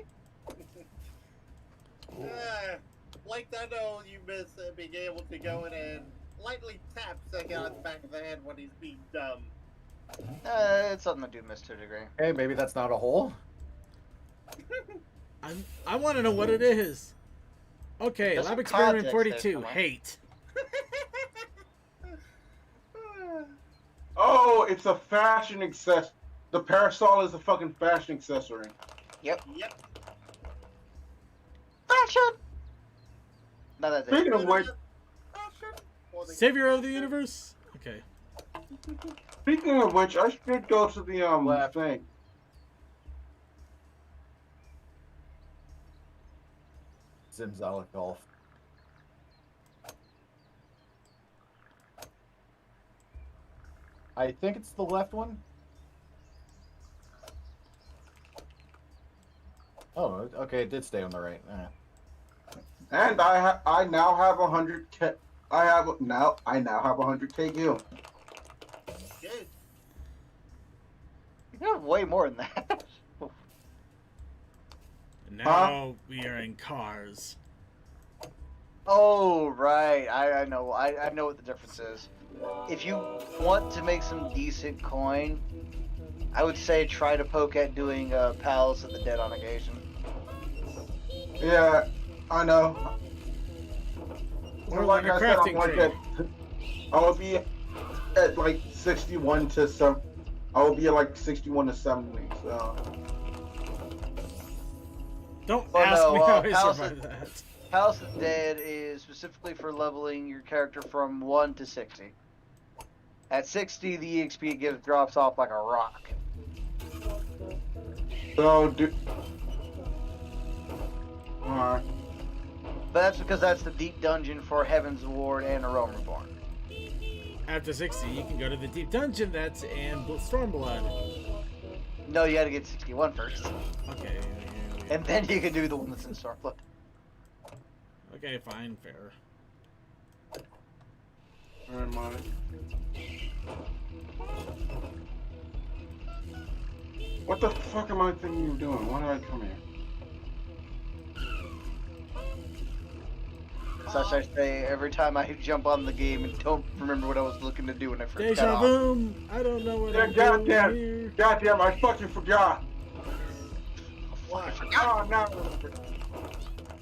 Like I know you miss being able to go in and lightly tap Sega on the back of the head when he's being dumb. It's something I do miss to a degree. Hey, maybe that's not a hole. I want to know what it is. Okay, There's Lab some Experiment context 42. there, come on. Hate. Oh, it's a fashion accessory. The parasol is a fucking fashion accessory. Yep. Yep. Fashion. Not that day. Speaking of which, Savior of the universe. Okay. I should go to the thing. Zimzala Golf. I think it's the left one. Oh, okay, it did stay on the right. And I now have 100K. I now have 100K gil. Good. You have way more than that. Now we are in cars. Oh right, I know. I know what the difference is. If you want to make some decent coin, I would say try to poke at doing Palace of the Dead on occasion. Yeah, I know. Or Like like a I said, I'm crafting like tree. I will be at like 61 to some. I will be at like 61 to 70. So Don't Oh, ask no, me how I Palace survived of- that. Palace of the Dead is specifically for leveling your character from 1 to 60. At 60, the EXP drops off like a rock. do. Alright. But that's because that's the deep dungeon for Heaven's Ward and a Realm Reborn. After 60, you can go to the deep dungeon that's in Stormblood. No, you gotta get 61 first. Okay. And then you can do the one that's in Stormblood. Okay, fine, fair. Alright, Monty. What the fuck am I thinking of doing? Why did I come here? Such I say every time I jump on the game and don't remember what I was looking to do when I first got Deja on. vu. I don't know what Yeah, I'm doing goddamn. here. Goddamn, I fucking forgot. Why? Oh, no.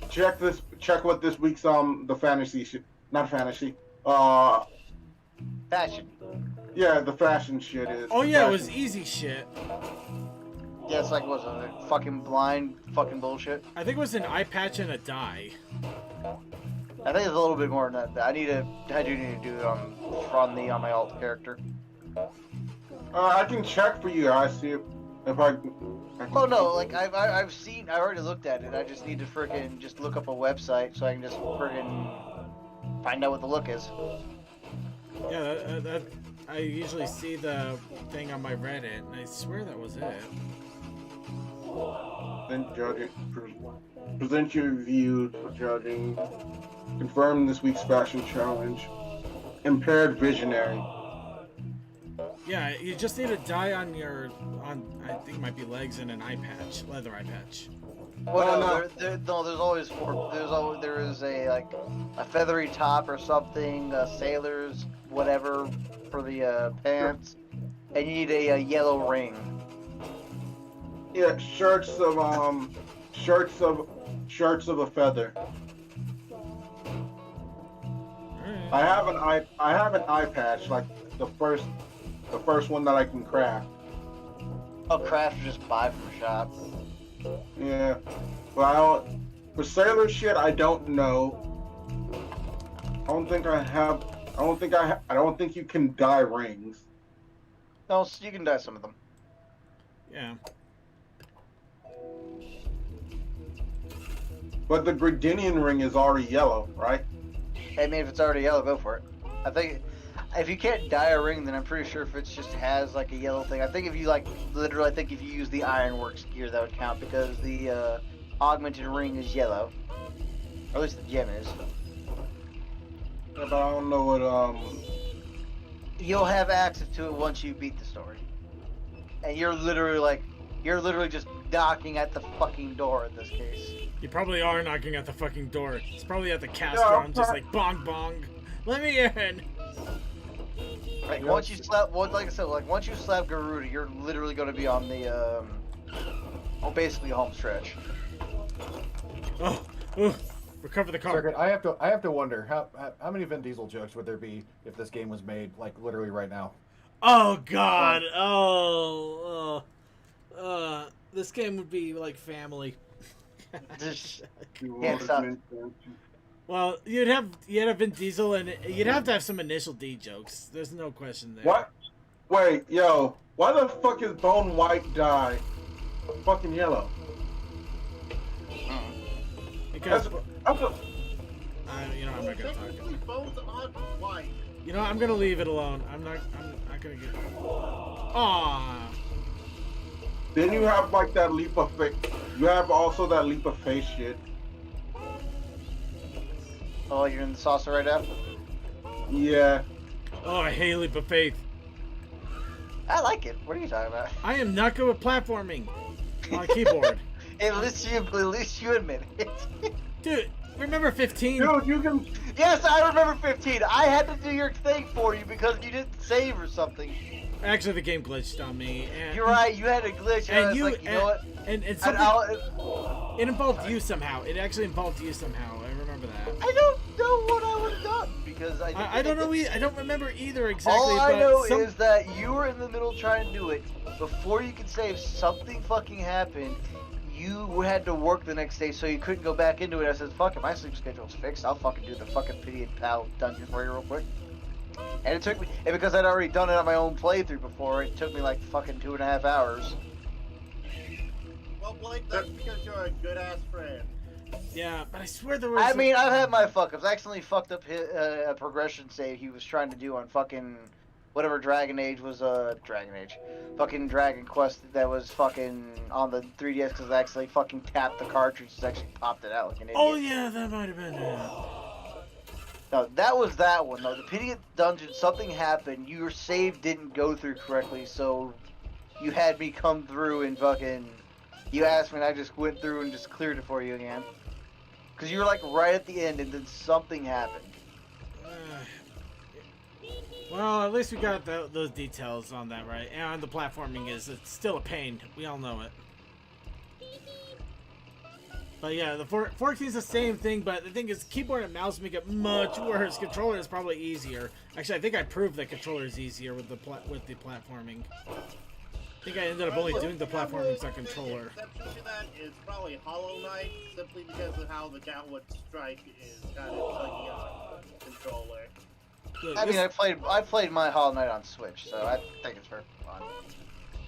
Check what this week's the fantasy shit. Not fantasy. Fashion. Yeah, the fashion shit is. Oh yeah, it fashion. was easy shit. Yeah, it's like, what's it, fucking blind fucking bullshit. I think it was an eye patch and a dye. I think it's a little bit more than that. I do need to do it on my alt character. I can check for you guys, see if I can Oh no, like I already looked at it. I just need to frickin' just look up a website so I can just frickin' find out what the look is. Yeah, that I usually see the thing on my Reddit, and I swear that was it. then judge it. Present your views for judging. Confirm this week's fashion challenge. Impaired visionary. Yeah, you just need a dye on your I think it might be legs and an eye patch, leather eye patch. Well, Oh, no, no. there's always there is a feathery top or something, sailors, whatever for the pants, and you need a yellow ring. Yeah, shirts of a feather. Alright. I have an eye patch, like the first one that I can craft. Oh, craft or just buy from a shop. Yeah, well, For sailor shit, I don't know. I don't think I have. I don't think you can dye rings. No, so you can dye some of them. Yeah. But the Gridinian ring is already yellow, right? I mean, if it's already yellow, go for it. I think if you can't dye a ring, then I'm pretty sure if it just has like a yellow thing. I think if you like literally, I think if you use the Ironworks gear, that would count because the augmented ring is yellow, or at least the gem is. Yeah, but I don't know what You'll have access to it once you beat the story, and you're literally just knocking at the fucking door in this case. You probably are knocking at the fucking door. It's probably at the Castro. Yeah, I'm just like bong bong. Let me in. Like once you slap, like I said, like once you slap Garuda, you're literally going to be on the basically home stretch. Oh, recover the car. Circuit, I have to wonder how many Vin Diesel jokes would there be if this game was made like literally right now? Oh God. This game would be like family. Yeah, stop. Well, you'd have Vin Diesel and you'd have to have some initial D jokes. There's no question there. what? Wait, yo, why the fuck is Bone White dye fucking yellow? Because That's a, I'm not gonna talk. Technically, bones aren't white. You know, I'm gonna leave it alone. I'm not gonna get. Aww. then you have like that leap of faith. You have also that leap of faith shit. Oh, you're in the saucer right now? Yeah. Oh, I hate Leap of Faith. I like it. What are you talking about? I am not good with platforming on a keyboard. At least you admit it. Dude, remember 15? Dude, you can. Yes, I remember 15. I had to do your thing for you because you didn't save or something. Actually, the game glitched on me. And, You're right. You had a glitch. And I was like, you know what? And And something, it involved you somehow. It actually involved you somehow. I remember that. I don't know what I would have done because I don't know. I don't remember either exactly. All I but know is that you were in the middle trying to do it. Before you could save, something fucking happened. You had to work the next day, so you couldn't go back into it. I said, fuck it, my sleep schedule's fixed. I'll fucking do the fucking Pity and Pal dungeon for you real quick. And it took me, and because I'd already done it on my own playthrough before, it took me like fucking 2.5 hours. Well, Blake, that's because you're a good ass friend. Yeah, but I swear there was. I mean, I've had my fuck ups. I accidentally fucked up a progression save he was trying to do on fucking whatever Dragon Age was. Fucking Dragon Quest that was fucking on the 3DS because I accidentally fucking tapped the cartridge and actually popped it out like an idiot. Oh yeah, that might have been it. No, that was that one though. The Pity Dungeon, something happened. Your save didn't go through correctly, so you had me come through and fucking. You asked me, and I just went through and just cleared it for you again. Cause you were like right at the end, and then something happened. Well, at least we got those details on that right. And the platforming it's still a pain. We all know it. But yeah, the 14 is the same thing, but the thing is, keyboard and mouse make it much worse. Controller is probably easier. Actually, I think I proved that controller is easier with the platforming. I think I ended up only doing the platforming on controller. The exception to that is probably Hollow Knight, simply because of how the downward strike is kind of buggy on the controller. Look, I mean, this- I played my Hollow Knight on Switch, so I think it's very fun.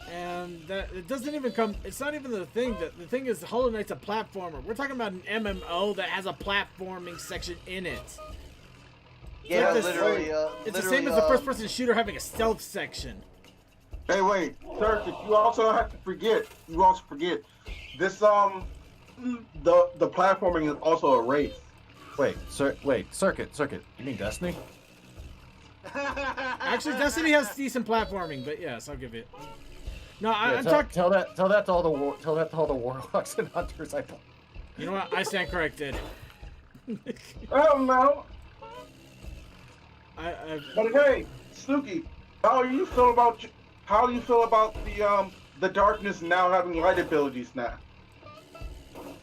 and that it doesn't even come. It's not even the thing. The thing is, Hollow Knight's a platformer. We're talking about an MMO that has a platforming section in it. Yeah, like this- literally. It's the same as the first-person shooter having a stealth section. Hey, wait, Circuit. You also have to forget. You also forget this. The platforming is also a race. Wait, Circuit. You mean Destiny? Actually, Destiny has decent platforming, but yes, I'll give it. No, I'm tell, talking. tell that to all the warlocks and hunters. You know what? I stand corrected. I don't know. I But hey, Snooky, how do you feel about the darkness now having light abilities now?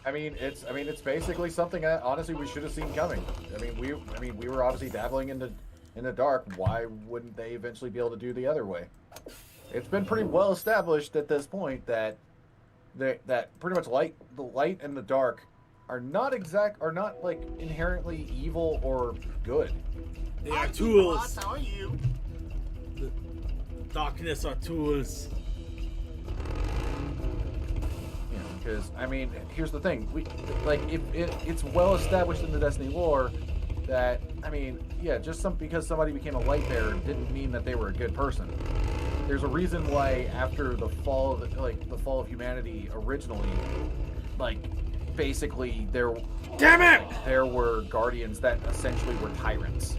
I mean, it's basically something that honestly we should have seen coming. I mean, we were obviously dabbling in the dark. Why wouldn't they eventually be able to do the other way? It's been pretty well established at this point that pretty much the light and the dark are not like inherently evil or good. They Hi, are Team tools. Boss, how are you? Darkness are tools. You know, because I mean, here's the thing: it's well established in the Destiny lore that I mean, yeah, just because somebody became a light bearer didn't mean that they were a good person. There's a reason why after the fall of humanity originally, like basically Damn it! there were guardians that essentially were tyrants.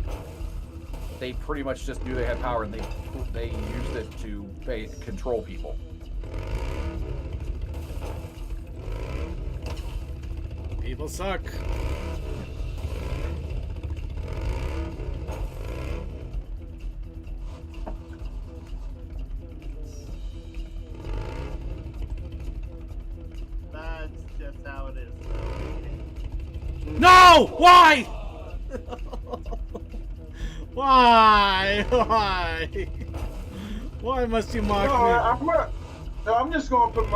They pretty much just knew they had power and they used it to control people. People suck. That's just how it is. No! Why? Why? Why? Why must you mock me? I'm just gonna put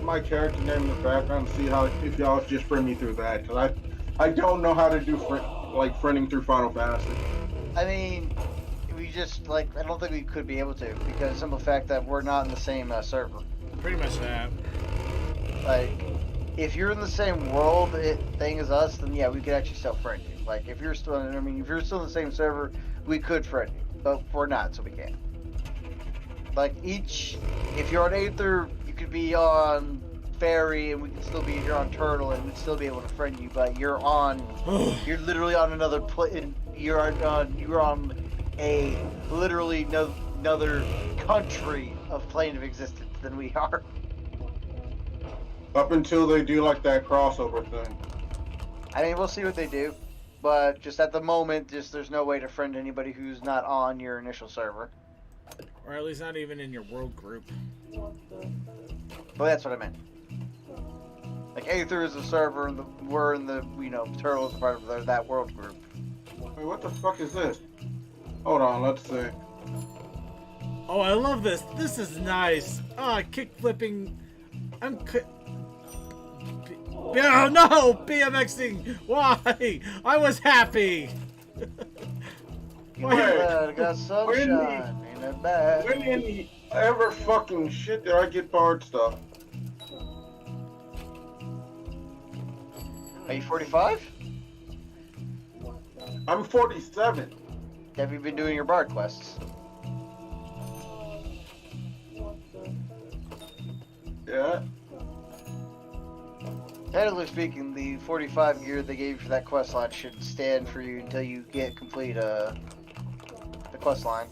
my character name in the background and see if y'all just friend me through that, because I don't know how to do friending through Final Fantasy. I mean, we just I don't think we could be able to because of the simple fact that we're not in the same server. Pretty much that. Like, if you're in the same world thing as us, then yeah, we could actually still friend you. Like, if you're still in the same server, we could friend you, but we're not, so we can't. Like, if you're on Aether, you could be on Fairy, and we can still be, if you're on Turtle, and we'd still be able to friend you, but you're literally on another you're on a literally another country of plane of existence than we are. Up until they do like that crossover thing. I mean, we'll see what they do, but just at the moment, there's no way to friend anybody who's not on your initial server. Or at least not even in your world group. But that's what I meant. Like, Aether is a server, and we're in the, Turtle is part of that world group. Wait, what the fuck is this? Hold on, let's see. Oh, I love this. This is nice. Kick flipping. Oh no! BMXing! Why? I was happy! I got sunshine in the back. When in the ever fucking shit did I get barred stuff? Are you 45? I'm 47. Have you been doing your bard quests? Yeah. Technically speaking, the 45 gear they gave you for that quest line should stand for you until you complete the quest line.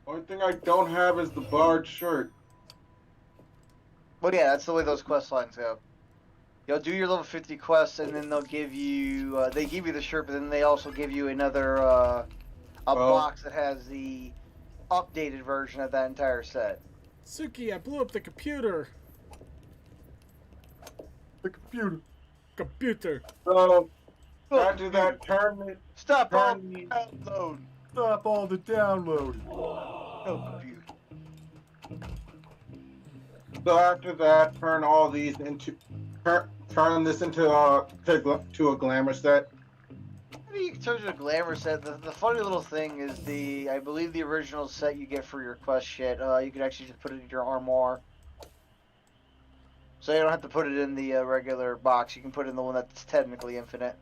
Only thing I don't have is the barred shirt. But yeah, that's the way those quest lines go. You'll do your level 50 quests, and then they'll give you they give you the shirt, but then they also give you another box that has the updated version of that entire set. Suki, I blew up the computer. The computer. Computer. So after that, turn Stop all Turn me- download. Stop all the downloading. No computer. So after that, turn all these into turn this into a glamour set. I mean, in terms of a glamour set, the funny little thing is I believe the original set you get for your quest shit, you could actually just put it in your armoire. So you don't have to put it in the regular box. You can put it in the one that's technically infinite.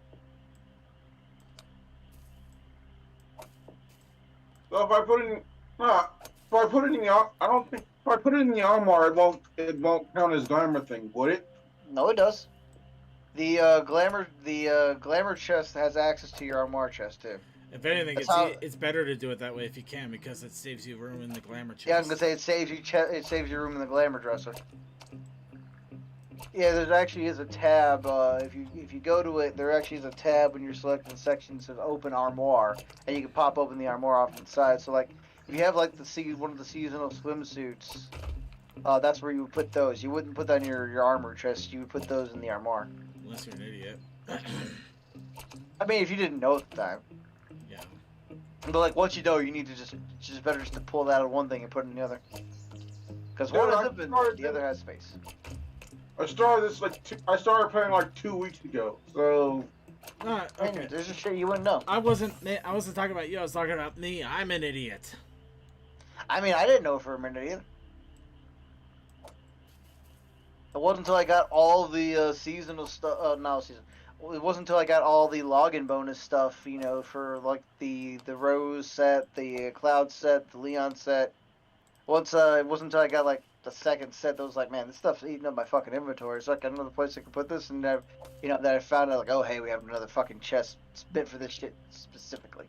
So if I put it in the I don't think if I put it in the armor, it won't count as glamour thing, would it? No, it does. The glamour chest has access to your armor chest too. If anything, That's it's better to do it that way if you can, because it saves you room in the glamour chest. Yeah, I was gonna say it saves you room in the glamour dresser. Yeah, there actually is a tab. If you go to it, there actually is a tab when you're selecting sections of open armoire, and you can pop open the armoire off to the side. So like, if you have like one of the seasonal swimsuits, that's where you would put those. You wouldn't put that in your armor chest. You would put those in the armoire. Unless you're an idiot. I mean, if you didn't know at the time. Yeah. But like, once you know, you need to just better just to pull that out of one thing and put it in the other. Because Yeah, one is I infinite, started the other has space. I started this I started playing like 2 weeks ago. So Okay. There's just shit you wouldn't know. I wasn't talking about you. I was talking about me. I'm an idiot. I mean, I didn't know for a minute either. It wasn't until I got all the seasonal stuff. No, season. It wasn't until I got all the login bonus stuff, you know, for like the Rose set, the Cloud set, the Leon set. Once it wasn't until I got like the second set that was like, man, this stuff's eating up my fucking inventory. So I got another place I can put this, and you know, that I found out like, oh hey, we have another fucking chest bit for this shit specifically.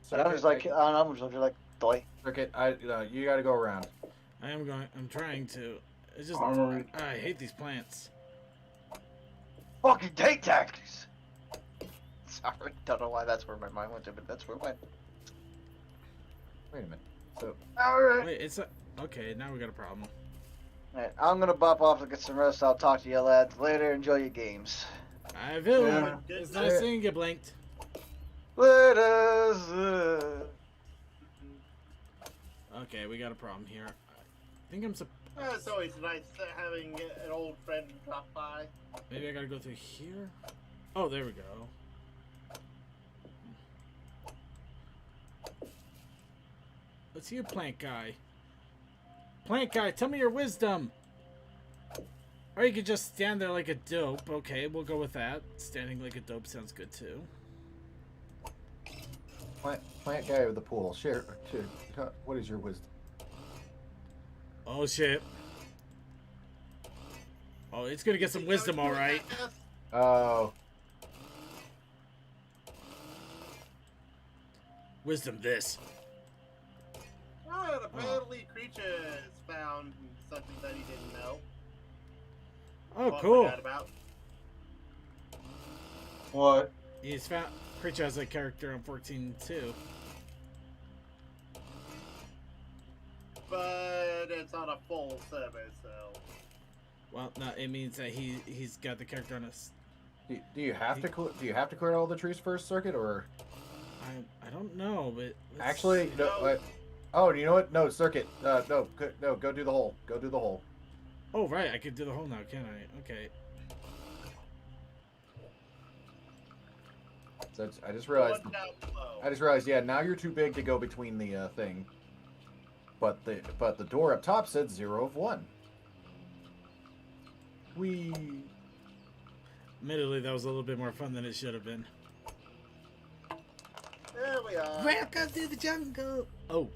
So I was like, I'm just like, doy. Circuit, you got to go around. I am going. I'm trying to. It's just. Alright. I hate these plants. Fucking date tactics. Sorry, don't know why that's where my mind went to, but that's where it went. Wait a minute. So Alright. Wait, it's a. Okay, now we got a problem. Alright, I'm gonna bop off and get some rest. I'll talk to you lads later. Enjoy your games. I will. Yeah. It's nice seeing you, Blinked. Later. Okay, we got a problem here. I think I'm. It's always nice having an old friend drop by. Maybe I gotta go through here. Oh, there we go. Let's you, plant guy. Plant guy, tell me your wisdom. Or you could just stand there like a dope. Okay, we'll go with that. Standing like a dope sounds good too. plant guy with the pool. Share. What is your wisdom? Oh shit. Oh, it's gonna get some wisdom, all right. Oh, Wisdom this. Oh, apparently creatures found something that he didn't know. Oh, Well, cool. forgot about. what? He's found creature has a character on 14 too. But it's on a full server, so. Well, no, it means that he's got the character on us. do you have to clear all the trees first, Circuit, or I don't know, but let's- actually no? Oh, you know what? No, Circuit. No, go do the hole. Go do the hole. Oh right, I could do the hole now, can I? Okay. So I just realized. One down below. I just realized. Yeah, now you're too big to go between the thing. But the door up top said 0 of 1. We. Admittedly, that was a little bit more fun than it should have been. There we are. Welcome to the jungle. Oh,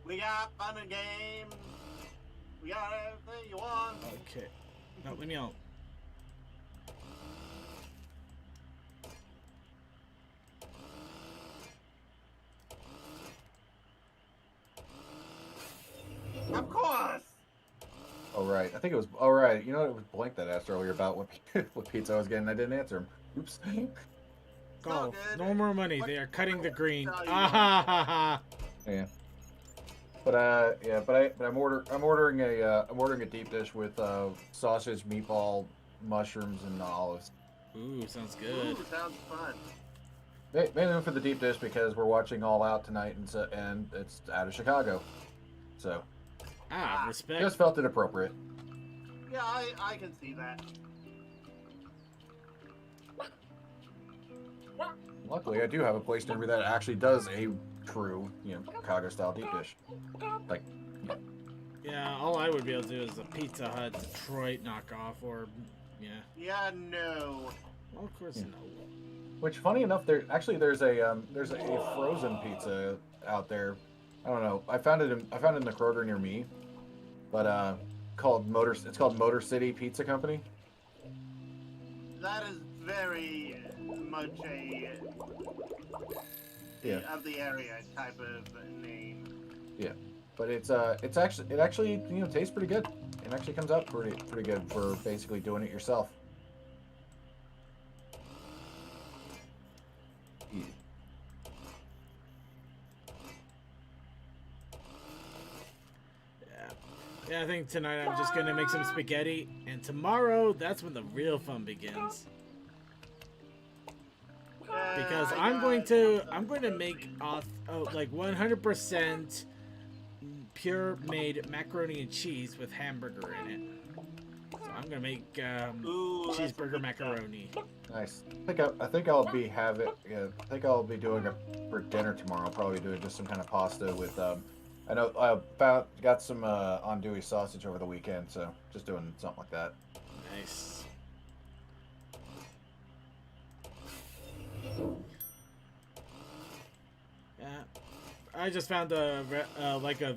We got fun and games. We got everything you want. okay. No, leave me out. Of course. Oh right, I think it was. All right, you know it was Blank that asked earlier about what pizza I was getting. I didn't answer him. Oops. all Oh, good. no more money. What- They are cutting the green. Tell you. Ah ha ha ha. Yeah. But I'm ordering a deep dish with sausage, meatball, mushrooms, and olives. Ooh, sounds good. Ooh, sounds fun. Mainly for the deep dish because we're watching All Out tonight, and it's out of Chicago, so Ah, respect. just felt it appropriate. Yeah, I can see that. Luckily, I do have a place near me that actually does a true, Chicago style deep dish. Like, Yeah, all I would be able to do is a Pizza Hut Detroit knockoff, or yeah. Yeah, no. Well, of course Yeah. no. which funny enough, there's a frozen pizza out there. I don't know. I found it in the Kroger near me, but it's called Motor City Pizza Company. That is very much a Yeah. of the area type of name. But it actually tastes pretty good. It actually comes out pretty good for basically doing it yourself. Yeah. Yeah, I think tonight I'm just gonna make some spaghetti, and tomorrow that's when the real fun begins. Because I'm going to make like 100% pure made macaroni and cheese with hamburger in it. So I'm gonna make Ooh, that's some cheeseburger good macaroni. Nice. I think I'll be doing it for dinner tomorrow. I'll probably doing just some kind of pasta with I know I got some andouille sausage over the weekend, so just doing something like that. Nice. Yeah, I just found a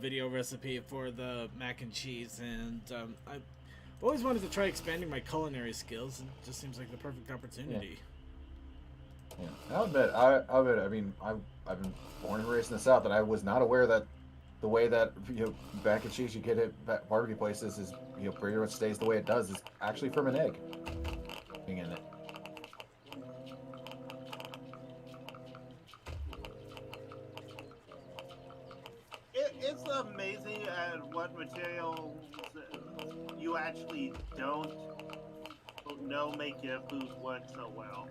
video recipe for the mac and cheese, and I've always wanted to try expanding my culinary skills. It just seems like the perfect opportunity. Yeah, I'll admit, I mean, I've been born and raised in the South, and I was not aware that the way that mac and cheese you get at barbecue places is pretty much stays the way it does is actually from an egg being in it. It's amazing at what materials you actually don't know make your food work so well.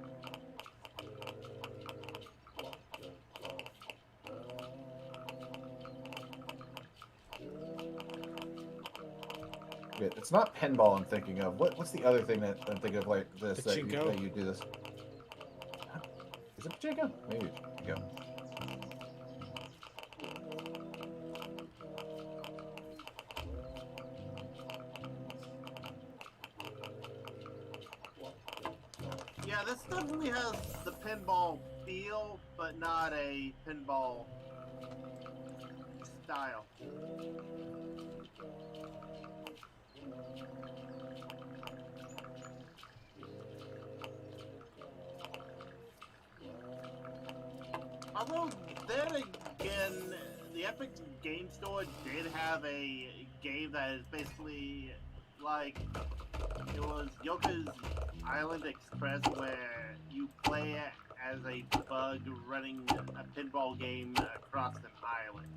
It's not pinball I'm thinking of. What's the other thing that I'm thinking of like this that Pachinko? you do this? Is it pachinko? Maybe it's pachinko. Yeah, this definitely has the pinball feel, but not a pinball style. Although, then again, the Epic Game Store did have a game that is basically like, it was Yoka's Island Express, where you play as a bug running a pinball game across an island.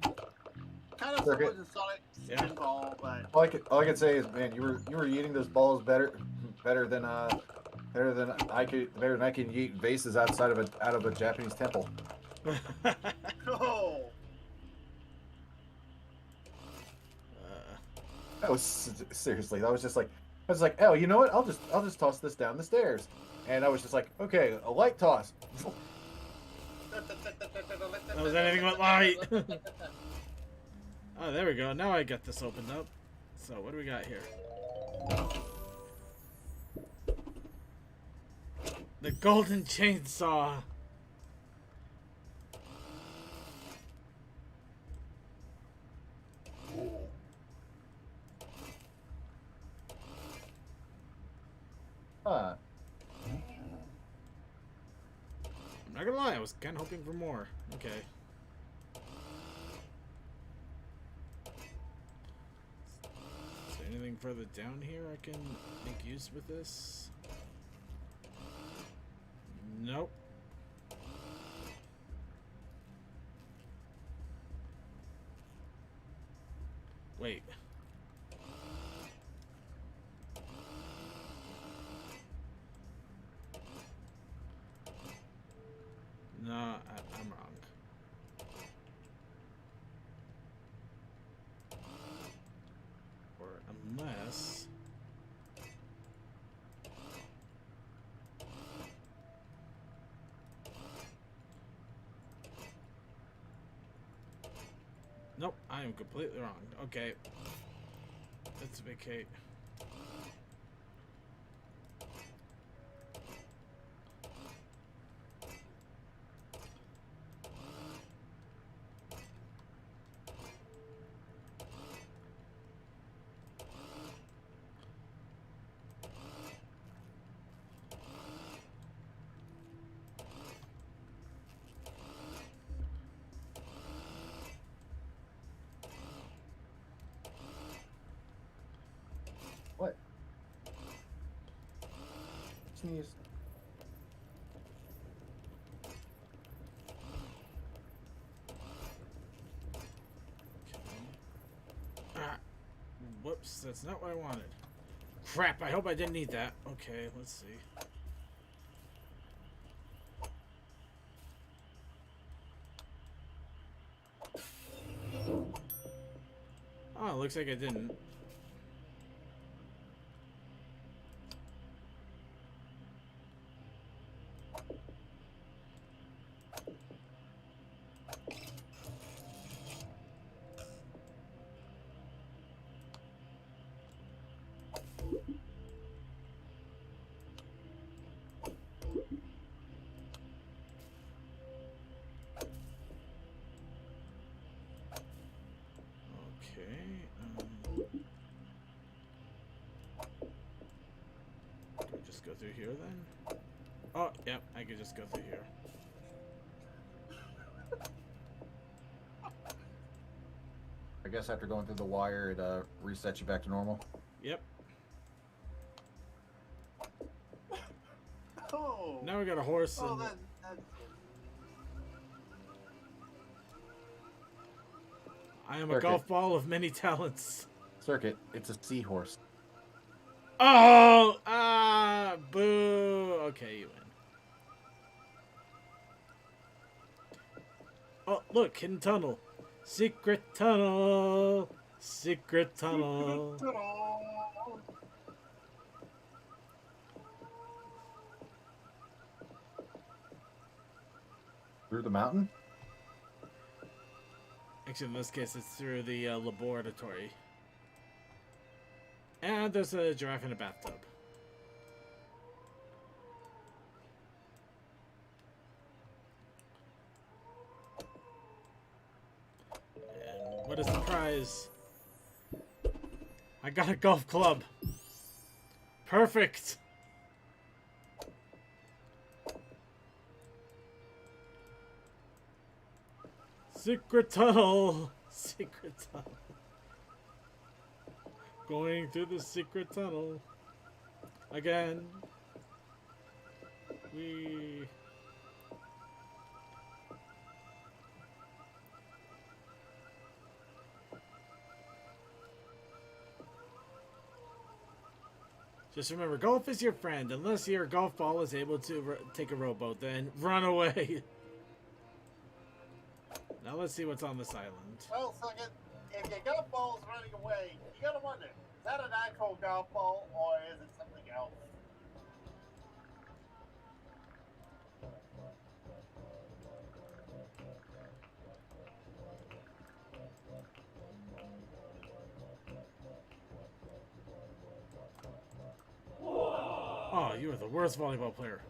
Kind of similar to Sonic's Yeah. pinball, but All I can say is, man, you were eating those balls better than I can eat vases out of a Japanese temple. oh, That was seriously. I was like, oh, you know what? I'll just toss this down the stairs, and I was just like, okay, a light toss. That was anything but light. Oh, there we go. Now I got this opened up. So what do we got here? The golden chainsaw. Huh. I'm not gonna lie, I was kind of hoping for more. Okay. Is there anything further down here I can make use with this? Nope. Wait. No, I'm wrong. Or unless... Nope, I am completely wrong. Okay. Let's vacate. What? Sneeze. Ah, whoops, that's not what I wanted. Crap, I hope I didn't need that. Okay, let's see. Oh, looks like I didn't. Okay. Do we just go through here then? Oh, yep, I could just go through here. I guess after going through the wire, it resets you back to normal. Yep. Oh. Now we got a horse Oh, and that's I am a Okay. golf ball of many talents. Circuit, it's a seahorse. Oh! Ah! Boo! Okay, you win. Oh, look, hidden tunnel. Secret tunnel. Secret tunnel. Through the mountain? Actually, in this case, it's through the laboratory. And there's a giraffe in a bathtub. And what is the prize? I got a golf club. Perfect. Secret tunnel. Secret tunnel. Going through the secret tunnel. Again. We. Just remember, golf is your friend. Unless your golf ball is able to take a rowboat, then run away. Now let's see what's on this island. well, second. If your golf ball's running away, you gotta wonder: is that an actual golf ball or is it something else? Oh, you are the worst volleyball player.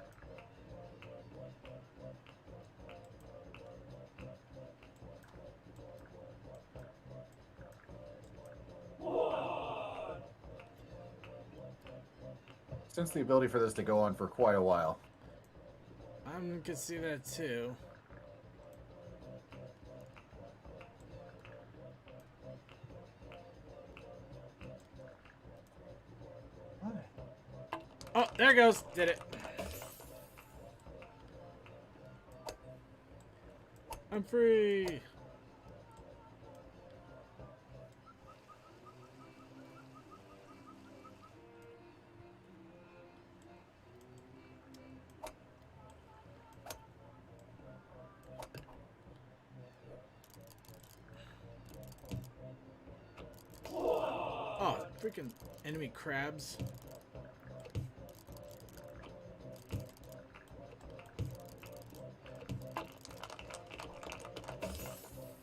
Since the ability for this to go on for quite a while. I can see that too. Oh, there it goes. Did it. I'm free. Oh, freaking enemy crabs.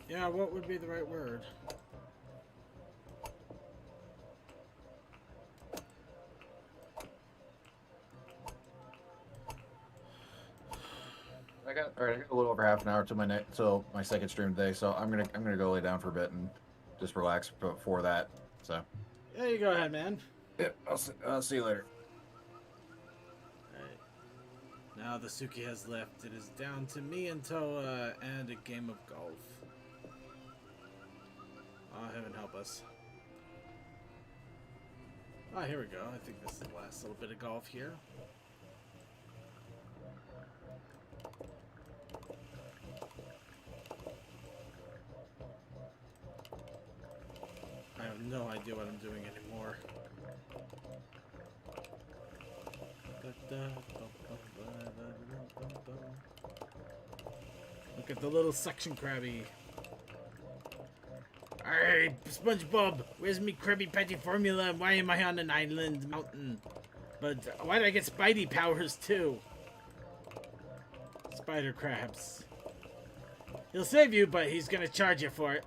Yeah, what would be the right word? I got a little over half an hour to my second stream today, so I'm gonna go lay down for a bit and just relax before that. So. Yeah, you go ahead, man. Yep, I'll see you later. Alright. Now the Suki has left. It is down to me and Toa and a game of golf. Oh, heaven help us. Ah, here we go. I think this is the last little bit of golf here. I have no idea what I'm doing anymore. Look at the little suction crabby. Alright, SpongeBob, where's me Krabby Patty formula and why am I on an island mountain? But why did I get Spidey powers too? Spider crabs. He'll save you, but he's gonna charge you for it.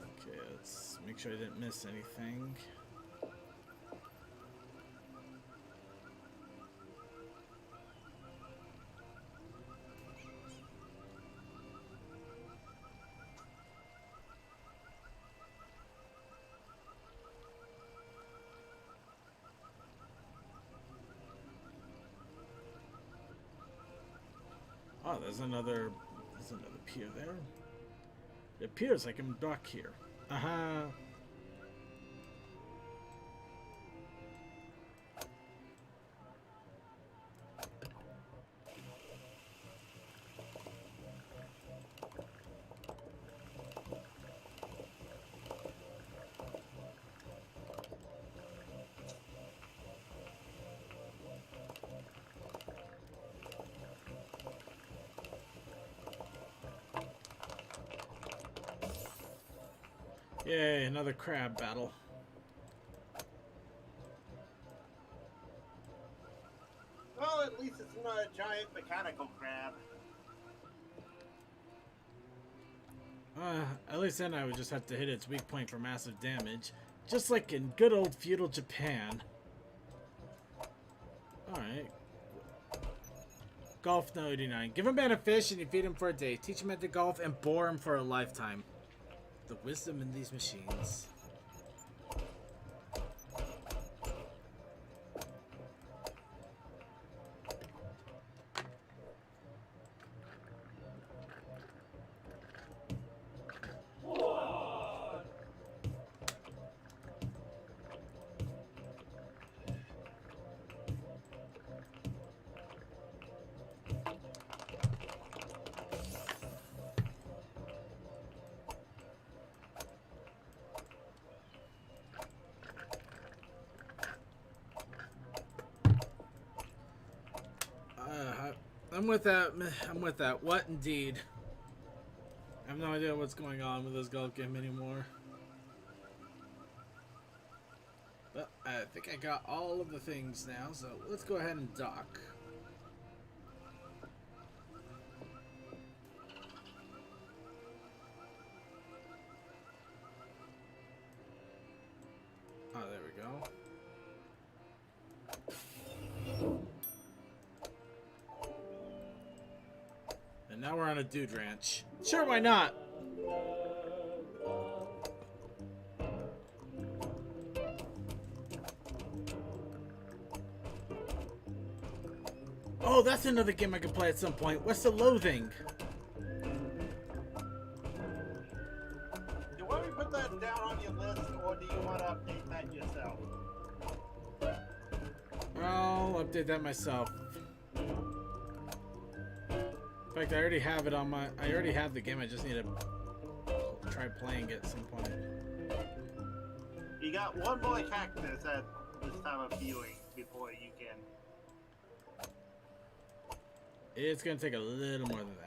Okay, let's make sure I didn't miss anything. Oh, there's another pier there. It appears like I'm back here. Aha. Yay, another crab battle. Well, at least it's not a giant mechanical crab. At least then I would just have to hit its weak point for massive damage. Just like in good old feudal Japan. Alright. Golf no 89. Give a man a fish and you feed him for a day. Teach him how to golf and bore him for a lifetime. The wisdom in these machines. I'm with that. I'm with that. What indeed? I have no idea what's going on with this golf game anymore. But I think I got all of the things now, so let's go ahead and dock. Oh, there we go. And now we're on a dude ranch. Sure, why not? Oh, that's another game I could play at some point. What's the Loathing? Do you want me to put that down on your list, or do you want to update that yourself? I'll update that myself. In fact, I already have it on my... I already have the game. I just need to try playing it at some point. You got one more cactus at this time of viewing before you can. It's going to take a little more than that.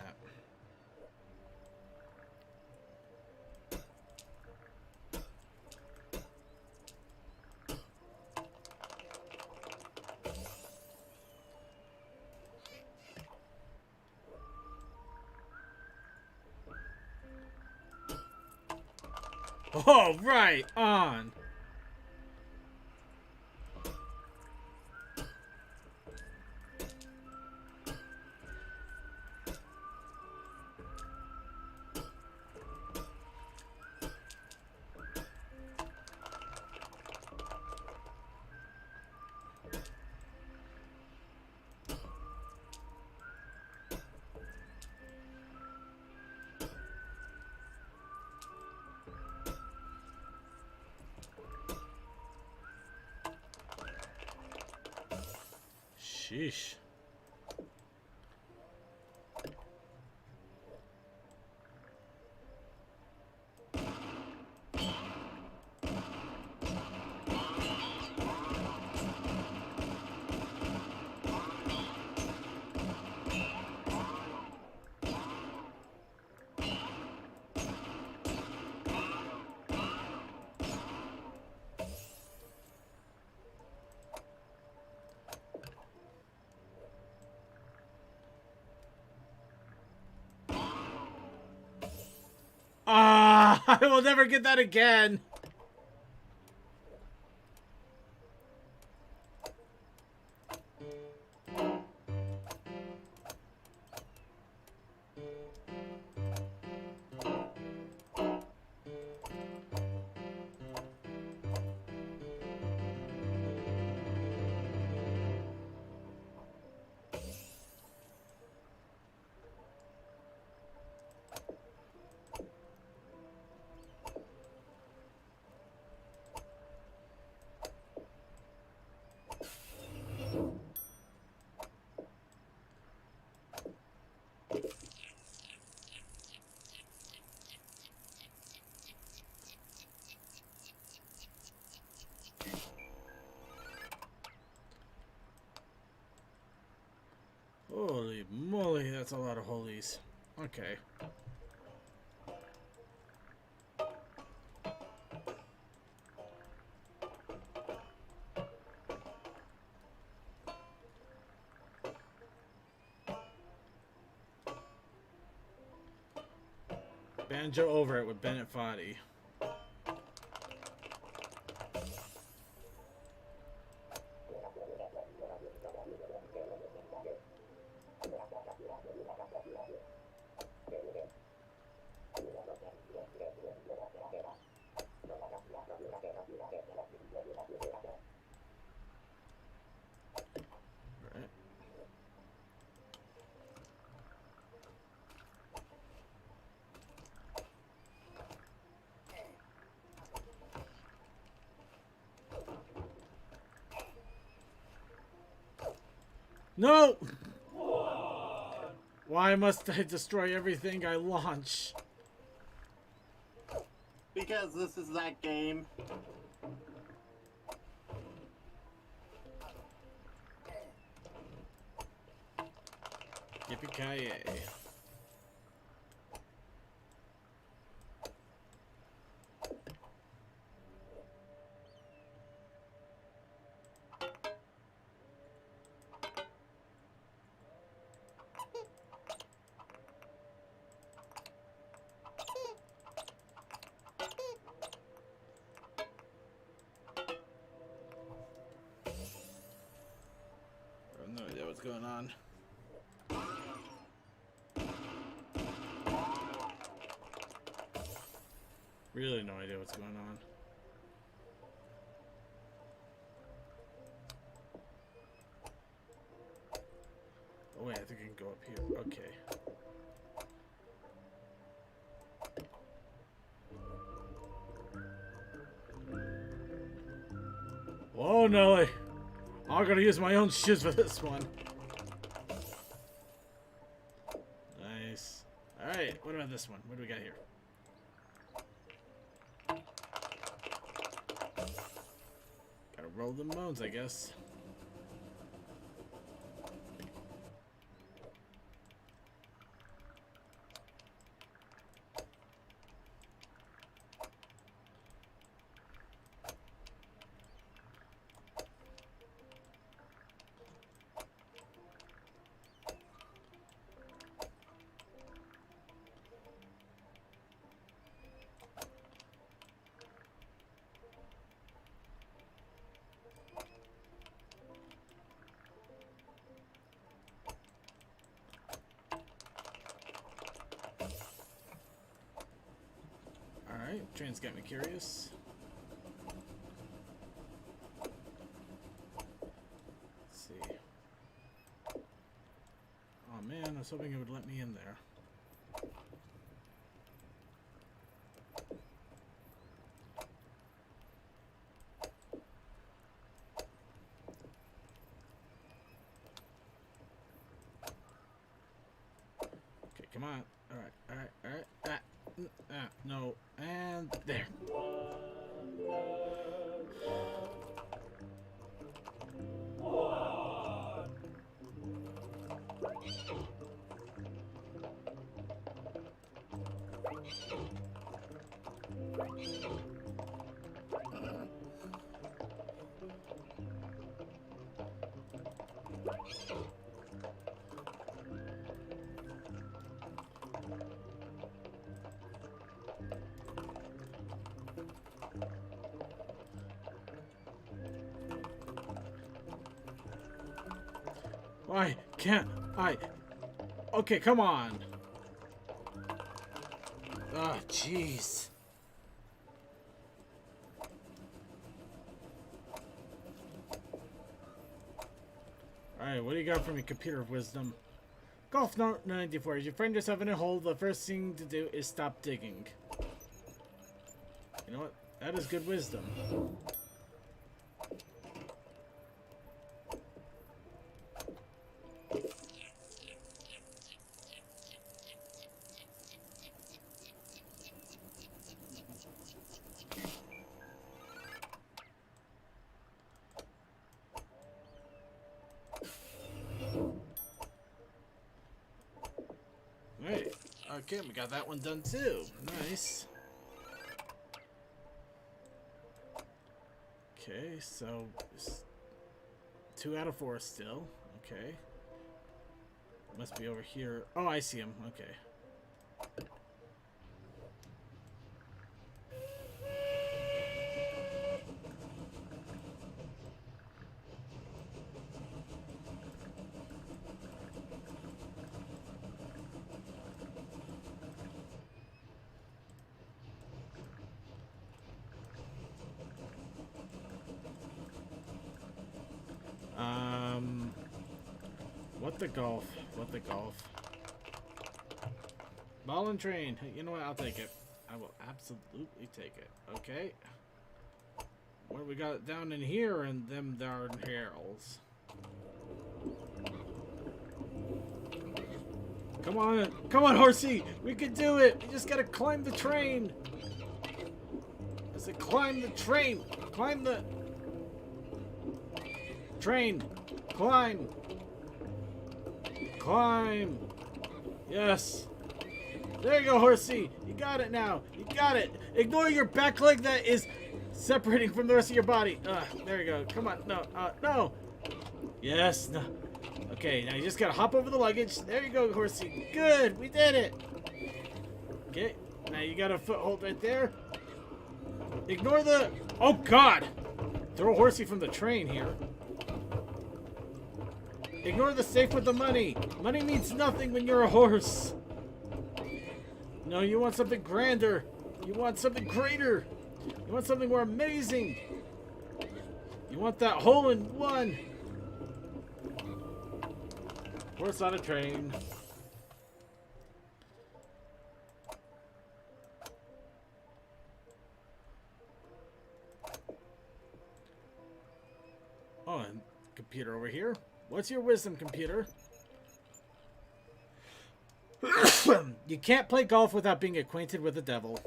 Oh, right on. Sheesh. I will never get that again. Holy moly, that's a lot of holies. Okay. Banjo over it with Bennett Foddy. No! Why must I destroy everything I launch? Because this is that game. Yippee-ki-yay. I have no idea what's going on. Really no idea what's going on. Oh wait, I think I can go up here. Okay. Oh Nelly! I'm gonna use my own shoes for this one. Nice. Alright, what about this one? What do we got here? Gotta roll the bones, I guess. Alright, train's got me curious. Let's see. Oh man, I was hoping it would let me in there. Okay, come on. Alright, alright, alright. No, and there. Why can't I? Okay, come on. Ah, jeez. Alright, what do you got for me, computer wisdom? Golf Note 94. As you find yourself in a hole, the first thing to do is stop digging. You know what? That is good wisdom. Right. Okay, we got that one done too. Nice. Okay, so 2 out of 4 still. Okay. Must be over here. Oh, I see him. Okay. What the golf? What the golf? Ball and train. Hey, you know what? I'll take it. I will absolutely take it. Okay. What we got down in here and them darn hairls. Come on. Come on, horsey. We can do it. We just gotta climb the train. I said climb the train. Climb the train. Climb. Climb. Yes. There you go, horsey. You got it now. You got it. Ignore your back leg that is separating from the rest of your body. There you go. Come on. No. No. Yes. No. Okay, now you just gotta hop over the luggage. There you go, horsey. Good. We did it. Okay. Now you got a foothold right there. Ignore the... Oh, God. Throw horsey from the train here. Ignore the safe with the money. Money means nothing when you're a horse. No, you want something grander. You want something greater. You want something more amazing. You want that hole in one. Horse on a train. Oh, and computer over here. What's your wisdom, computer? You can't play golf without being acquainted with the devil.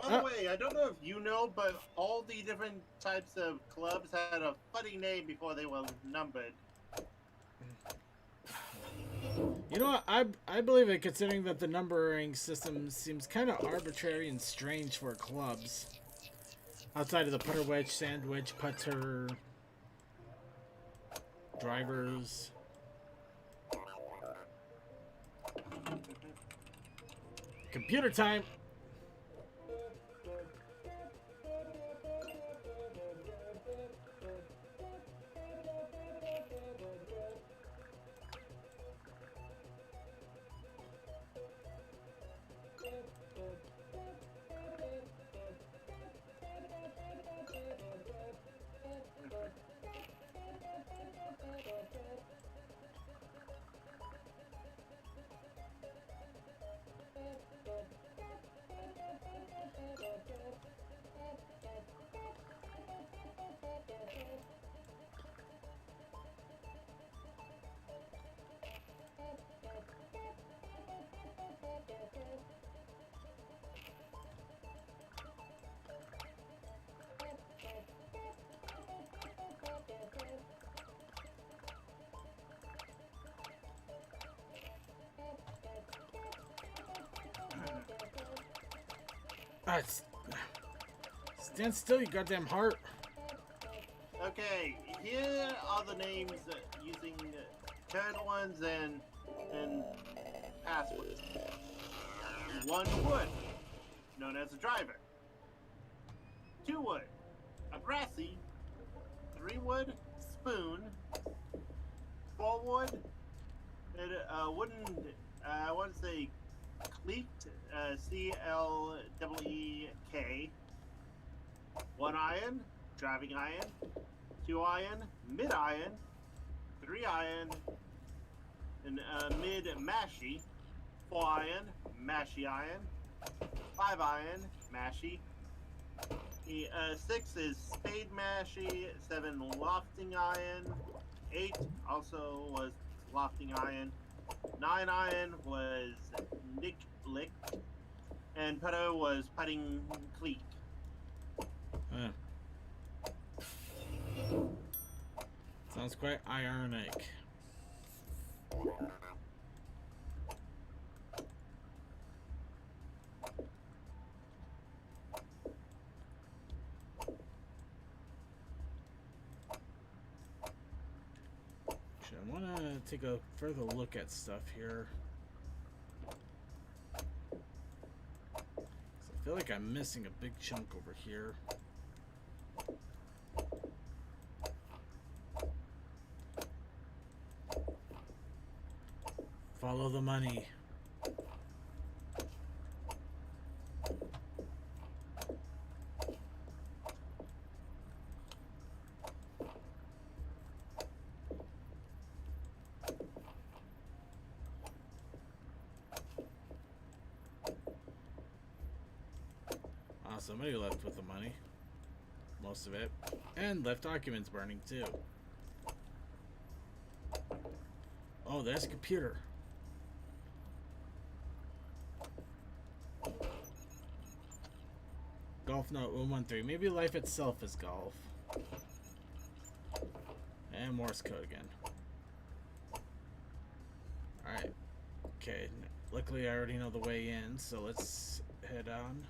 By the way, I don't know if you know, but all the different types of clubs had a funny name before they were numbered. You know what? I believe it, considering that the numbering system seems kind of arbitrary and strange for clubs. Outside of the putter, wedge, sandwich, putter, drivers. Computer time. Stand still, you goddamn heart. Okay, here are the names using turn ones and passwords. 1 wood, known as a driver. 2 wood, a grassy. 3 wood, spoon, Smallwood, and wooden, I want to say cleek, C-L-E-E-K, 1 iron, driving iron, 2 iron, mid iron, 3 iron, and mid mashy, 4 iron, mashy iron, 5 iron, mashy. 6 is spade mashy, 7 lofting iron, 8 also was lofting iron, 9 iron was nick lick, and putter was putting cleek. Huh. Sounds quite ironic. Actually, I want to take a further look at stuff here. I feel like I'm missing a big chunk over here. Follow the money. Somebody left with the money. Most of it. And left documents burning too. Oh, there's a computer. Golf Note 113. Maybe life itself is golf. And Morse code again. Alright. Okay. Luckily I already know the way in, so let's head on.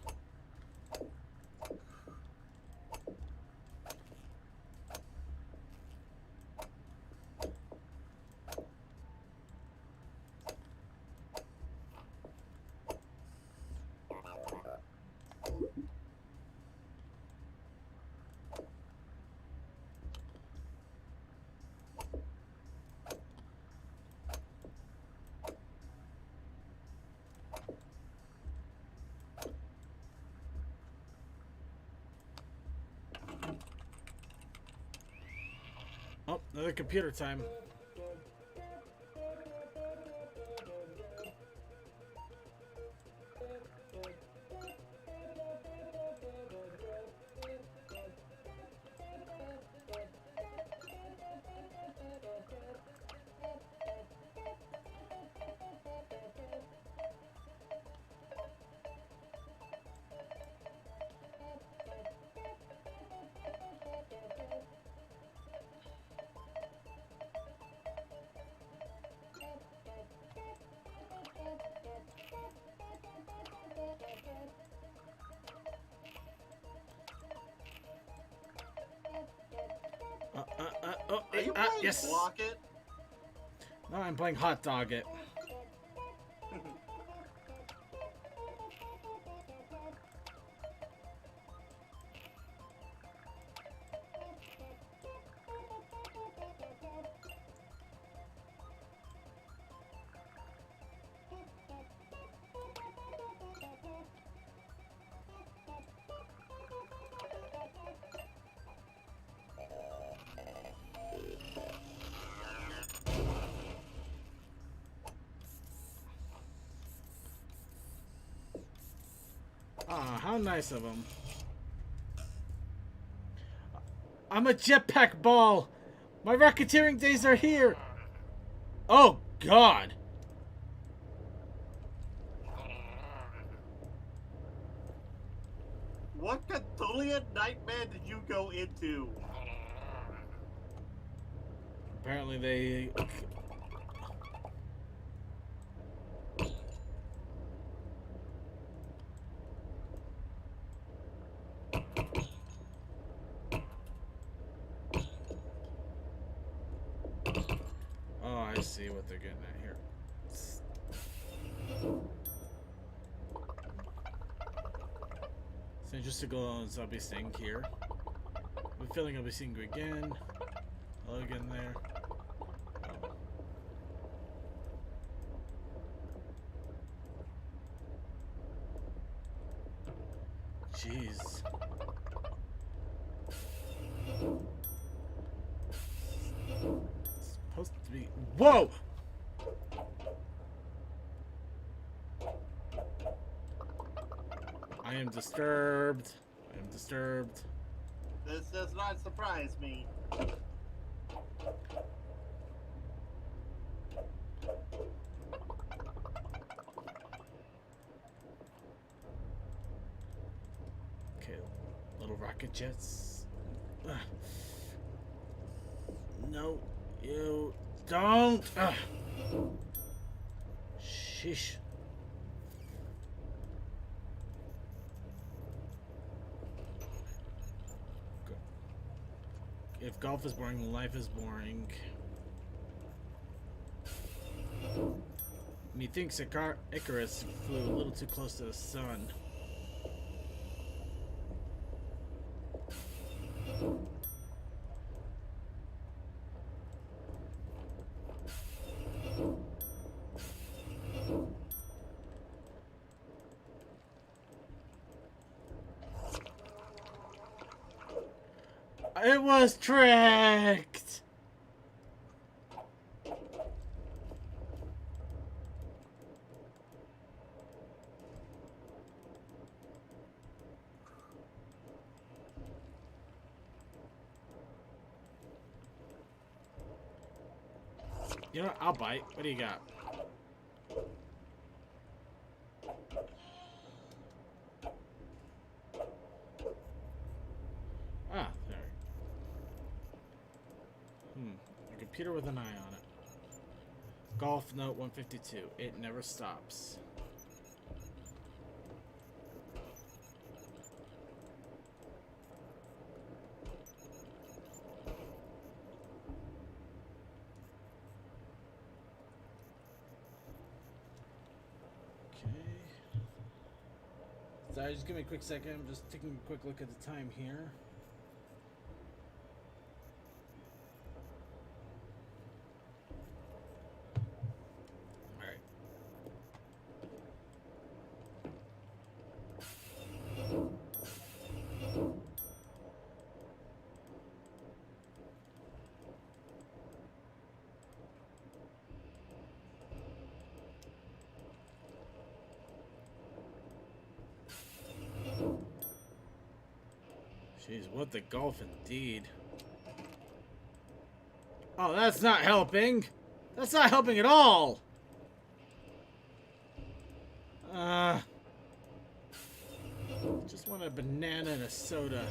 Oh, another computer time. Are you playing yes. Block It? No, I'm playing Hot Dog It. Ah, how nice of him. I'm a jetpack ball. My rocketeering days are here. Oh, God. What Cthulhian nightmare did you go into? Apparently they... Oh, I see what they're getting at here. So just to go on, so I'll be staying here. I'm feeling I'll be seeing you again. plug in there. Jeez. It's supposed to be. Whoa! I am disturbed. I am disturbed. This does not surprise me. Okay, little rocket jets. Ugh. No, you don't. Ugh. Sheesh. If golf is boring, life is boring. Methinks Icarus flew a little too close to the sun. It was tricked! You know what? I'll bite. What do you got? Ah, there. A computer with an eye on it. Golf Note 152. It never stops. Sorry, just give me a quick second. I'm just taking a quick look at the time here. Alright. Jeez, what the golf indeed. Oh, that's not helping. That's not helping at all. Just want a banana and a soda.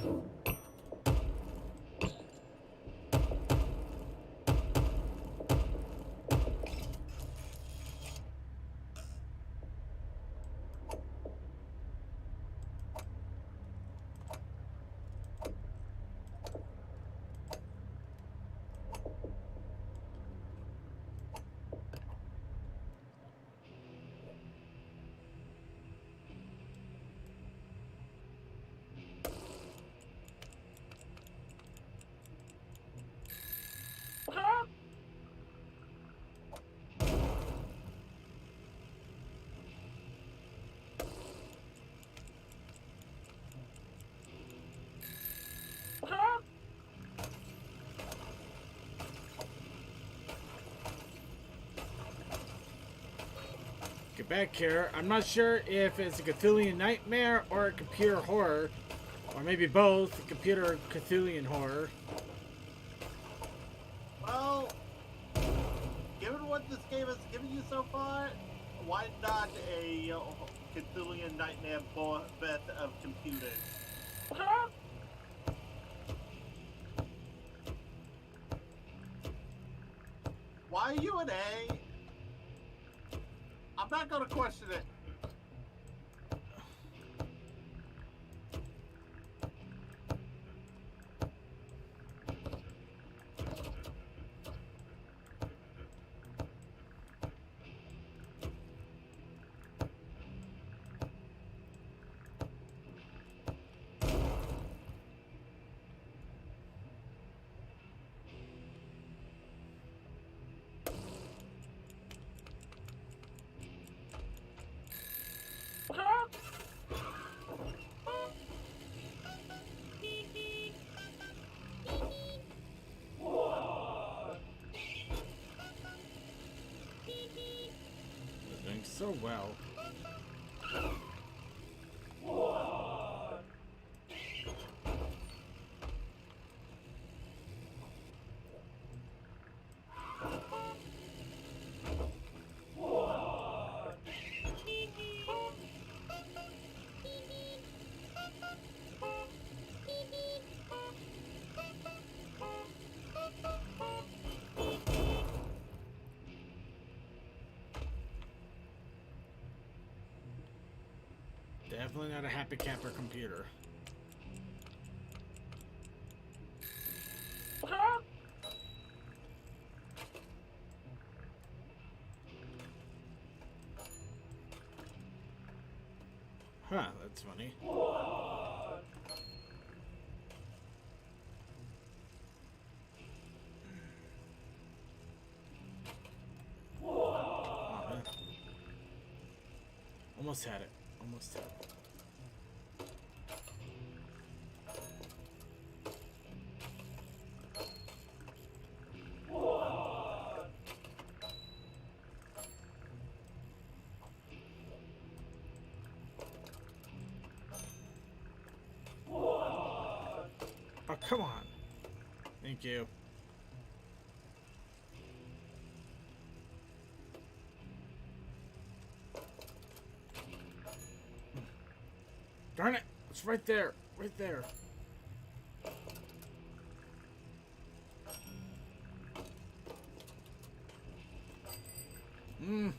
Get back here. I'm not sure if it's a Cthulhian nightmare or a computer horror. Or maybe both, a computer Cthulhian horror. Well, given what this game has given you so far, why not a Cthulhian nightmare Beth of computers? Why are you an A? I'm not gonna question it. so well. Definitely not a happy camper computer. Huh, that's funny. Almost had it. Almost had it. Oh, come on. Thank you. Darn it! It's right there. Right there. Mmm.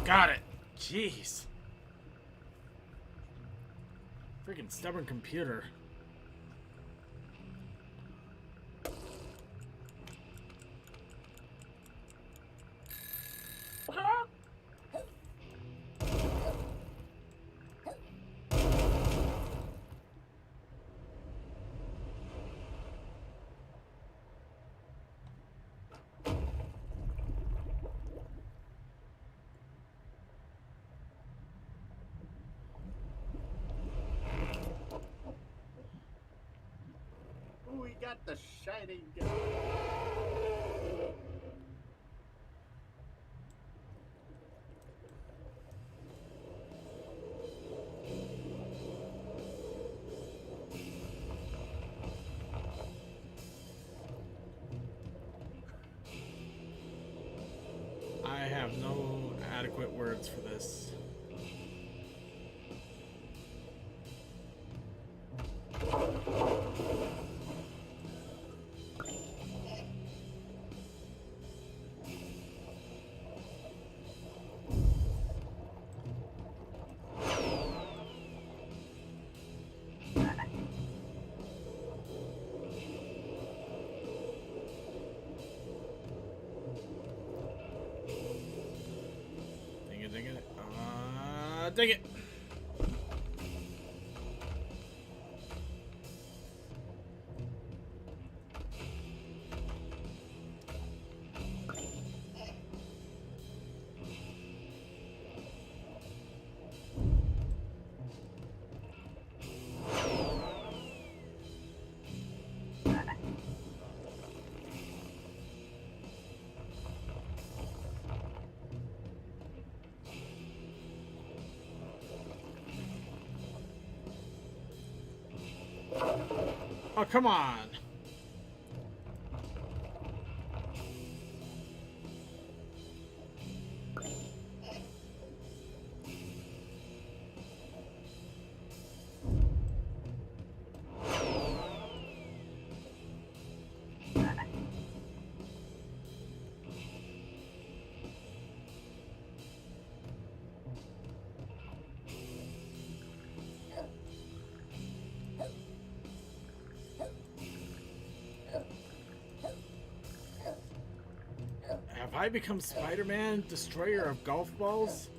Got it. Jeez. Freaking stubborn computer. Ooh, we got the shining gun. I have no adequate words for this. Dang it. Dang it. Oh, come on. I become Spider-Man, destroyer of golf balls?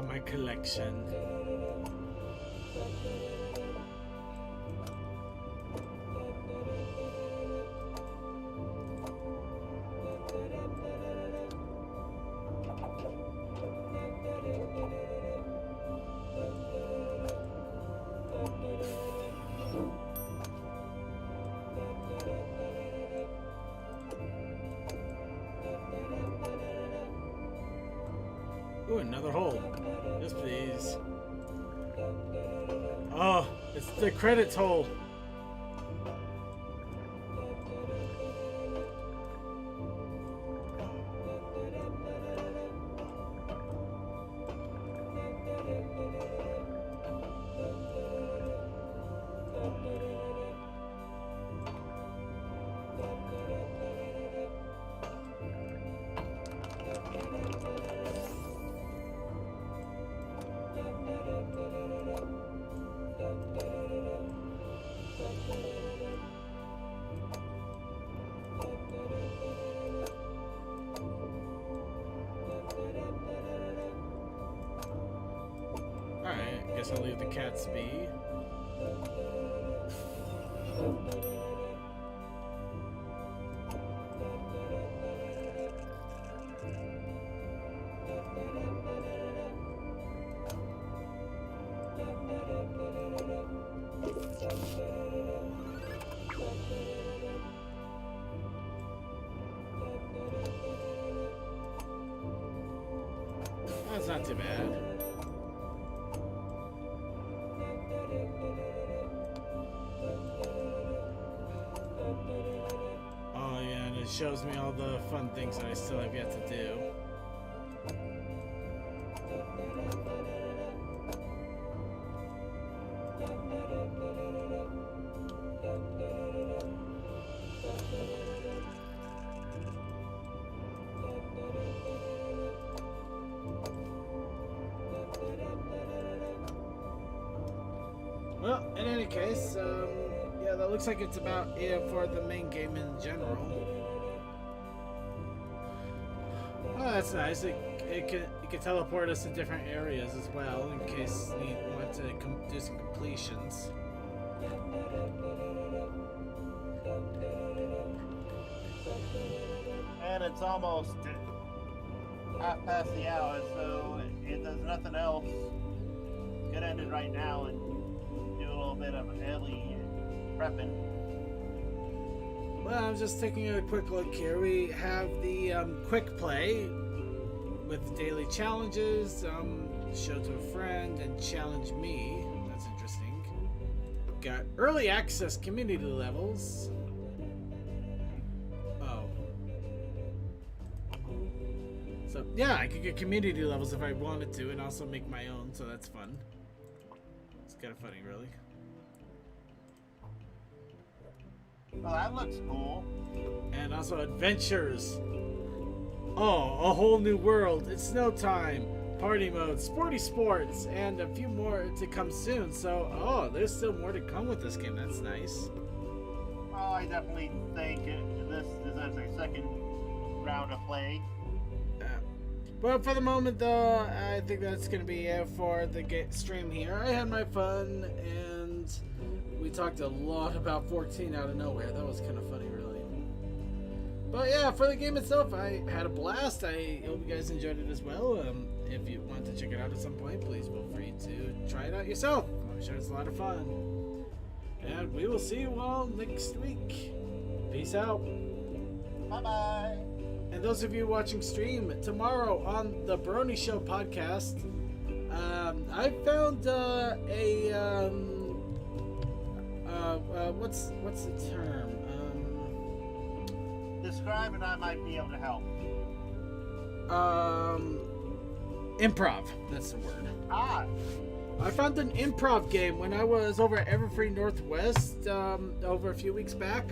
My collection. Ooh, another hole. Yes, please. Oh, it's the credits hole. Alright, I guess I'll leave the cats be. That's not too bad. Oh yeah, and it shows me all the fun things that I still have yet to do. Well, in any case, yeah, that looks like it's about it for the main game in general. Oh, that's nice. It can teleport us to different areas as well in case we want to do some completions. And it's almost half past the hour, so if there's nothing else, get ended right now and do a little bit of early prepping. Well, I'm just taking a quick look here. We have the quick play with daily challenges, show to a friend, and challenge me. That's interesting. Got early access community levels. Oh. So, yeah, I could get community levels if I wanted to, and also make my own, so that's fun. It's kind of funny, really. Well, that looks cool. And also adventures. Oh, a whole new world. It's snow time. Party mode, sporty sports, and a few more to come soon. So, oh, there's still more to come with this game. That's nice. Oh, I definitely think this deserves a second round of play. But for the moment, though, I think that's going to be it for the stream here. I had my fun, and we talked a lot about 14 out of nowhere. That was kind of funny, really. But yeah, for the game itself, I had a blast. I hope you guys enjoyed it as well. if you want to check it out at some point, please feel free to try it out yourself. I'm sure it's a lot of fun. And we will see you all next week. Peace out. Bye-bye. And those of you watching stream, tomorrow on the Brony Show podcast, I found what's the term? Describe and I might be able to help. Improv. That's the word. Ah, I found an improv game when I was over at Everfree Northwest over a few weeks back.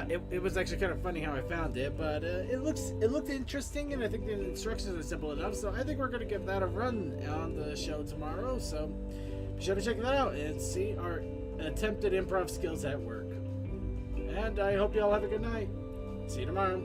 It was actually kind of funny how I found it, but it looked interesting, and I think the instructions are simple enough. So I think we're gonna give that a run on the show tomorrow. So be sure to check that out and see our attempted improv skills at work. And I hope you all have a good night. See you tomorrow.